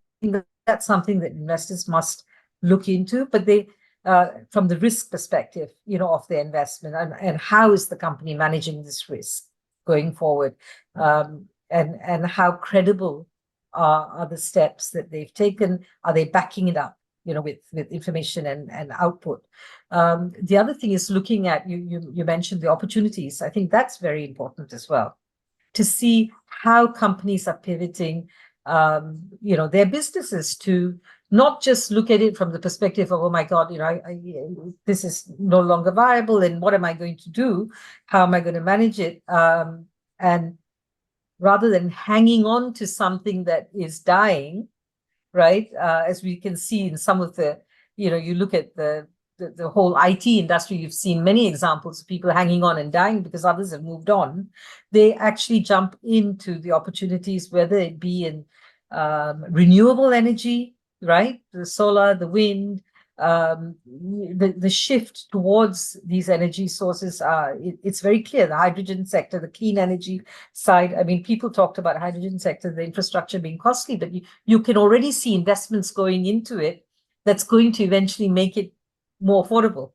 that's something that investors must look into, but they from the risk perspective, of their investment, and how is the company managing this risk going forward, and how credible are the steps that they've taken? Are they backing it up, with information and output? The other thing is looking at, you mentioned the opportunities. I think that's very important as well, to see how companies are pivoting, their businesses to not just look at it from the perspective of, oh my God, this is no longer viable, and what am I going to do? How am I going to manage it? And rather than hanging on to something that is dying, right? As we can see in some of the, you look at the whole IT industry, you've seen many examples of people hanging on and dying because others have moved on. They actually jump into the opportunities, whether it be in renewable energy, right? The solar, the wind, the shift towards these energy sources. It's very clear. The hydrogen sector, the clean energy side. I mean, people talked about hydrogen sector, the infrastructure being costly, but you can already see investments going into it that's going to eventually make it more affordable,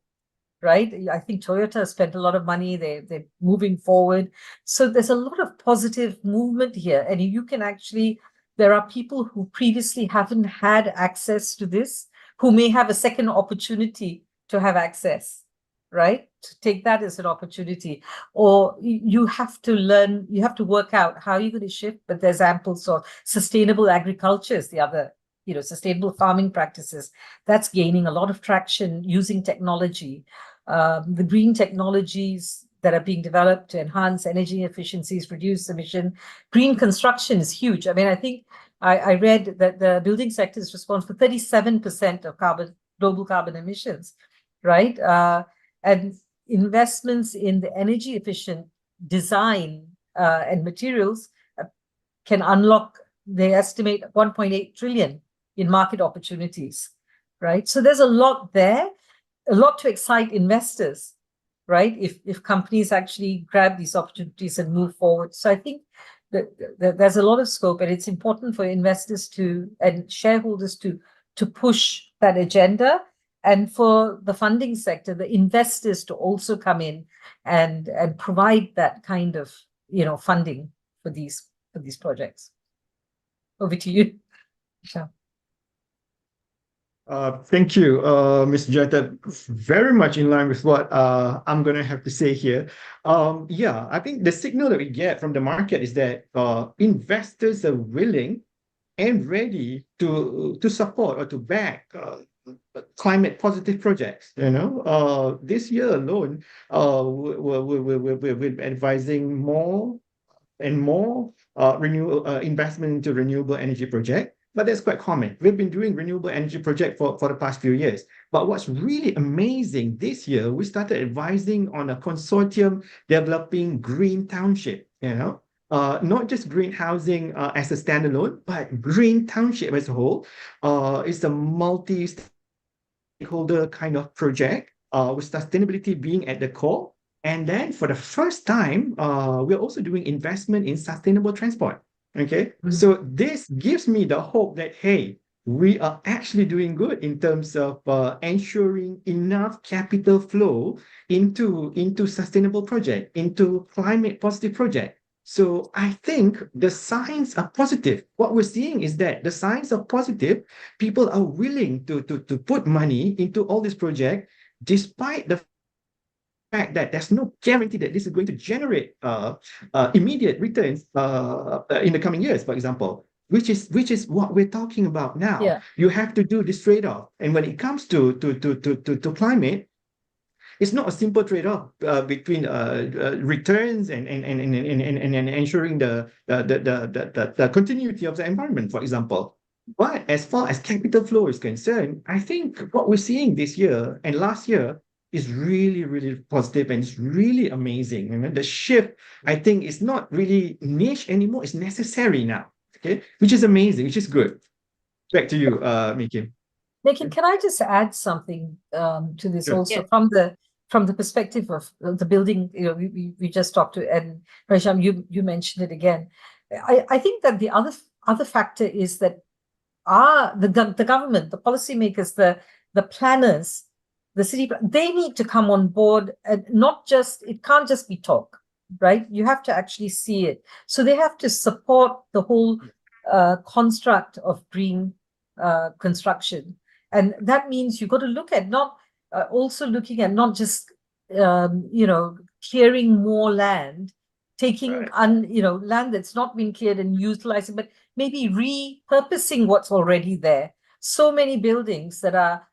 right? I think Toyota spent a lot of money. They're moving forward. So there's a lot of positive movement here. And you can actually, there are people who previously haven't had access to this, who may have a second opportunity to have access, right? To take that as an opportunity. Or you have to learn, you have to work out how you're going to shift, but there's ample sort. Sustainable agriculture is the other, sustainable farming practices. That's gaining a lot of traction using technology. The green technologies that are being developed to enhance energy efficiencies, reduce emission. Green construction is huge. I mean, I think I read that the building sector is responsible for 37% of global carbon emissions, right? And investments in the energy efficient design and materials can unlock, they estimate, 1.8 trillion in market opportunities, right? So there's a lot there, a lot to excite investors, right? If companies actually grab these opportunities and move forward. So I think that there's a lot of scope, and it's important for investors and shareholders to push that agenda, and for the funding sector, the investors to also come in and provide that kind of funding for these projects. Over to you, Michelle. Thank you, Ms. Jetta. Very much in line with what I'm going to have to say here. Yeah, I think the signal that we get from the market is that investors are willing and ready to support or to back climate positive projects. This year alone, we're advising more and more investment into renewable energy projects. But that's quite common. We've been doing renewable energy project for the past few years. But what's really amazing this year, we started advising on a consortium developing green township, not just green housing as a standalone, but green township as a whole. It's a multi-stakeholder kind of project with sustainability being at the core. And then for the first time, we're also doing investment in sustainable transport. Okay, so this gives me the hope that, hey, we are actually doing good in terms of ensuring enough capital flow into sustainable project, into climate positive project. So I think the signs are positive. What we're seeing is that the signs are positive. People are willing to put money into all this project, despite the fact that there's no guarantee that this is going to generate immediate returns in the coming years, for example, which is what we're talking about now. Yeah. You have to do this trade-off, and when it comes to climate, it's not a simple trade-off between returns and ensuring the continuity of the environment, for example. But as far as capital flow is concerned, I think what we're seeing this year and last year is really, really positive, and it's really amazing. The shift, I think, is not really niche anymore. It's necessary now, okay? Which is amazing, which is good. Back to you, Miki. Nikin, can I just add something to this Sure. also Yes. from the perspective of the building, we just talked to, and Rajam, you mentioned it again. I think that the other factor is that the government, the policymakers, the planners, the city, they need to come on board, and it can't just be talk, right? You have to actually see it. So they have to support the whole construct of green construction. And that means you've got to look at looking at not just clearing more land, taking land that's not been cleared and utilizing, but maybe repurposing what's already there. So many buildings that are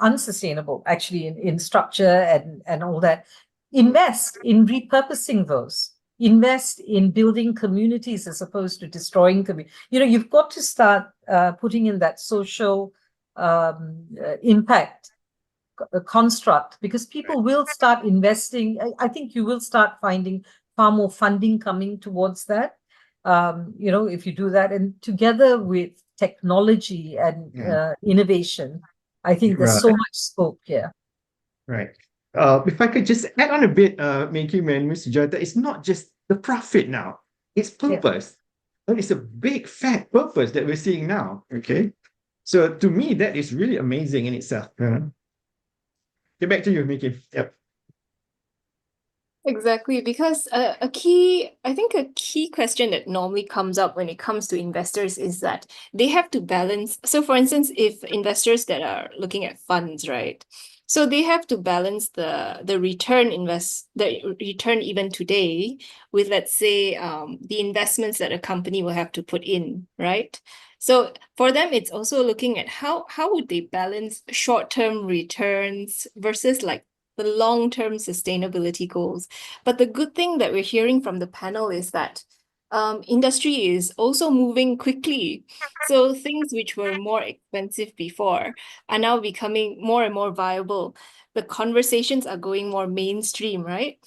unsustainable actually in structure and all that. Invest in repurposing those. Invest in building communities as opposed to destroying communities. You've got to start putting in that social impact construct, because people will start investing. I think you will start finding far more funding coming towards that. If you do that, and together with technology and innovation, I think there's so much scope here. Right. If I could just add on a bit, Miki and Mr. Jata, it's not just the profit now, it's purpose. And it's a big fat purpose that we're seeing now. Okay. So to me, that is really amazing in itself. Get back to you, Miki. Yep. Exactly, because I think a key question that normally comes up when it comes to investors is that they have to balance. So for instance, if investors that are looking at funds, right? So they have to balance the return even today with, let's say, the investments that a company will have to put in, right? So for them, it's also looking at how would they balance short-term returns versus like the long-term sustainability goals. But the good thing that we're hearing from the panel is that industry is also moving quickly. So things which were more expensive before are now becoming more and more viable. The conversations are going more mainstream, right?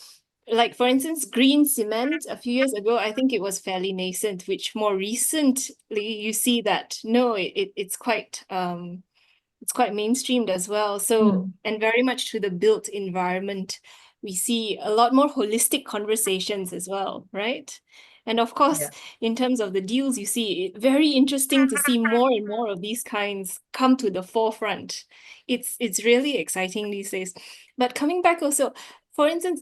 Like, for instance, green cement, a few years ago, I think it was fairly nascent, which more recently you see that, no, it's quite mainstreamed as well. So, and very much to the built environment, we see a lot more holistic conversations as well, right? And of course, in terms of the deals, you see, very interesting to see more and more of these kinds come to the forefront. It's really exciting these days. But coming back also, for instance,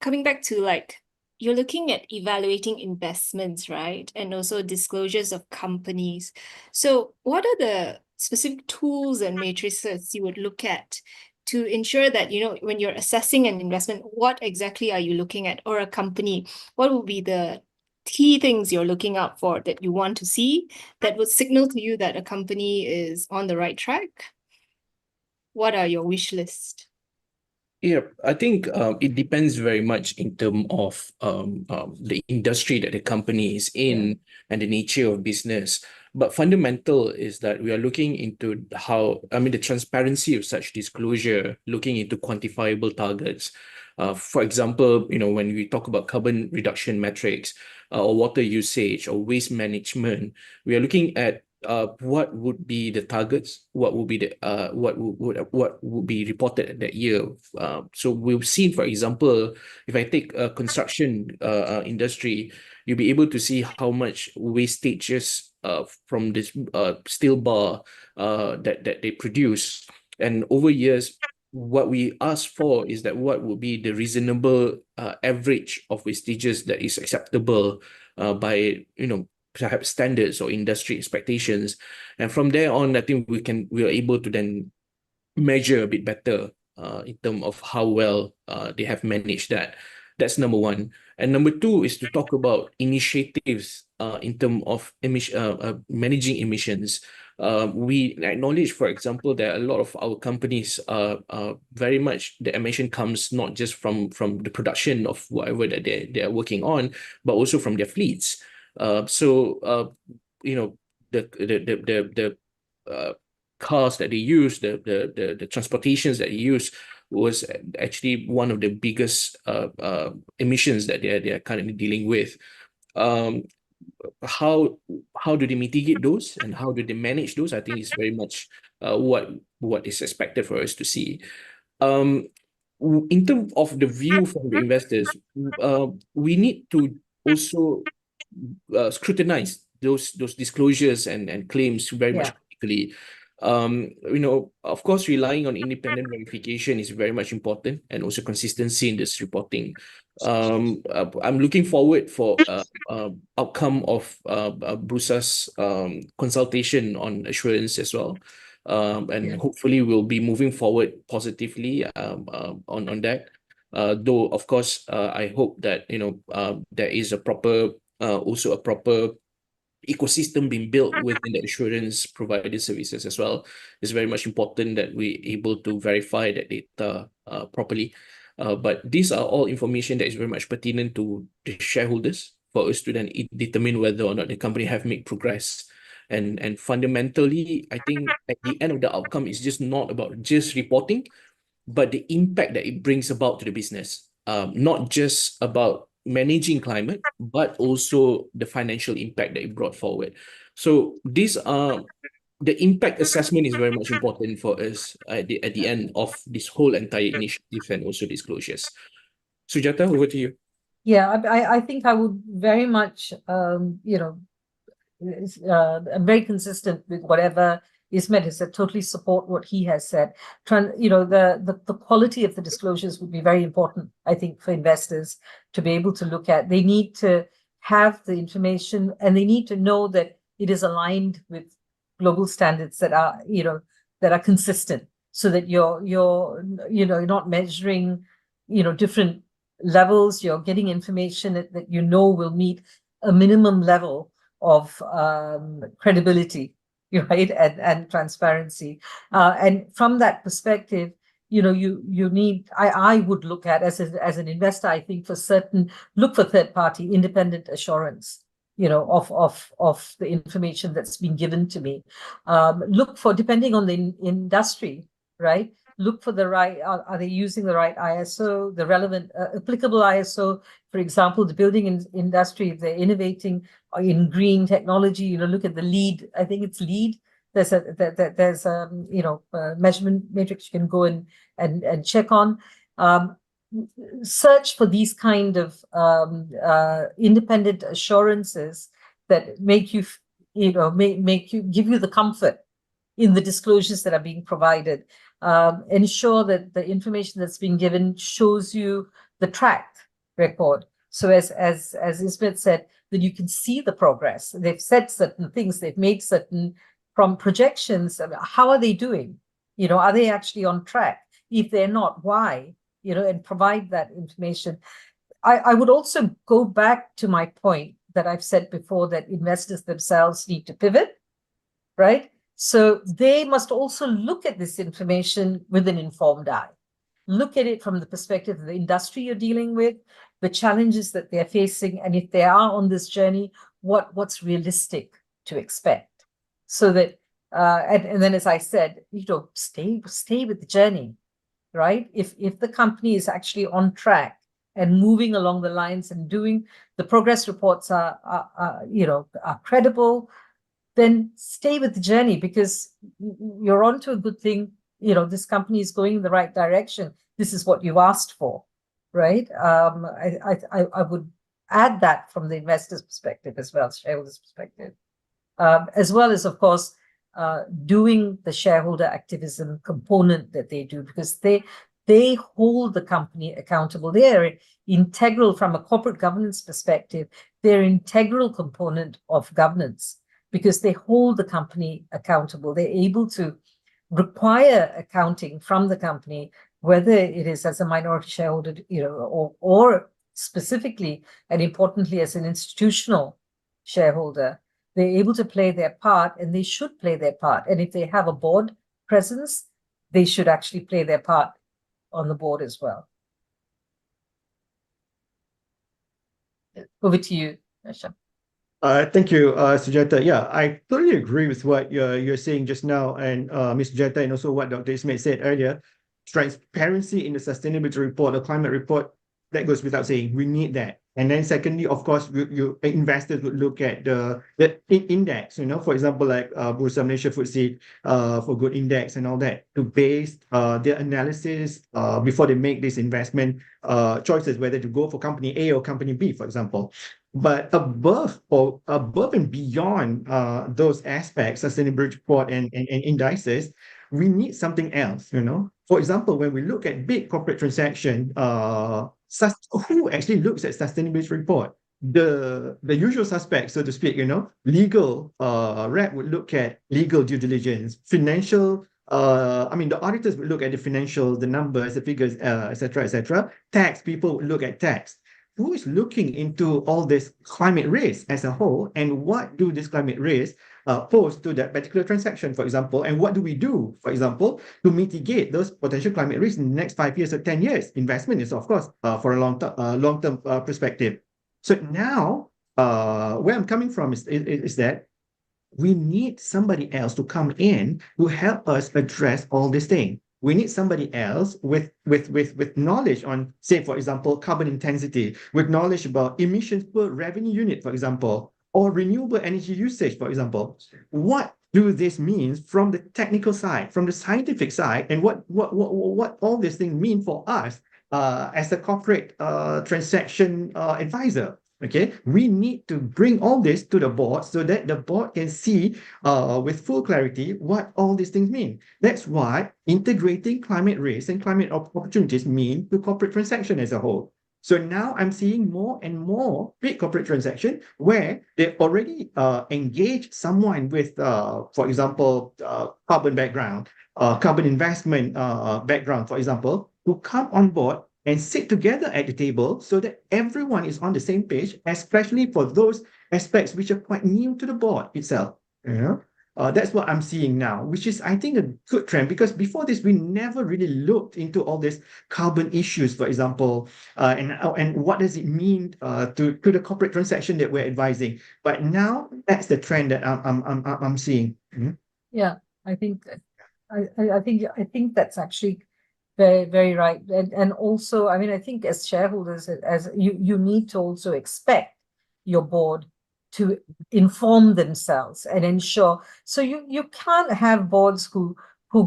coming back to like, you're looking at evaluating investments, right? And also disclosures of companies. So what are the specific tools and matrices you would look at to ensure that, when you're assessing an investment, what exactly are you looking at, or a company? What will be the key things you're looking out for that you want to see that would signal to you that a company is on the right track? What are your wish list? Yeah, I think it depends very much in terms of the industry that the company is in and the nature of business. But fundamental is that we are looking into the transparency of such disclosure, looking into quantifiable targets. For example, when we talk about carbon reduction metrics or water usage or waste management, we are looking at what would be the targets, what would be the what would be reported that year. So we've seen, for example, if I take a construction industry, you'll be able to see how much wastages from this steel bar that they produce. And over years, what we ask for is that what would be the reasonable average of wastages that is acceptable by perhaps standards or industry expectations. And from there on, I think we are able to then measure a bit better in terms of how well they have managed that. That's number one. And number two is to talk about initiatives in terms of managing emissions. We acknowledge, for example, that a lot of our companies very much the emission comes not just from the production of whatever that they are working on, but also from their fleets. The cars that they use, the transportations that they use was actually one of the biggest emissions that they are currently dealing with. how do they mitigate those and how do they manage those? I think is very much what is expected for us to see. In terms of the view from the investors, we need to also scrutinize those disclosures and claims very much critically. Of course, relying on independent verification is very much important, and also consistency in this reporting. I'm looking forwad for outcome of Brusa's consultation on assurance as well. And hopefully we'll be moving forward positively on that. Though of course I hope that there is a proper ecosystem being built within the assurance provided services as well. It's very much important that we're able to verify that data properly. But these are all information that is very much pertinent to the shareholders for us to then determine whether or not the company have made progress. And fundamentally, I think at the end of the outcome, it's just not about just reporting, but the impact that it brings about to the business. Not just about managing climate, but also the financial impact that it brought forward. So these are the impact assessment is very much important for us at the end of this whole entire initiative and also disclosures. Sujata, over to you. Yeah, I think I would very much, I'm very consistent with whatever Ismet has said, totally support what he has said. The quality of the disclosures would be very important, I think, for investors to be able to look at. They need to have the information and they need to know that it is aligned with global standards that are, that are consistent, so that you're not measuring, different levels. You're getting information that will meet a minimum level of credibility, right, and transparency. And from that perspective, you need. I would look at as an investor. I think look for third party independent assurance, of the information that's been given to me. Look for, depending on the industry, right? Look for the right, are they using the right ISO, the relevant applicable ISO? For example, the building industry, if they're innovating in green technology, look at the LEED. I think it's LEED. There's a measurement matrix you can go and check on. Search for these kind of independent assurances that make you, give you the comfort in the disclosures that are being provided. Ensure that the information that's being given shows you the track record. So as Ismet said, that you can see the progress. They've said certain things, they've made certain from projections. How are they doing? Are they actually on track? If they're not, why? And provide that information. I would also go back to my point that I've said before, that investors themselves need to pivot, right? So they must also look at this information with an informed eye. Look at it from the perspective of the industry you're dealing with, the challenges that they're facing, and if they are on this journey, what's realistic to expect. So that, and then as I said, stay with the journey, right? If the company is actually on track and moving along the lines and doing the progress reports are credible, then stay with the journey, because you're onto a good thing. This company is going in the right direction. This is what you've asked for, right? I would add that from the investor's perspective as well, shareholders' perspective, as well as, of course, doing the shareholder activism component that they do, because they hold the company accountable. They are integral from a corporate governance perspective. They're an integral component of governance, because they hold the company accountable. They're able to require accounting from the company, whether it is as a minority shareholder, or specifically and importantly as an institutional shareholder. They're able to play their part, and they should play their part. And if they have a board presence, they should actually play their part on the board as well. Over to you, Asha. Thank you, Sujata. Yeah, I totally agree with what you're saying just now, and Ms. Sujata, and also what Dr. Ismet said earlier. Transparency in the sustainability report, the climate report, that goes without saying. We need that. And then secondly, of course, investors would look at the index, for example, like Bursa Malaysia FTSE for good index and all that, to base their analysis before they make this investment choices, whether to go for company A or company B, for example. But above and beyond those aspects, sustainability report and indices, we need something else, For example, when we look at big corporate transaction, who actually looks at sustainability report? The usual suspects, so to speak, legal rep would look at legal due diligence, financial, the auditors would look at the financials, the numbers, the figures, etc., etc. Tax people would look at tax. Who is looking into all this climate risk as a whole, and what do this climate risk pose to that particular transaction, for example, and what do we do, for example, to mitigate those potential climate risks in the next 5 years or 10 years? Investment is, of course, for a long-term perspective. So now, where I'm coming from is that we need somebody else to come in to help us address all these things. We need somebody else with knowledge on, say, for example, carbon intensity, with knowledge about emissions per revenue unit, for example, or renewable energy usage, for example. What do this mean from the technical side, from the scientific side, and what all these things mean for us as a corporate transaction advisor? Okay, we need to bring all this to the board so that the board can see with full clarity what all these things mean. That's why integrating climate risk and climate opportunities mean to corporate transaction as a whole. So now I'm seeing more and more big corporate transaction where they already engage someone with, for example, carbon background, carbon investment background, for example, to come on board and sit together at the table so that everyone is on the same page, especially for those aspects which are quite new to the board itself. That's what I'm seeing now, which is, I think, a good trend, because before this, we never really looked into all these carbon issues, for example, and what does it mean to the corporate transaction that we're advising. But now that's the trend that I'm seeing. Yeah, I think that's actually very, very right. And also, I think as shareholders, as you need to also expect your board to inform themselves and ensure. So you can't have boards who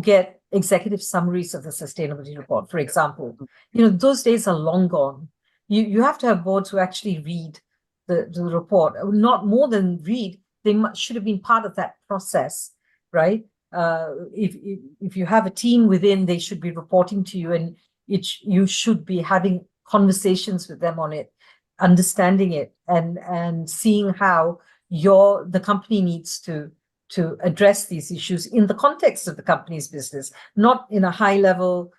get executive summaries of the sustainability report, for example. Those days are long gone. You have to have boards who actually read the report, not more than read. They should have been part of that process, right? If you have a team within, they should be reporting to you, and you should be having conversations with them on it, understanding it, and seeing how the company needs to address these issues in the context of the company's business, not in a high level,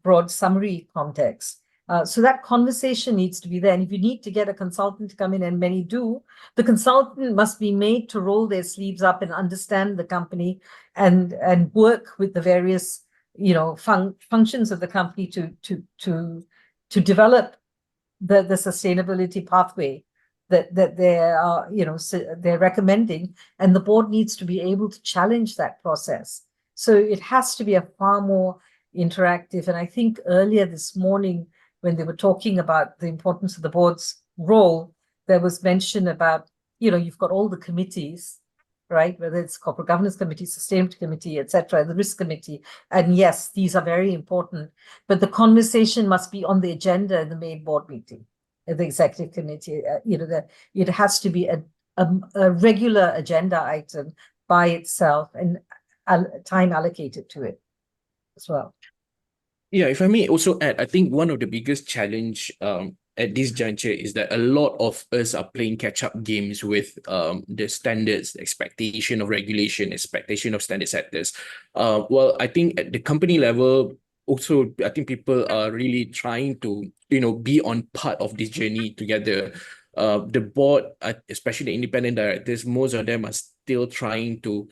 broad summary context. So that conversation needs to be there. And if you need to get a consultant to come in, and many do, the consultant must be made to roll their sleeves up and understand the company and work with the various, functions of the company to develop the sustainability pathway that they're recommending. And the board needs to be able to challenge that process. So it has to be a far more interactive. And I think earlier this morning, when they were talking about the importance of the board's role, there was mention about, you've got all the committees, right? Whether it's corporate governance committee, sustainability committee, etc., the risk committee. And yes, these are very important, but the conversation must be on the agenda in the main board meeting, at the executive committee. It has to be a regular agenda item by itself, and time allocated to it as well. Yeah, if I may also add, I think one of the biggest challenge at this juncture is that a lot of us are playing catch-up games with the standards, expectation of regulation, expectation of standard setters. Well, I think at the company level, also, I think people are really trying to, be on part of this journey together. The board, especially the independent directors, most of them are still trying to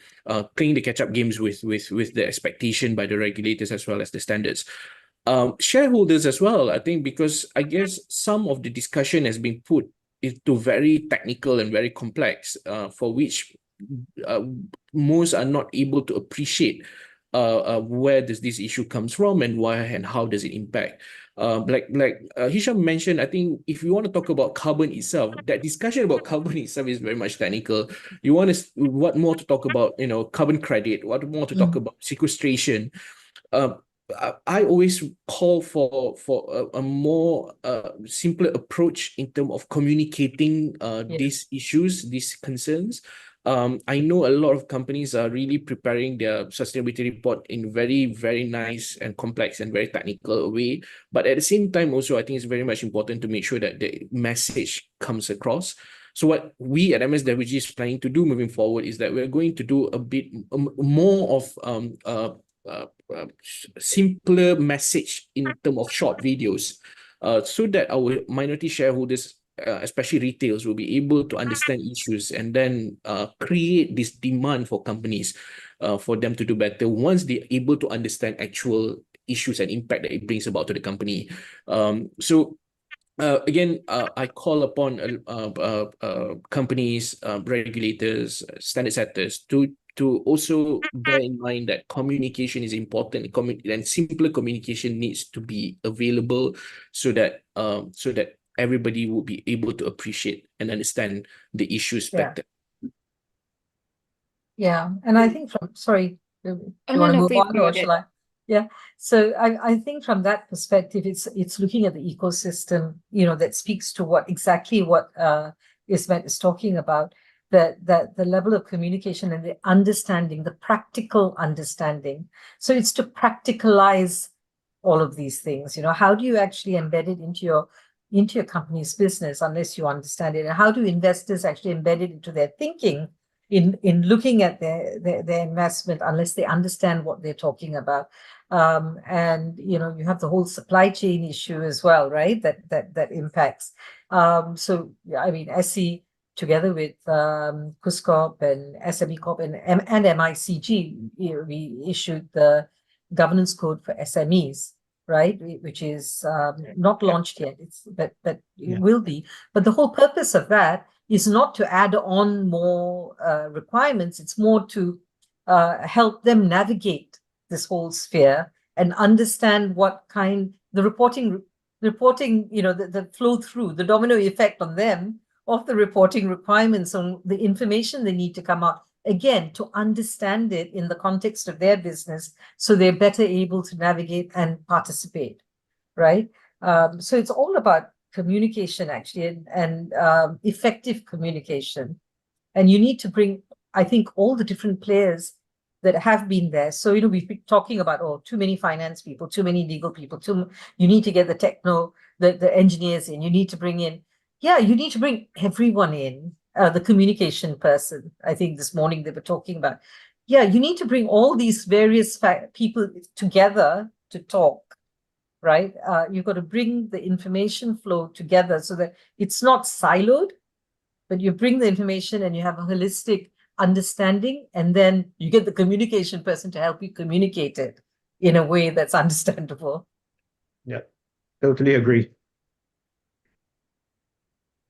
playing the catch-up games with the expectation by the regulators as well as the standards. Shareholders as well, I think, because I guess some of the discussion has been put into very technical and very complex, for which most are not able to appreciate where does this issue comes from and why and how does it impact. Hisham mentioned, I think if you want to talk about carbon itself, that discussion about carbon itself is very much technical. You want what more to talk about, carbon credit, what more to talk about sequestration. I always call for a more simpler approach in terms of communicating these issues, these concerns. I know a lot of companies are really preparing their sustainability report in very, very nice and complex and very technical way. But at the same time, also, I think it's very much important to make sure that the message comes across. So what we at MSWG is planning to do moving forward is that we're going to do a bit more of simpler message in terms of short videos, so that our minority shareholders, especially retails, will be able to understand issues and then create this demand for companies for them to do better once they're able to understand actual issues and impact that it brings about to the company. Again, I call upon companies, regulators, standard setters to also bear in mind that communication is important, and simpler communication needs to be available so that everybody will be able to appreciate and understand the issues better. Yeah, and I think sorry, do you want to move on or shall I? Yeah, so I think from that perspective, it's looking at the ecosystem, that speaks to what Ismet is talking about, that the level of communication and the understanding, the practical understanding. So it's to practicalize all of these things. How do you actually embed it into your company's business unless you understand it? And how do investors actually embed it into their thinking in looking at their investment unless they understand what they're talking about? And you have the whole supply chain issue as well, right? That impacts. So I mean, SE together with KUSCOP and SME Corp and MICG, we issued the governance code for SMEs, right? Which is not launched yet. But it will be. But the whole purpose of that is not to add on more requirements. It's more to help them navigate this whole sphere and understand what kind the reporting, the flow through, the domino effect on them of the reporting requirements on the information they need to come out, again, to understand it in the context of their business so they're better able to navigate and participate, right? So it's all about communication, actually, and effective communication. And you need to bring, I think, all the different players that have been there. So, we've been talking about, too many finance people, too many legal people, you need to get the engineers in, you need to bring in, you need to bring everyone in, the communication person. I think this morning they were talking about, you need to bring all these various people together to talk, right? You've got to bring the information flow together so that it's not siloed, but you bring the information and you have a holistic understanding, and then you get the communication person to help you communicate it in a way that's understandable. Yeah, totally agree.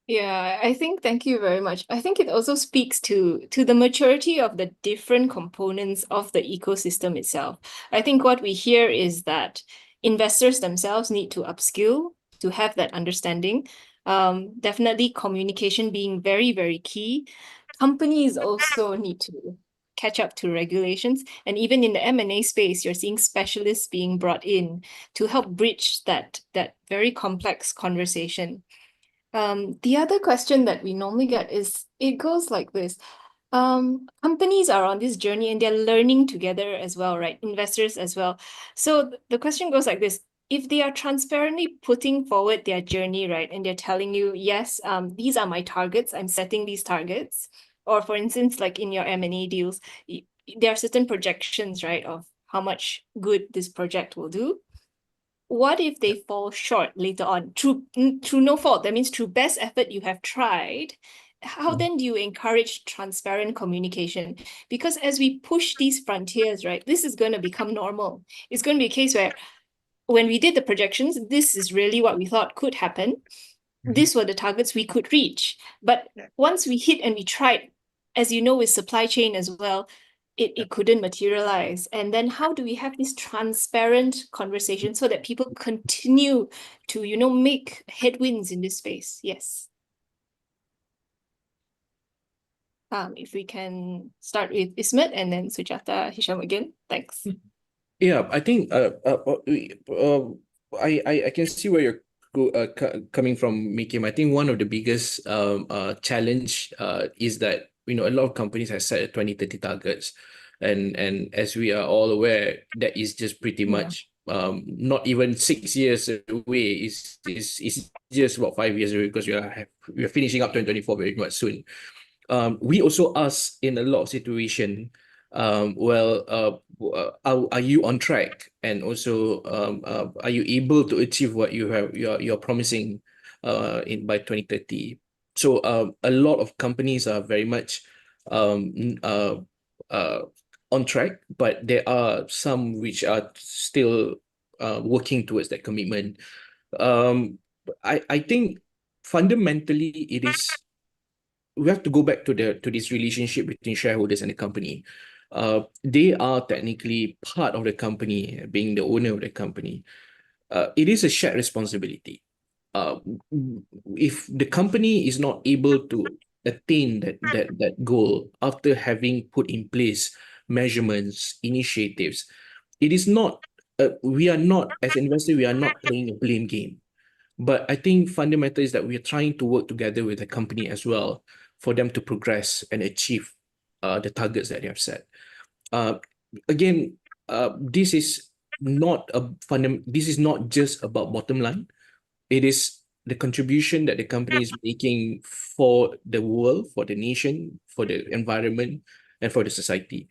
Yeah, thank you very much. I think it also speaks to the maturity of the different components of the ecosystem itself. I think what we hear is that investors themselves need to upskill to have that understanding. Definitely communication being very, very key. Companies also need to catch up to regulations. And even in the M&A space, you're seeing specialists being brought in to help bridge that very complex conversation. The other question that we normally get is, it goes like this. Companies are on this journey and they're learning together as well, right? Investors as well. So the question goes like this. If they are transparently putting forward their journey, right, and they're telling you, yes, these are my targets, I'm setting these targets. Or for instance, like in your M&A deals, there are certain projections, right, of how much good this project will do. What if they fall short later on through no fault? That means through best effort you have tried. How then do you encourage transparent communication? Because as we push these frontiers, right, this is going to become normal. It's going to be a case where when we did the projections, this is really what we thought could happen. These were the targets we could reach. But once we hit and we tried, as you know, with supply chain as well, it couldn't materialize. And then how do we have this transparent conversation so that people continue to, make headwinds in this space? Yes. If we can start with Ismet and then Sujata, Hisham again. Thanks. Yeah, I think I can see where you're coming from, Mikim. I think one of the biggest challenge is that a lot of companies have set 2030 targets, and as we are all aware, that is just pretty much not even 6 years away. Is just about 5 years away, because we are finishing up 2024 very much soon. We also ask in a lot of situations, are you on track, and also are you able to achieve what you're promising by 2030? So a lot of companies are very much on track, but there are some which are still working towards that commitment. I think fundamentally we have to go back to this relationship between shareholders and the company. They are technically part of the company, being the owner of the company. It is a shared responsibility. If the company is not able to attain that goal after having put in place measurements, initiatives, it is not. We are not, as investors, we are not playing a blame game. But I think fundamental is that we are trying to work together with the company as well for them to progress and achieve the targets that they have set. Again, this is not just about bottom line. It is the contribution that the company is making for the world, for the nation, for the environment, and for the society.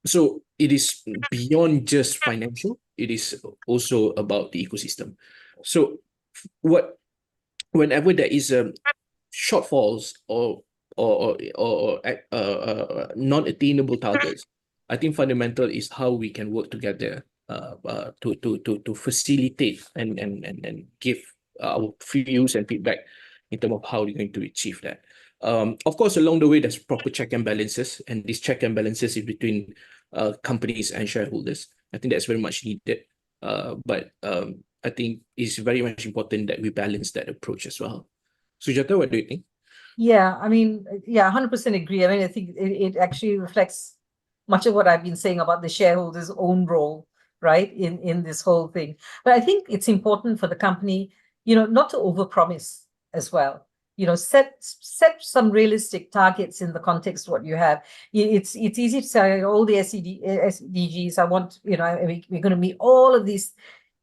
So it is beyond just financial. It is also about the ecosystem. So whenever there is shortfalls or non-attainable targets, I think fundamental is how we can work together to facilitate and give our views and feedback in terms of how we're going to achieve that. Of course, along the way, there's proper check and balances, and this check and balances is between companies and shareholders. I think that's very much needed. But I think it's very much important that we balance that approach as well. Sujata, what do you think? Yeah, I mean, 100% agree. I mean, I think it actually reflects much of what I've been saying about the shareholders' own role, right, in this whole thing. But I think it's important for the company, not to overpromise as well. Set some realistic targets in the context of what you have. It's easy to say all the SDGs. I want, we're going to meet all of these.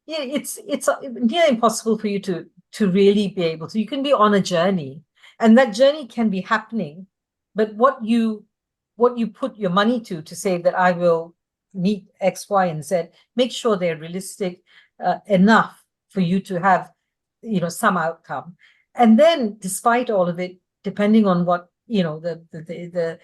Yeah, it's near impossible for you to really be able to. You can be on a journey, and that journey can be happening, but what you put your money to say that I will meet X, Y, and Z, make sure they're realistic enough for you to have, some outcome. And then, despite all of it, depending on what the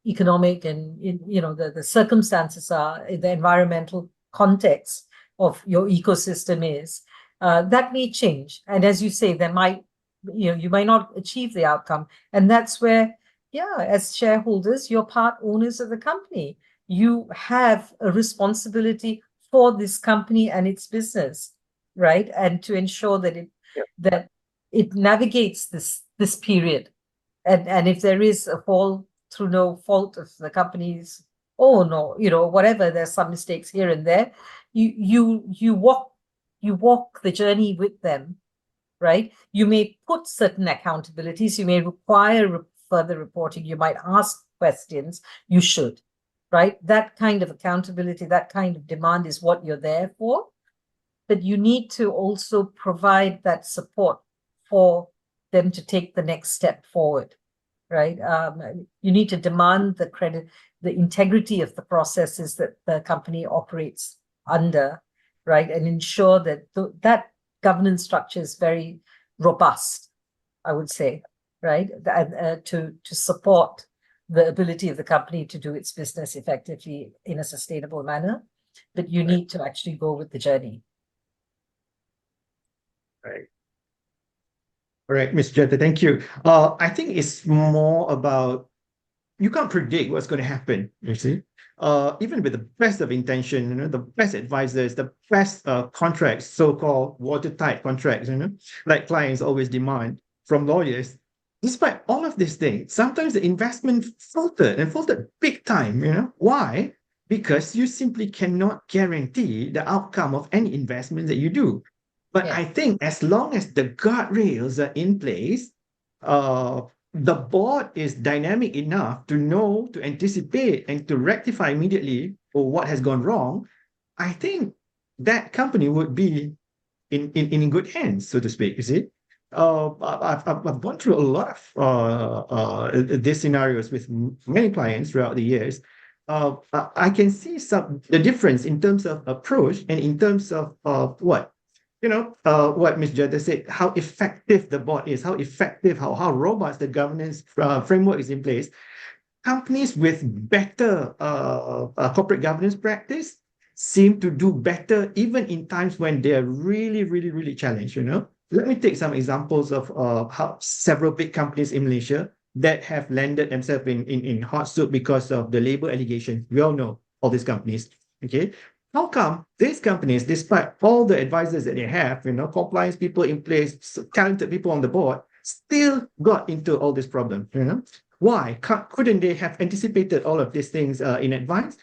economic and the circumstances are, the environmental context of your ecosystem is, that may change. And as you say, there might, you might not achieve the outcome. And that's where, as shareholders, you're part owners of the company. You have a responsibility for this company and its business, right? And to ensure that it navigates this period. And if there is a fall through no fault of the company's own, or whatever, there's some mistakes here and there, you walk the journey with them, right? You may put certain accountabilities, you may require further reporting, you might ask questions, you should, right? That kind of accountability, that kind of demand is what you're there for. But you need to also provide that support for them to take the next step forward, right? You need to demand the credit, the integrity of the processes that the company operates under, right? And ensure that that governance structure is very robust, I would say, right? To support the ability of the company to do its business effectively in a sustainable manner. But you need to actually go with the journey. Right. All right, Ms. Jetta, thank you. I think it's more about you can't predict what's going to happen, you see. Even with the best of intention, the best advisors, the best contracts, so-called watertight contracts, like clients always demand from lawyers. Despite all of these things, sometimes the investment faltered big time, Why? Because you simply cannot guarantee the outcome of any investment that you do. But Yeah. I think as long as the guardrails are in place, the board is dynamic enough to know, to anticipate, and to rectify immediately or what has gone wrong, I think that company would be in good hands, so to speak, you see. I've gone through a lot of these scenarios with many clients throughout the years. I can see the difference in terms of approach and in terms of what Ms. Jada said, how effective the board is, how effective, how robust the governance framework is in place. Companies with better corporate governance practice seem to do better even in times when they're really, really, really challenged, Let me take some examples of how several big companies in Malaysia that have landed themselves in hot soup because of the labor allegation. We all know all these companies, okay? How come these companies, despite all the advisors that they have, compliance people in place, talented people on the board, still got into all this problem, Why? Couldn't they have anticipated all of these things in advance?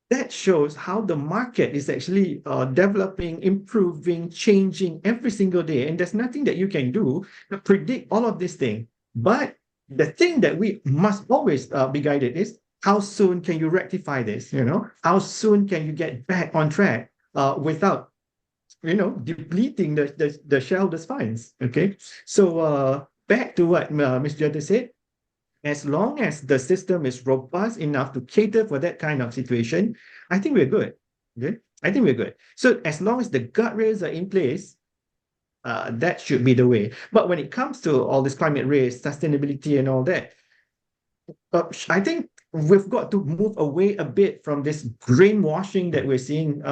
That shows how the market is actually developing, improving, changing every single day. And there's nothing that you can do to predict all of these things. But the thing that we must always be guided is, how soon can you rectify this? How soon can you get back on track without, depleting the shareholders' funds? Okay, so back to what Ms. Jada said. As long as the system is robust enough to cater for that kind of situation, I think we're good. Okay, I think we're good. So as long as the guardrails are in place, that should be the way. But when it comes to all this climate risk, sustainability, and all that, I think we've got to move away a bit from this brainwashing that we're seeing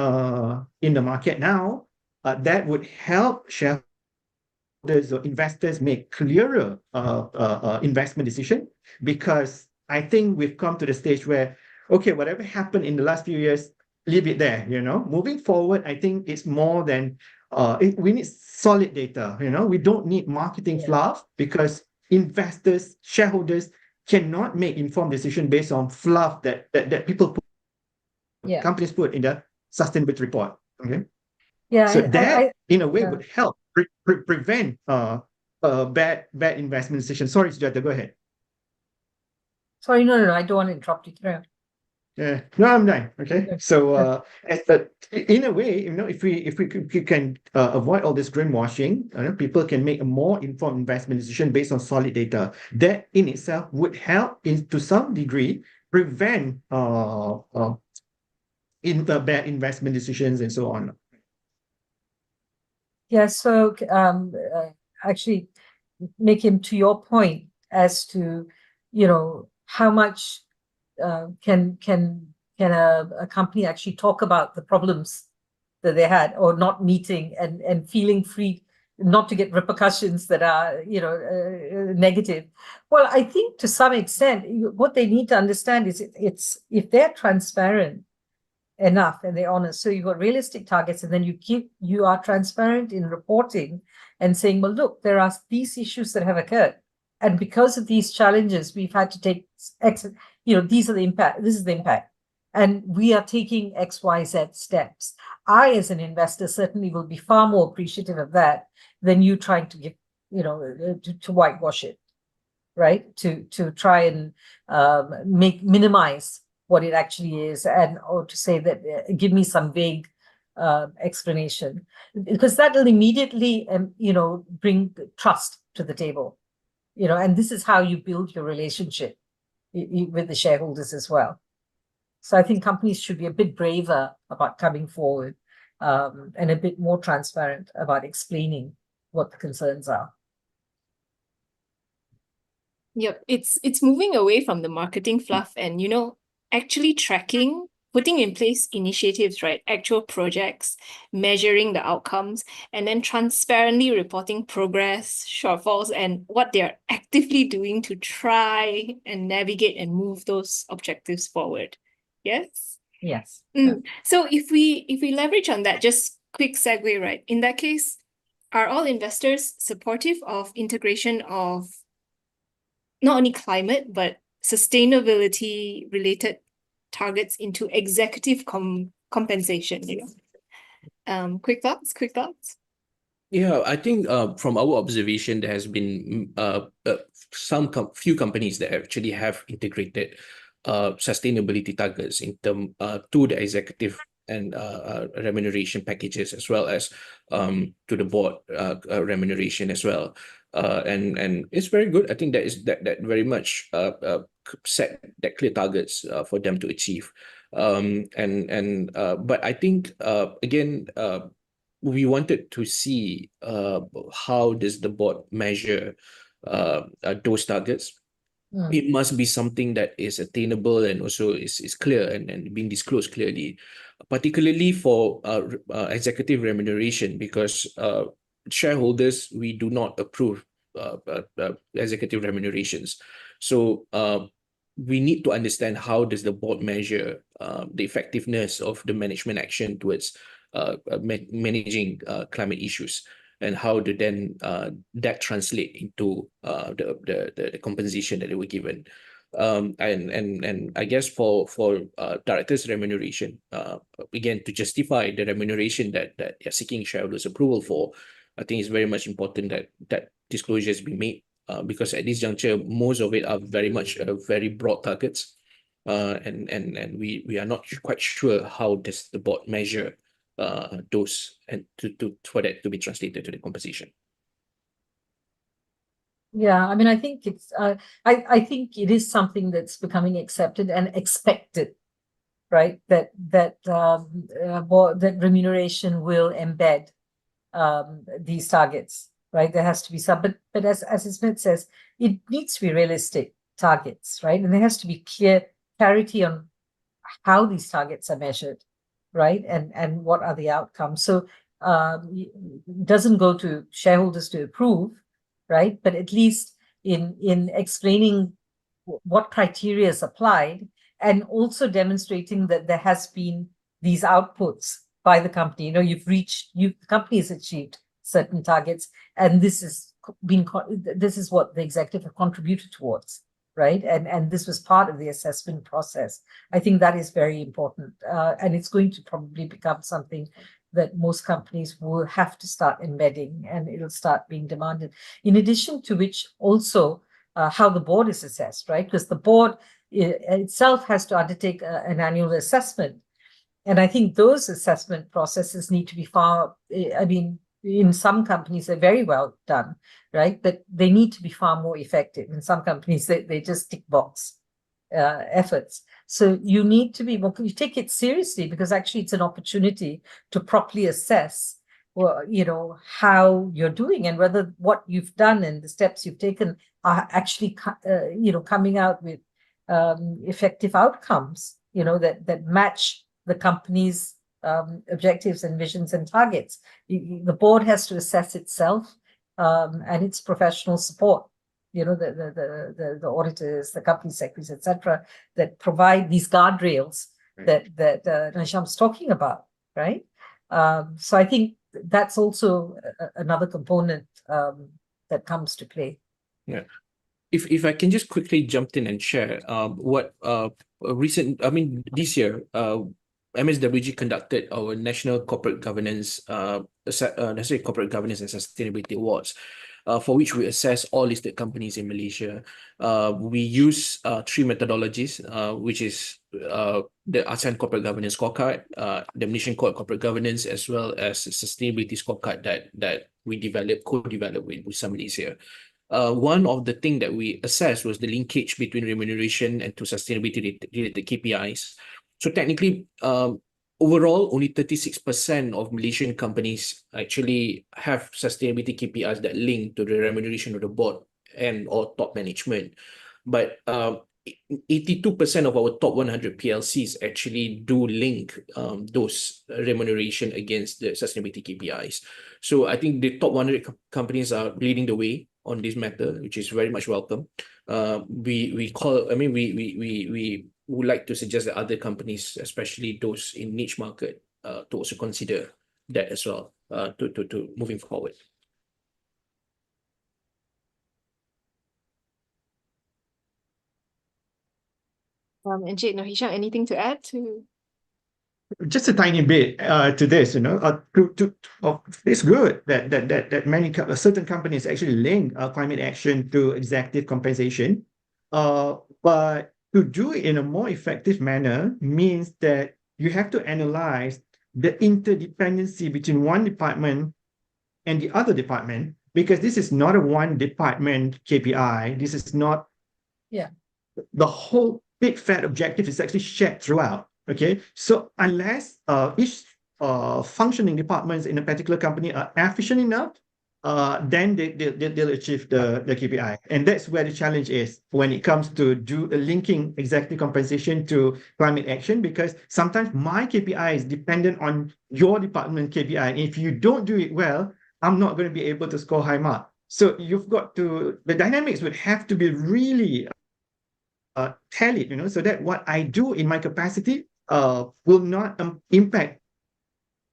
in the market now. That would help shareholders or investors make clearer investment decision, because I think we've come to the stage where, okay, whatever happened in the last few years, leave it there. Moving forward, I think it's more than we need solid data. We don't need marketing fluff, because investors, shareholders cannot make informed decision based on fluff that people put, companies put in the sustainability report. Okay. Yeah. So that in a way would help prevent bad investment decisions. Sorry, Sujata, go ahead. Sorry, no, I don't want to interrupt you. Yeah, no, I'm done. Okay, so in a way, if we can avoid all this greenwashing, people can make a more informed investment decision based on solid data. That in itself would help, to some degree, prevent bad investment decisions and so on. Yeah. So actually, make him to your point as to how much. Can a company actually talk about the problems that they had, or not meeting, and feeling free not to get repercussions that are negative? Well, I think to some extent what they need to understand is it's if they're transparent enough and they're honest, so you've got realistic targets, and then you are transparent in reporting and saying, well, look, there are these issues that have occurred, and because of these challenges we've had to take these are the impact. This is the impact, and we are taking XYZ steps. I, as an investor, certainly will be far more appreciative of that than you trying to give, to whitewash it, right? To try and minimize what it actually is, or to say that give me some vague explanation, because that will immediately bring trust to the table, and this is how you build your relationship with the shareholders as well. So I think companies should be a bit braver about coming forward, and a bit more transparent about explaining what the concerns are. Yep, it's moving away from the marketing fluff and actually tracking putting in place initiatives, right? Actual projects, measuring the outcomes, and then transparently reporting progress, shortfalls, and what they're actively doing to try and navigate and move those objectives forward. Yes? Yes. So if we leverage on that, just quick segue, right? In that case, are all investors supportive of integration of not only climate, but sustainability related targets into executive compensation, Quick thoughts? Yeah, I think from our observation, there has been few companies that actually have integrated sustainability targets in term to the executive and remuneration packages, as well as to the board remuneration as well. And it's very good. I think that very much set that clear targets for them to achieve. But I think again, we wanted to see how does the board measure those targets. It must be something that is attainable and also is clear and being disclosed clearly, particularly for executive remuneration, because shareholders, we do not approve executive remunerations. So we need to understand how does the board measure the effectiveness of the management action towards managing climate issues, and how do then that translate into the compensation that they were given. And I guess for directors' remuneration, again, to justify the remuneration that they're seeking shareholders' approval for, I think it's very much important that disclosures be made, because at this juncture, most of it are very much very broad targets, and we are not quite sure how does the board measure those and for that to be translated to the compensation. Yeah, I mean, I think it's I think it is something that's becoming accepted and expected, right? That remuneration will embed these targets, right? There has to be some, but as Smith says, it needs to be realistic targets, right? And there has to be clarity on how these targets are measured, right? And what are the outcomes? So it doesn't go to shareholders to approve, right? But at least in explaining what criteria is applied, and also demonstrating that there has been these outputs by the company. The company has achieved certain targets, and this is what the executive have contributed towards, right? And this was part of the assessment process. I think that is very important, and it's going to probably become something that most companies will have to start embedding, and it'll start being demanded. In addition to which, also how the board is assessed, right? Because the board itself has to undertake an annual assessment. And I think those assessment processes need to be in some companies, they're very well done, right? But they need to be far more effective. In some companies, they just tick box efforts. So you need to be more, you take it seriously, because actually it's an opportunity to properly assess, how you're doing, and whether what you've done and the steps you've taken are actually, coming out with effective outcomes, that match the company's objectives and visions and targets. The board has to assess itself and its professional support. The auditors, the company secretaries, etc., that provide these guardrails that Nisham's talking about, right? So I think that's also another component that comes to play. Yeah. If I can just quickly jump in and share what this year MSWG conducted our National Corporate Governance and Sustainability Awards, for which we assess all listed companies in Malaysia. We use three methodologies, which is the ASEAN Corporate Governance Scorecard, the Malaysian Corporate Governance, as well as the Sustainability Scorecard that we co-developed with some Malaysia. One of the things that we assessed was the linkage between remuneration and to sustainability related KPIs. So technically, overall, only 36% of Malaysian companies actually have sustainability KPIs that link to the remuneration of the board and or top management. But 82% of our top 100 PLCs actually do link those remuneration against the sustainability KPIs. So I think the top 100 companies are leading the way on this matter, which is very much welcome. We would like to suggest that other companies, especially those in niche market, to also consider that as well, to moving forward. And Jade, Hisham, anything to add to? Just a tiny bit to this, it's good that many certain companies actually link climate action to executive compensation, but to do it in a more effective manner means that you have to analyze the interdependency between one department and the other department, because this is not a one department KPI. This is not the whole big fat objective is actually shared throughout. Okay, so unless each functioning departments in a particular company are efficient enough, then they'll achieve the KPI. And that's where the challenge is when it comes to linking executive compensation to climate action, because sometimes my KPI is dependent on your department KPI. And if you don't do it well, I'm not going to be able to score high mark. So you've got to, the dynamics would have to be really tallied, so that what I do in my capacity will not impact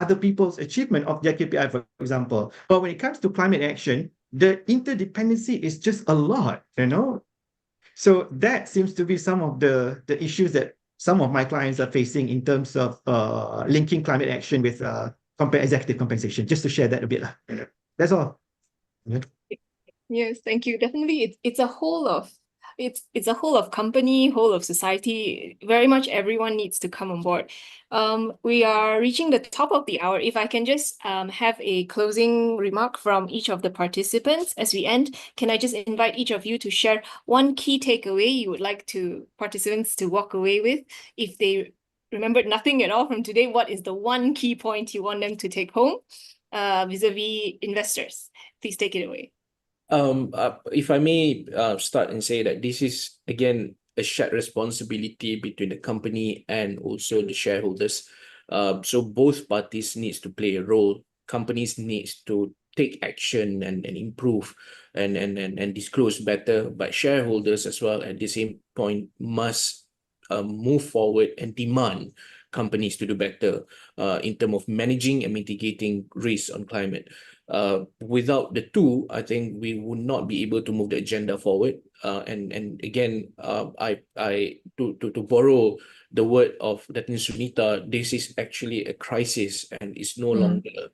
other people's achievement of their KPI, for example. But when it comes to climate action, the interdependency is just a lot, So that seems to be some of the issues that some of my clients are facing in terms of linking climate action with executive compensation, just to share that a bit. That's all. Yes, thank you. Definitely, it's a whole of it's a whole of company, whole of society. Very much everyone needs to come on board. We are reaching the top of the hour. If I can just have a closing remark from each of the participants as we end, can I just invite each of you to share one key takeaway you would like participants to walk away with? If they remembered nothing at all from today, what is the one key point you want them to take home vis-a-vis investors? Please take it away. If I may start and say that this is, again, a shared responsibility between the company and also the shareholders. So both parties needs to play a role. Companies needs to take action and improve and disclose better, but shareholders as well at the same point must move forward and demand companies to do better in terms of managing and mitigating risks on climate. Without the two, I think we would not be able to move the agenda forward. And again, to borrow the word of Datin Sunita, this is actually a crisis and it's no longer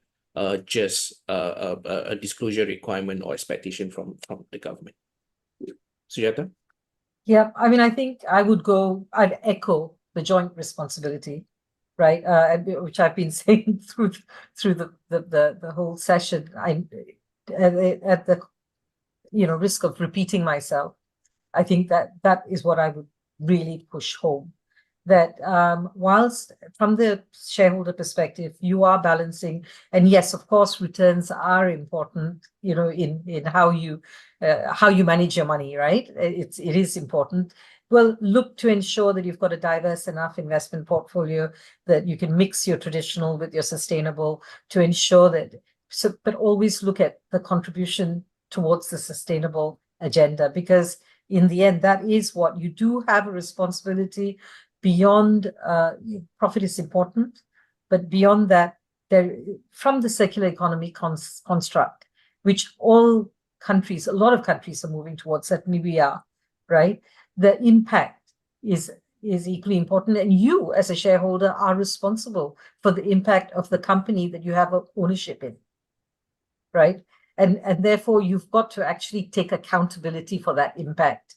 just a disclosure requirement or expectation from the government. Sujata? Yeah, I mean, I think I'd echo the joint responsibility, right? Which I've been saying through the whole session. At the risk of repeating myself, I think that is what I would really push home. That whilst from the shareholder perspective, you are balancing, and yes, of course, returns are important, in how you manage your money, right? It is important. Well, look to ensure that you've got a diverse enough investment portfolio that you can mix your traditional with your sustainable to ensure that. But always look at the contribution towards the sustainable agenda, because in the end, that is what you do have a responsibility. Beyond profit is important, but beyond that, from the circular economy construct, which a lot of countries are moving towards, certainly we are, right? The impact is equally important, and you as a shareholder are responsible for the impact of the company that you have ownership in, right? And therefore you've got to actually take accountability for that impact,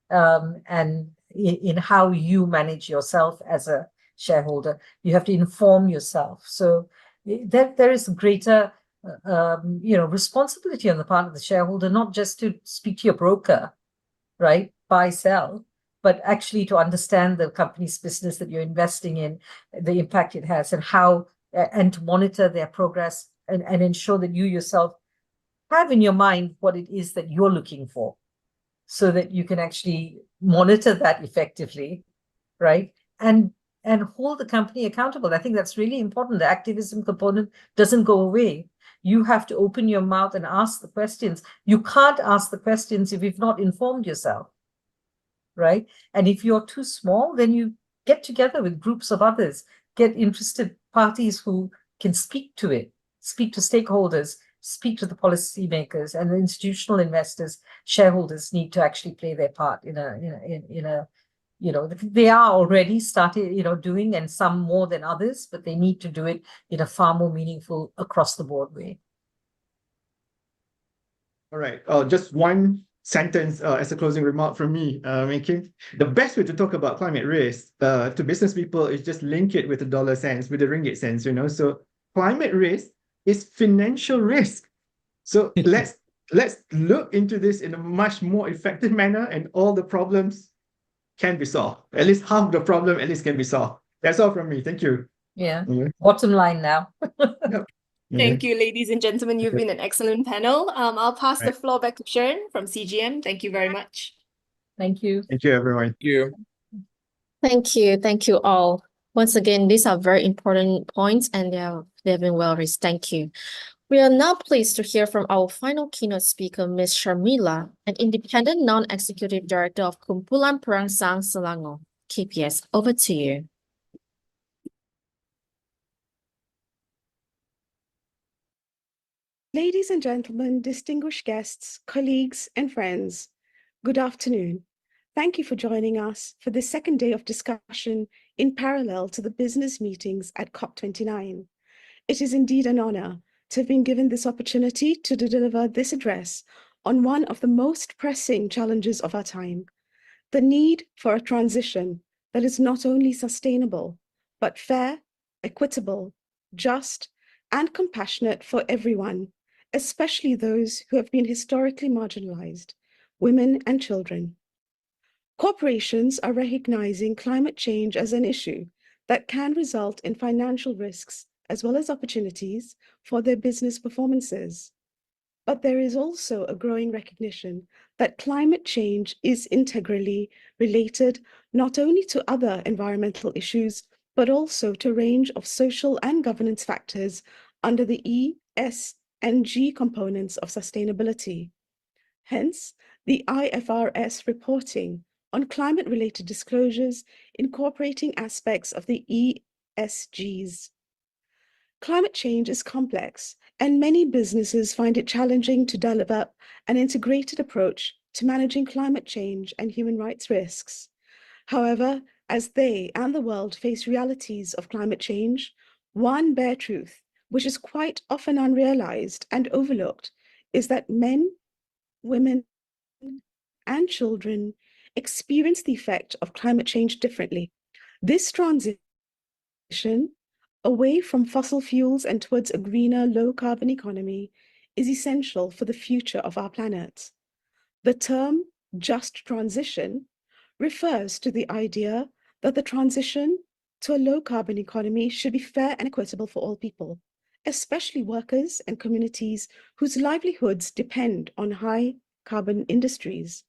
and in how you manage yourself as a shareholder. You have to inform yourself. So there is greater responsibility on the part of the shareholder, not just to speak to your broker, right? Buy, sell, but actually to understand the company's business that you're investing in, the impact it has, and to monitor their progress and ensure that you yourself have in your mind what it is that you're looking for, so that you can actually monitor that effectively, right? And hold the company accountable. I think that's really important. The activism component doesn't go away. You have to open your mouth and ask the questions. You can't ask the questions if you've not informed yourself, right? And if you're too small, then you get together with groups of others, get interested parties who can speak to it, speak to stakeholders, speak to the policymakers, and the institutional investors, shareholders need to actually play their part in a you know, they are already started, doing, and some more than others, but they need to do it in a far more meaningful across the board way. All right. Just one sentence as a closing remark from me, making the best way to talk about climate risk to business people is just link it with the dollar sense, with the ringgit sense, So climate risk is financial risk. So let's look into this in a much more effective manner, and all the problems can be solved. At least half the problem at least can be solved. That's all from me. Thank you. Yeah. Bottom line now. Yep. Thank you, ladies and gentlemen. You've been an excellent panel. I'll pass the floor back to Sharon from CGM. Thank you very much. Thank you. Thank you, everyone. Thank you. Thank you. Thank you all. Once again, these are very important points and they've been well raised. Thank you. We are now pleased to hear from our final keynote speaker, Ms. Sharmila, an independent non-executive director of Kumpulan Perangsang Selangor, KPS. Over to you. Ladies and gentlemen, distinguished guests, colleagues, and friends, good afternoon. Thank you for joining us for this second day of discussion in parallel to the business meetings at COP29. It is indeed an honor to have been given this opportunity to deliver this address on one of the most pressing challenges of our time, the need for a transition that is not only sustainable, but fair, equitable, just, and compassionate for everyone, especially those who have been historically marginalized, women and children. Corporations are recognizing climate change as an issue that can result in financial risks as well as opportunities for their business performances. But there is also a growing recognition that climate change is integrally related not only to other environmental issues, but also to a range of social and governance factors under the E, S, and G components of sustainability. Hence, the IFRS reporting on climate-related disclosures incorporating aspects of the ESGs. Climate change is complex, and many businesses find it challenging to develop an integrated approach to managing climate change and human rights risks. However, as they and the world face realities of climate change, one bare truth, which is quite often unrealized and overlooked, is that men, women, and children experience the effect of climate change differently. This transition away from fossil fuels and towards a greener, low-carbon economy is essential for the future of our planet. The term just transition refers to the idea that the transition to a low-carbon economy should be fair and equitable for all people, especially workers and communities whose livelihoods depend on high-carbon industries.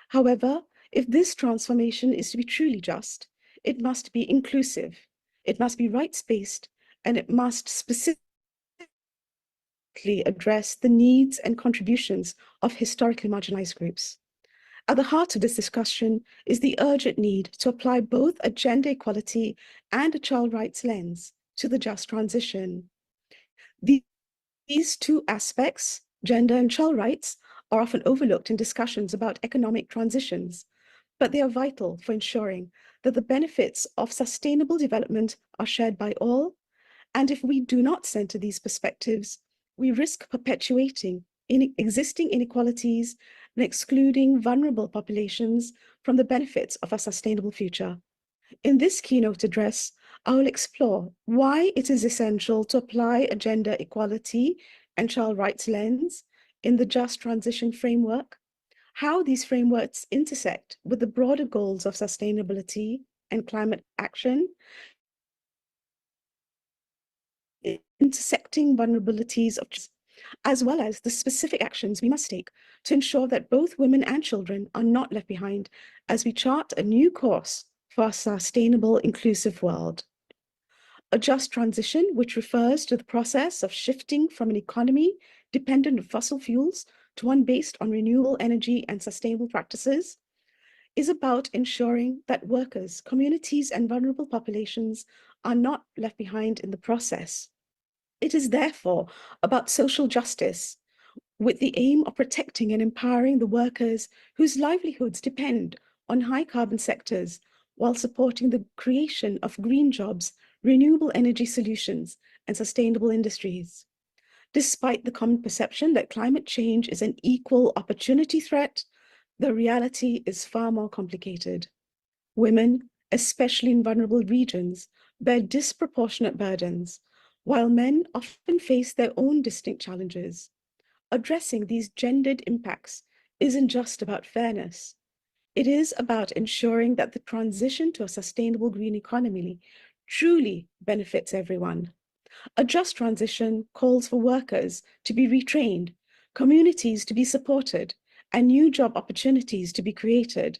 However, if this transformation is to be truly just, it must be inclusive, it must be rights-based, and it must specifically address the needs and contributions of historically marginalized groups. At the heart of this discussion is the urgent need to apply both a gender equality and a child rights lens to the just transition. These two aspects, gender and child rights, are often overlooked in discussions about economic transitions, but they are vital for ensuring that the benefits of sustainable development are shared by all. And if we do not center these perspectives, we risk perpetuating existing inequalities and excluding vulnerable populations from the benefits of a sustainable future. In this keynote address, I will explore why it is essential to apply a gender equality and child rights lens in the just transition framework, how these frameworks intersect with the broader goals of sustainability and climate action, intersecting vulnerabilities of as well as the specific actions we must take to ensure that both women and children are not left behind as we chart a new course for a sustainable, inclusive world. A just transition, which refers to the process of shifting from an economy dependent on fossil fuels to one based on renewable energy and sustainable practices, is about ensuring that workers, communities, and vulnerable populations are not left behind in the process. It is therefore about social justice, with the aim of protecting and empowering the workers whose livelihoods depend on high carbon sectors, while supporting the creation of green jobs, renewable energy solutions, and sustainable industries. Despite the common perception that climate change is an equal opportunity threat, the reality is far more complicated. Women, especially in vulnerable regions, bear disproportionate burdens, while men often face their own distinct challenges. Addressing these gendered impacts isn't just about fairness. It is about ensuring that the transition to a sustainable green economy truly benefits everyone. A just transition calls for workers to be retrained, communities to be supported, and new job opportunities to be created.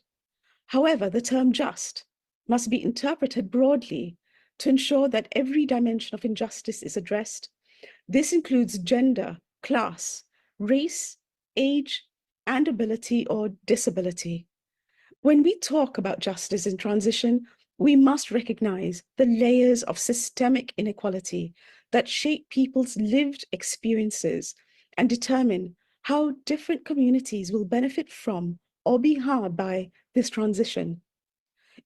However, the term just must be interpreted broadly to ensure that every dimension of injustice is addressed. This includes gender, class, race, age, and ability or disability. When we talk about justice in transition, we must recognize the layers of systemic inequality that shape people's lived experiences and determine how different communities will benefit from or be harmed by this transition.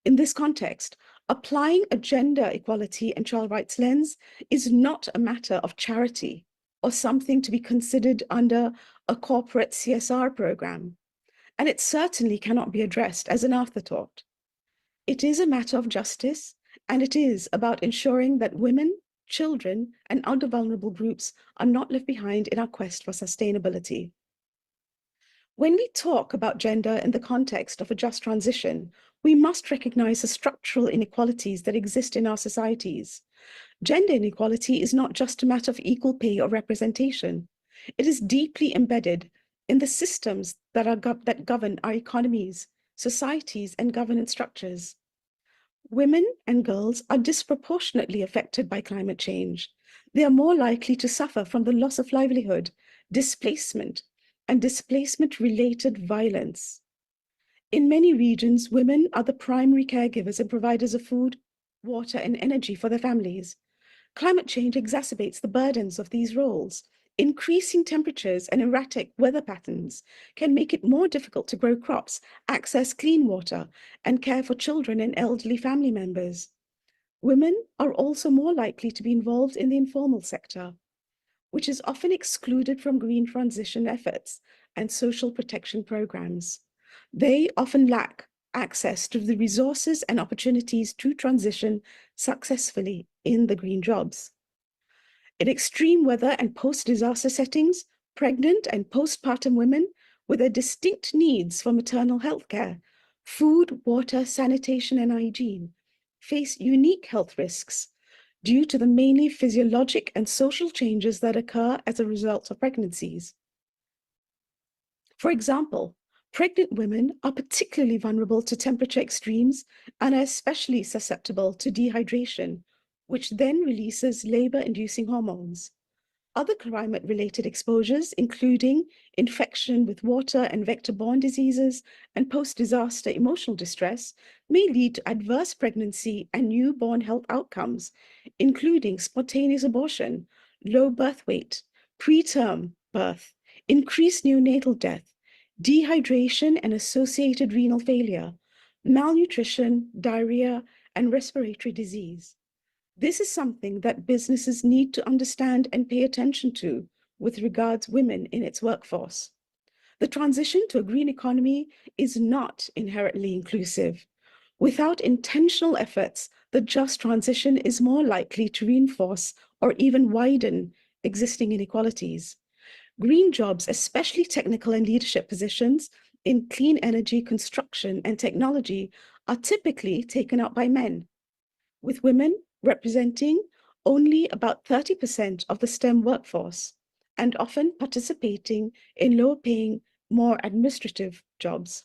In this context, applying a gender equality and child rights lens is not a matter of charity or something to be considered under a corporate CSR program, and it certainly cannot be addressed as an afterthought. It is a matter of justice, and it is about ensuring that women, children, and other vulnerable groups are not left behind in our quest for sustainability. When we talk about gender in the context of a just transition, we must recognize the structural inequalities that exist in our societies. Gender inequality is not just a matter of equal pay or representation. It is deeply embedded in the systems that govern our economies, societies, and governance structures. Women and girls are disproportionately affected by climate change. They are more likely to suffer from the loss of livelihood, displacement, and displacement-related violence. In many regions, women are the primary caregivers and providers of food, water, and energy for their families. Climate change exacerbates the burdens of these roles. Increasing temperatures and erratic weather patterns can make it more difficult to grow crops, access clean water, and care for children and elderly family members. Women are also more likely to be involved in the informal sector, which is often excluded from green transition efforts and social protection programs. They often lack access to the resources and opportunities to transition successfully in the green jobs. In extreme weather and post-disaster settings, pregnant and postpartum women with their distinct needs for maternal health care, food, water, sanitation, and hygiene face unique health risks due to the mainly physiologic and social changes that occur as a result of pregnancies. For example, pregnant women are particularly vulnerable to temperature extremes and are especially susceptible to dehydration, which then releases labor-inducing hormones. Other climate-related exposures, including infection with water and vector-borne diseases and post-disaster emotional distress, may lead to adverse pregnancy and newborn health outcomes, including spontaneous abortion, low birth weight, preterm birth, increased neonatal death, dehydration and associated renal failure, malnutrition, diarrhea, and respiratory disease. This is something that businesses need to understand and pay attention to with regards women in its workforce. The transition to a green economy is not inherently inclusive. Without intentional efforts, the just transition is more likely to reinforce or even widen existing inequalities. Green jobs, especially technical and leadership positions in clean energy, construction, and technology, are typically taken up by men, with women representing only about 30% of the STEM workforce. and often participating in lower-paying, more administrative jobs.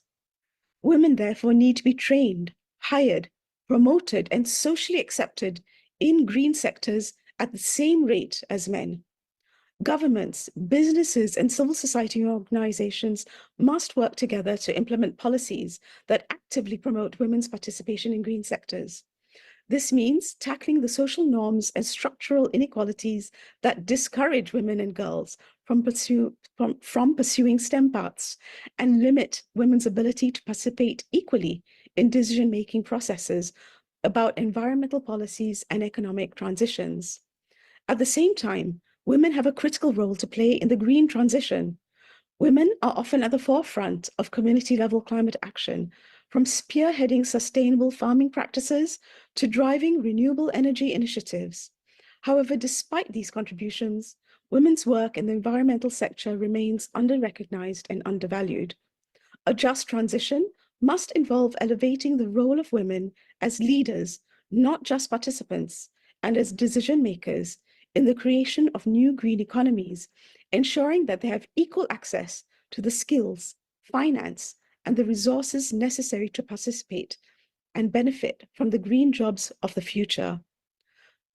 Women, therefore, need to be trained, hired, promoted, and socially accepted in green sectors at the same rate as men. Governments, businesses, and civil society organizations must work together to implement policies that actively promote women's participation in green sectors. This means tackling the social norms and structural inequalities that discourage women and girls from pursuing STEM paths and limit women's ability to participate equally in decision-making processes about environmental policies and economic transitions. At the same time, women have a critical role to play in the green transition. Women are often at the forefront of community-level climate action, from spearheading sustainable farming practices to driving renewable energy initiatives. However, despite these contributions, women's work in the environmental sector remains under-recognized and undervalued. A just transition must involve elevating the role of women as leaders, not just participants, and as decision makers in the creation of new green economies, ensuring that they have equal access to the skills, finance, and the resources necessary to participate and benefit from the green jobs of the future.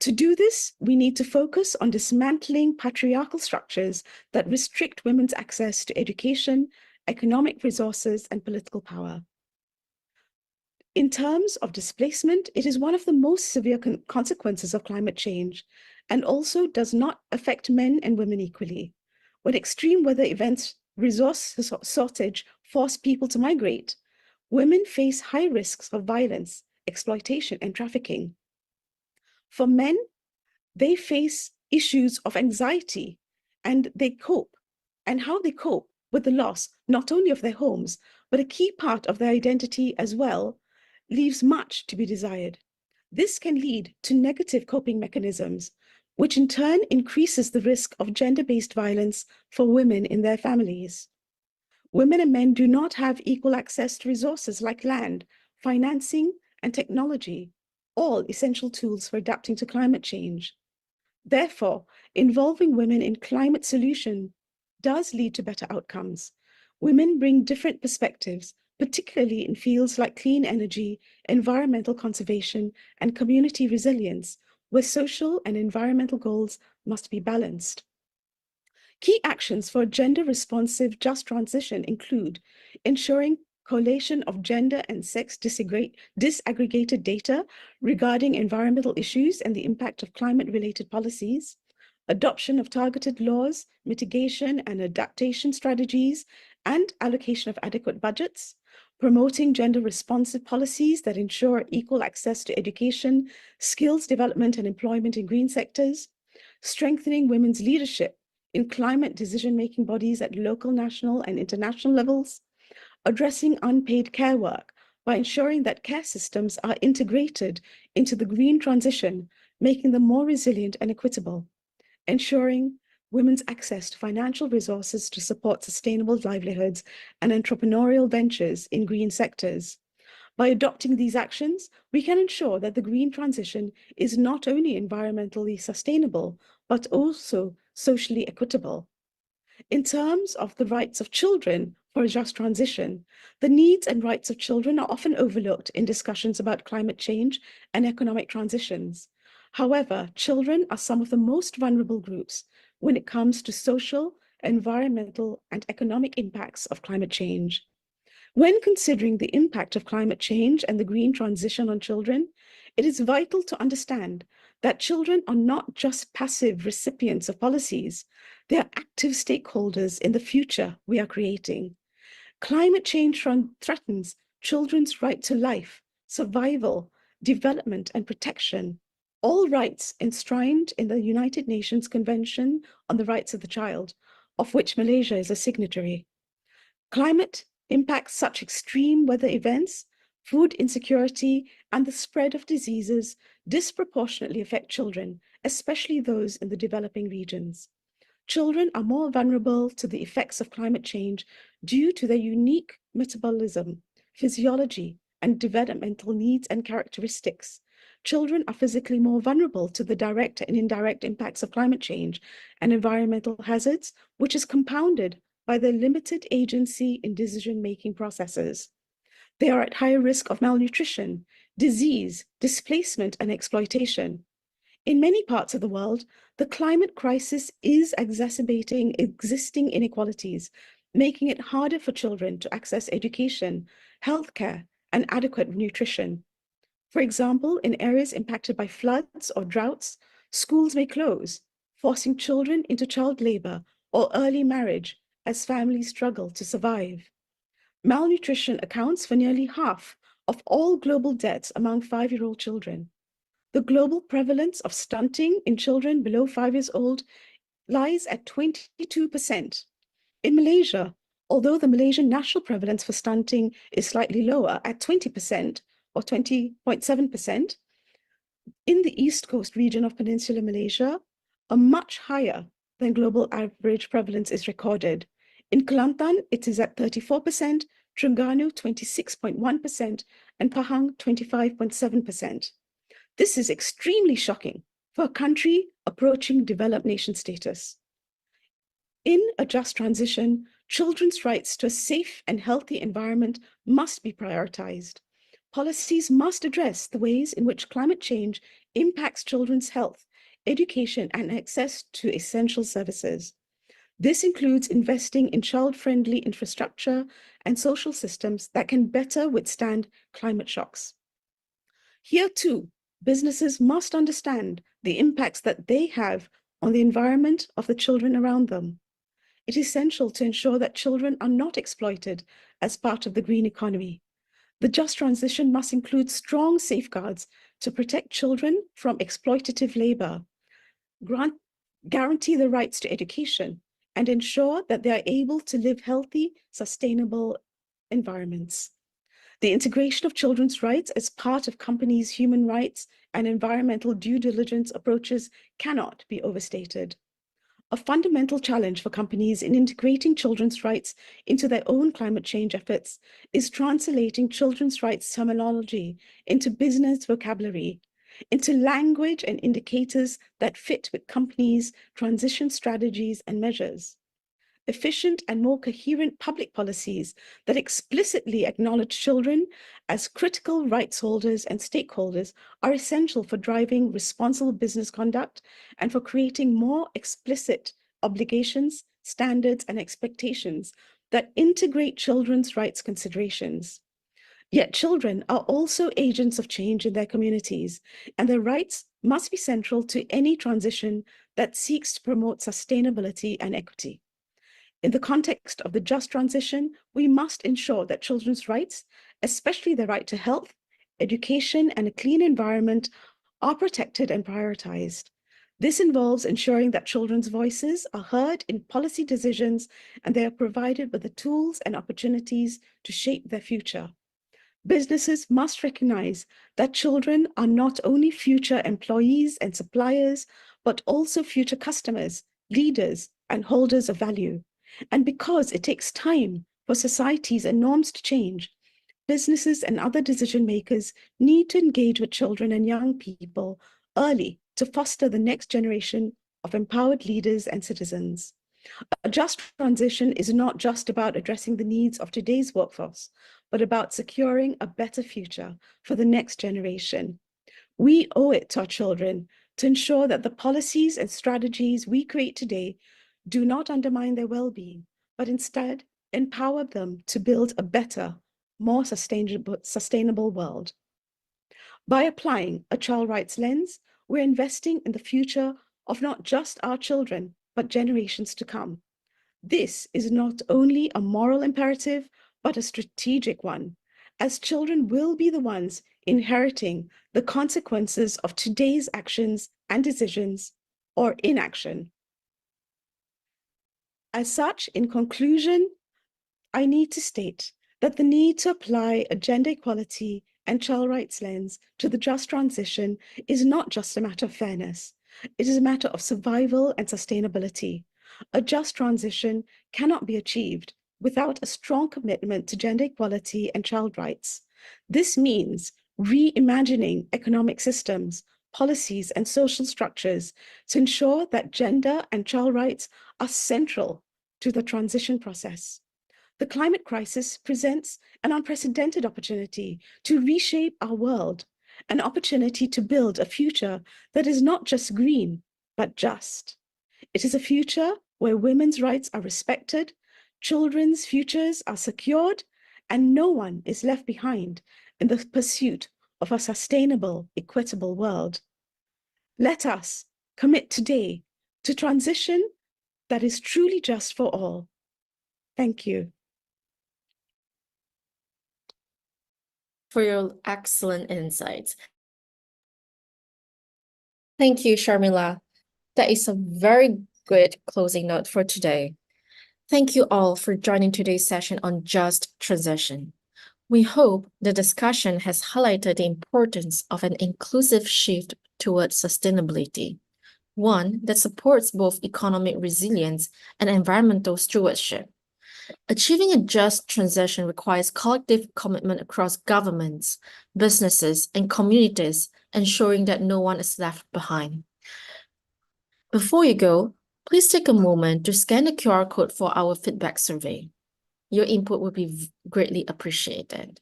To do this, we need to focus on dismantling patriarchal structures that restrict women's access to education, economic resources, and political power. In terms of displacement, it is one of the most severe consequences of climate change and also does not affect men and women equally. When extreme weather events, resource shortage force people to migrate, women face high risks of violence, exploitation, and trafficking. For men, they face issues of anxiety and they cope, and how they cope with the loss, not only of their homes, but a key part of their identity as well, leaves much to be desired. This can lead to negative coping mechanisms, which in turn increases the risk of gender-based violence for women in their families. Women and men do not have equal access to resources like land, financing, and technology, all essential tools for adapting to climate change. Therefore, involving women in climate solution does lead to better outcomes. Women bring different perspectives, particularly in fields like clean energy, environmental conservation, and community resilience, where social and environmental goals must be balanced. Key actions for a gender-responsive just transition include ensuring collation of gender and sex disaggregated data regarding environmental issues and the impact of climate-related policies, adoption of targeted laws, mitigation and adaptation strategies, and allocation of adequate budgets, promoting gender-responsive policies that ensure equal access to education, skills development and employment in green sectors, strengthening women's leadership in climate decision-making bodies at local, national, and international levels, addressing unpaid care work by ensuring that care systems are integrated into the green transition, making them more resilient and equitable, ensuring women's access to financial resources to support sustainable livelihoods and entrepreneurial ventures in green sectors. By adopting these actions, we can ensure that the green transition is not only environmentally sustainable, but also socially equitable. In terms of the rights of children for a just transition, the needs and rights of children are often overlooked in discussions about climate change and economic transitions. However, children are some of the most vulnerable groups when it comes to social, environmental, and economic impacts of climate change. When considering the impact of climate change and the green transition on children, it is vital to understand that children are not just passive recipients of policies, they are active stakeholders in the future we are creating. Climate change threatens children's right to life, survival, development, and protection, all rights enshrined in the United Nations Convention on the Rights of the Child, of which Malaysia is a signatory. Climate impacts such extreme weather events, food insecurity, and the spread of diseases disproportionately affect children, especially those in the developing regions. Children are more vulnerable to the effects of climate change due to their unique metabolism, physiology, and developmental needs and characteristics, children are physically more vulnerable to the direct and indirect impacts of climate change and environmental hazards, which is compounded by their limited agency in decision-making processes. They are at higher risk of malnutrition, disease, displacement, and exploitation. In many parts of the world, the climate crisis is exacerbating existing inequalities, making it harder for children to access education, healthcare, and adequate nutrition. For example, in areas impacted by floods or droughts, schools may close, forcing children into child labor or early marriage as families struggle to survive. Malnutrition accounts for nearly half of all global deaths among 5-year-old children. The global prevalence of stunting in children below 5 years old lies at 22%. In Malaysia, although the Malaysian national prevalence for stunting is slightly lower at 20% or 20.7%, in the East Coast region of Peninsular Malaysia, a much higher than global average prevalence is recorded. In Kelantan, it is at 34%, Terengganu 26.1%, and Pahang 25.7%. This is extremely shocking for a country approaching developed nation status. In a just transition, children's rights to a safe and healthy environment must be prioritized. Policies must address the ways in which climate change impacts children's health, education, and access to essential services. This includes investing in child-friendly infrastructure and social systems that can better withstand climate shocks. Here too, businesses must understand the impacts that they have on the environment of the children around them. It is essential to ensure that children are not exploited as part of the green economy. The just transition must include strong safeguards to protect children from exploitative labor, guarantee the rights to education, and ensure that they are able to live healthy, sustainable environments. The integration of children's rights as part of companies' human rights and environmental due diligence approaches cannot be overstated. A fundamental challenge for companies in integrating children's rights into their own climate change efforts is translating children's rights terminology into business vocabulary, into language and indicators that fit with companies' transition strategies and measures. Efficient and more coherent public policies that explicitly acknowledge children as critical rights holders and stakeholders are essential for driving responsible business conduct and for creating more explicit obligations, standards, and expectations that integrate children's rights considerations. Yet children are also agents of change in their communities, and their rights must be central to any transition that seeks to promote sustainability and equity. In the context of the just transition, we must ensure that children's rights, especially the right to health, education, and a clean environment, are protected and prioritized. This involves ensuring that children's voices are heard in policy decisions and they are provided with the tools and opportunities to shape their future. Businesses must recognize that children are not only future employees and suppliers, but also future customers, leaders, and holders of value. And because it takes time for societies and norms to change, businesses and other decision makers need to engage with children and young people early to foster the next generation of empowered leaders and citizens. A just transition is not just about addressing the needs of today's workforce, but about securing a better future for the next generation. We owe it to our children to ensure that the policies and strategies we create today do not undermine their well-being, but instead empower them to build a better, more sustainable world. By applying a child rights lens, we're investing in the future of not just our children, but generations to come. This is not only a moral imperative, but a strategic one, as children will be the ones inheriting the consequences of today's actions and decisions or inaction. As such, in conclusion, I need to state that the need to apply a gender equality and child rights lens to the just transition is not just a matter of fairness. It is a matter of survival and sustainability. A just transition cannot be achieved without a strong commitment to gender equality and child rights. This means reimagining economic systems, policies, and social structures to ensure that gender and child rights are central to the transition process. The climate crisis presents an unprecedented opportunity to reshape our world, an opportunity to build a future that is not just green, but just. It is a future where women's rights are respected, children's futures are secured, and no one is left behind in the pursuit of a sustainable, equitable world. Let us commit today to transition that is truly just for all. Thank you. For your excellent insights. Thank you, Sharmila. That is a very good closing note for today. Thank you all for joining today's session on just transition. We hope the discussion has highlighted the importance of an inclusive shift towards sustainability, one that supports both economic resilience and environmental stewardship. Achieving a just transition requires collective commitment across governments, businesses, and communities, ensuring that no one is left behind. Before you go, please take a moment to scan the QR code for our feedback survey. Your input will be greatly appreciated.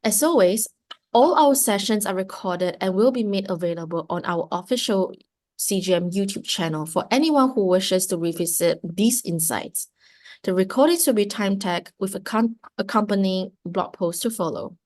As always, all our sessions are recorded and will be made available on our official CGM YouTube channel for anyone who wishes to revisit these insights. The recordings will be time tagged with accompanying blog posts to follow.